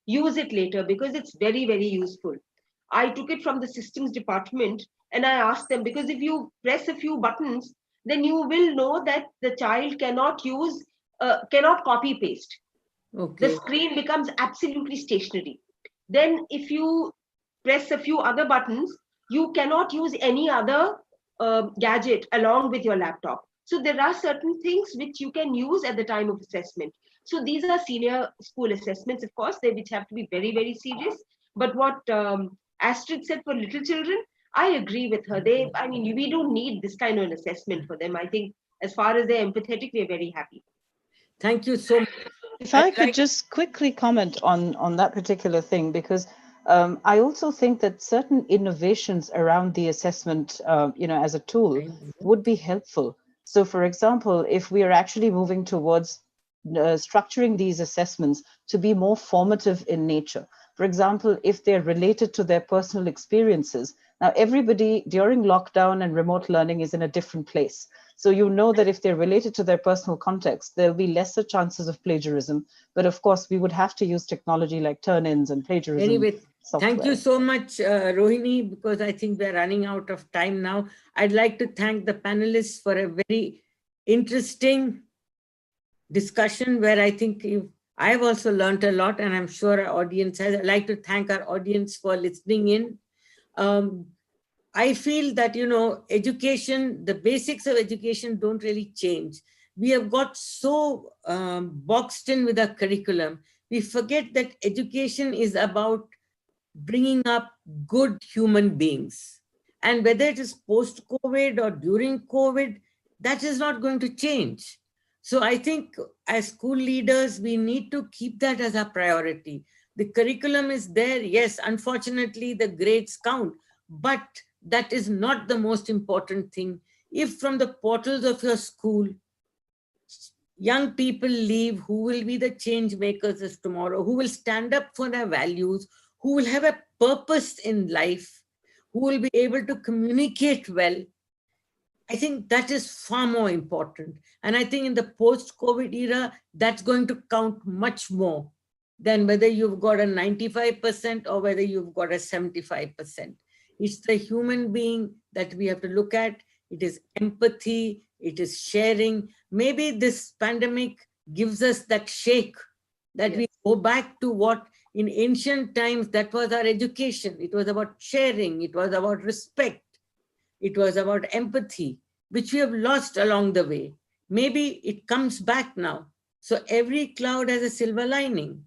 use it later, because it's very, very useful. I took it from the systems department and I asked them, because if you press a few buttons, then you will know that the child cannot copy paste. Okay. The screen becomes absolutely stationary. Then if you press a few other buttons, you cannot use any other gadget along with your laptop. So there are certain things which you can use at the time of assessment. So these are senior school assessments, of course, which have to be very, very serious. But what Astrid said for little children, I agree with her. We don't need this kind of an assessment for them. I think as far as they're empathetic, we're very happy. Thank you so much. If I could just quickly comment on that particular thing, because I also think that certain innovations around the assessment, as a tool would be helpful. So, for example, if we are actually moving towards structuring these assessments to be more formative in nature, for example, if they're related to their personal experiences. Now, everybody during lockdown and remote learning is in a different place. So you know that if they're related to their personal context, there'll be lesser chances of plagiarism. But of course, we would have to use technology like turn-ins and plagiarism. Anyway, software. Thank you so much, Rohini, because I think we're running out of time now. I'd like to thank the panelists for a very interesting discussion where I think I've also learned a lot, and I'm sure our audience has. I'd like to thank our audience for listening in. I feel that, education, the basics of education don't really change. We have got so boxed in with our curriculum. We forget that education is about bringing up good human beings. And whether it is post-COVID or during COVID, that is not going to change. So I think as school leaders, we need to keep that as a priority. The curriculum is there. Yes, unfortunately, the grades count, but that is not the most important thing. If from the portals of your school, young people leave who will be the change makers of tomorrow, who will stand up for their values, who will have a purpose in life, who will be able to communicate well, I think that is far more important. And I think in the post-COVID era, that's going to count much more than whether you've got a 95% or whether you've got a 75%. It's the human being that we have to look at. It is empathy, it is sharing. Maybe this pandemic gives us that shake that we go back to what in ancient times, that was our education. It was about sharing, it was about respect, it was about empathy, which we have lost along the way. Maybe it comes back now. So every cloud has a silver lining.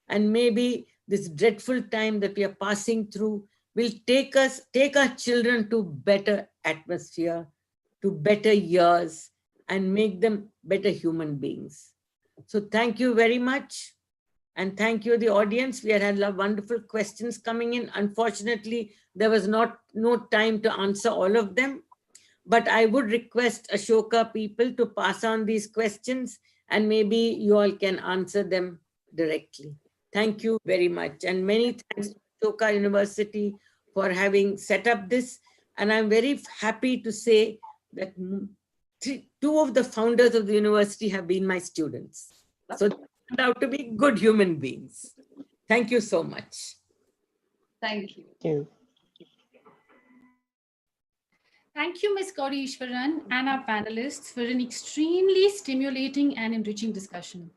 And maybe this dreadful time that we are passing through will take our children to better atmosphere, to better years, and make them better human beings. So thank you very much. And thank you, the audience. We had wonderful questions coming in. Unfortunately, there was no time to answer all of them. But I would request Ashoka people to pass on these questions, and maybe you all can answer them directly. Thank you very much. And many thanks to Ashoka University for having set up this. And I'm very happy to say that two of the founders of the university have been my students. So they turned out to be good human beings. Thank you so much. Thank you. Thank you. Thank you, Ms. Gauri Ishwaran and our panelists for an extremely stimulating and enriching discussion.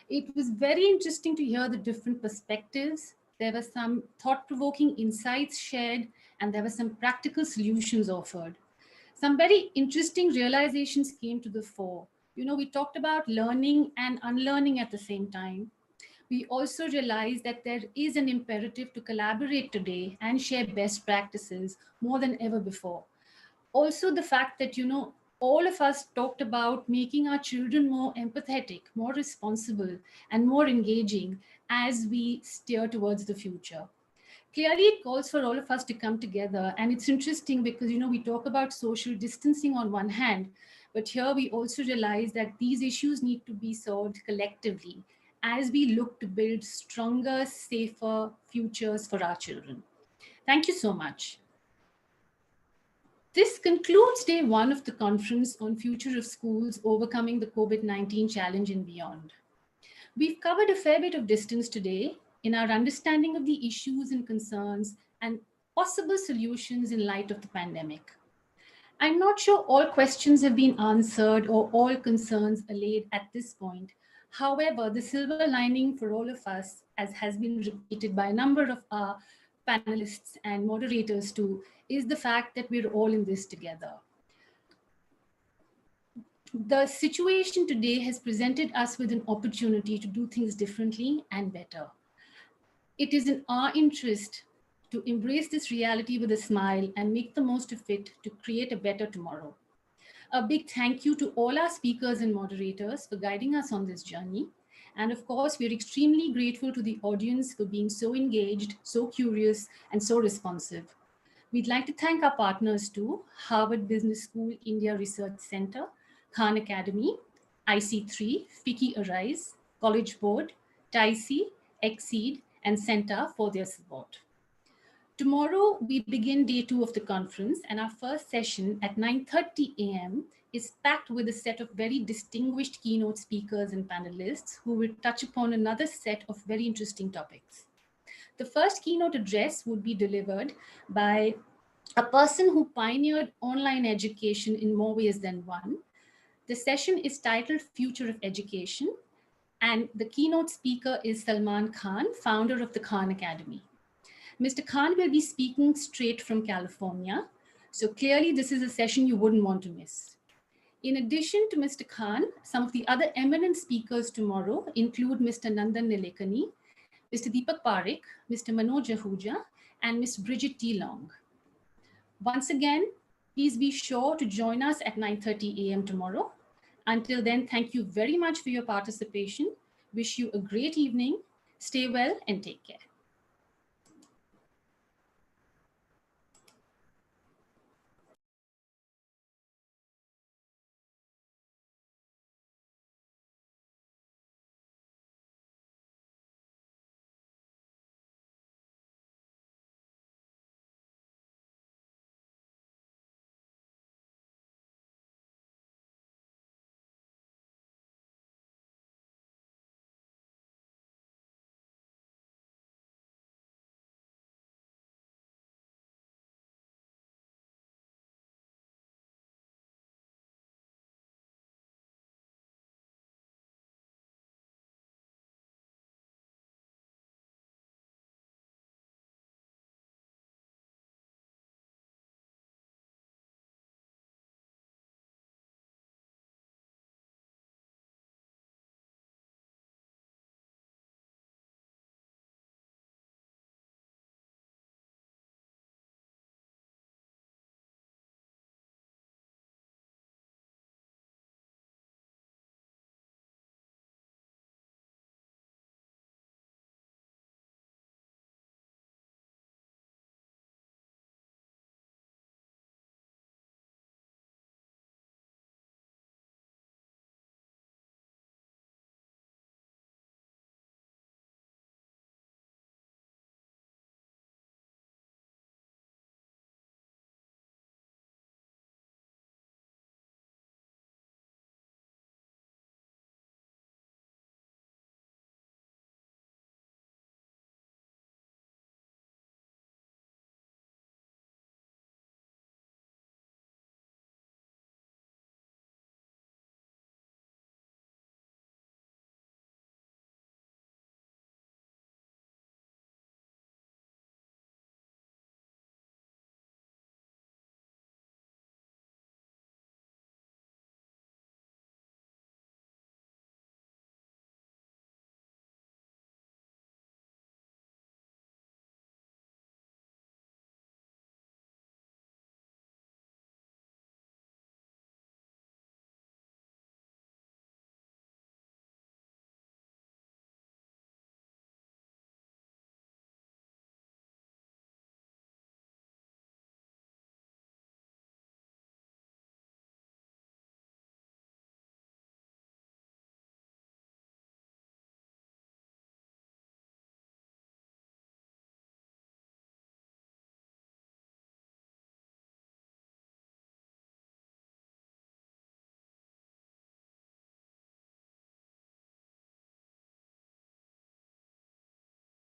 It was very interesting to hear the different perspectives. There were some thought-provoking insights shared, and there were some practical solutions offered. Some very interesting realizations came to the fore. You know, we talked about learning and unlearning at the same time. We also realized that there is an imperative to collaborate today and share best practices more than ever before. Also, the fact that, you know, all of us talked about making our children more empathetic, more responsible, and more engaging as we steer towards the future. Clearly, it calls for all of us to come together. And it's interesting because, you know, we talk about social distancing on one hand, but here we also realize that these issues need to be solved collectively as we look to build stronger, safer futures for our children. Thank you so much. This concludes day one of the conference on Future of Schools, Overcoming the COVID-19 Challenge and Beyond. We've covered a fair bit of distance today in our understanding of the issues and concerns and possible solutions in light of the pandemic. I'm not sure all questions have been answered or all concerns allayed at this point. However, the silver lining for all of us, as has been repeated by a number of our panelists and moderators too, is the fact that we're all in this together. The situation today has presented us with an opportunity to do things differently and better. It is in our interest to embrace this reality with a smile and make the most of it to create a better tomorrow. A big thank you to all our speakers and moderators for guiding us on this journey. And of course, we're extremely grateful to the audience for being so engaged, so curious, and so responsive. We'd like to thank our partners too, Harvard Business School India Research Center, Khan Academy, IC3, FICCI Arise, College Board, TIC, Exceed, and Center for their support. Tomorrow, we begin day two of the conference, and our first session at 9:30 a.m. is packed with a set of very distinguished keynote speakers and panelists who will touch upon another set of very interesting topics. The first keynote address would be delivered by a person who pioneered online education in more ways than one. The session is titled Future of Education, and the keynote speaker is Salman Khan, founder of the Khan Academy. Mr. Khan will be speaking straight from California, so clearly this is a session you wouldn't want to miss. In addition to Mr. Khan, some of the other eminent speakers tomorrow include Mr. Nandan Nilekani, Mr. Deepak Parekh, Mr. Manoj Ahuja, and Ms. Bridget T. Long. Once again, please be sure to join us at 9:30 a.m. tomorrow. Until then, thank you very much for your participation. Wish you a great evening. Stay well and take care.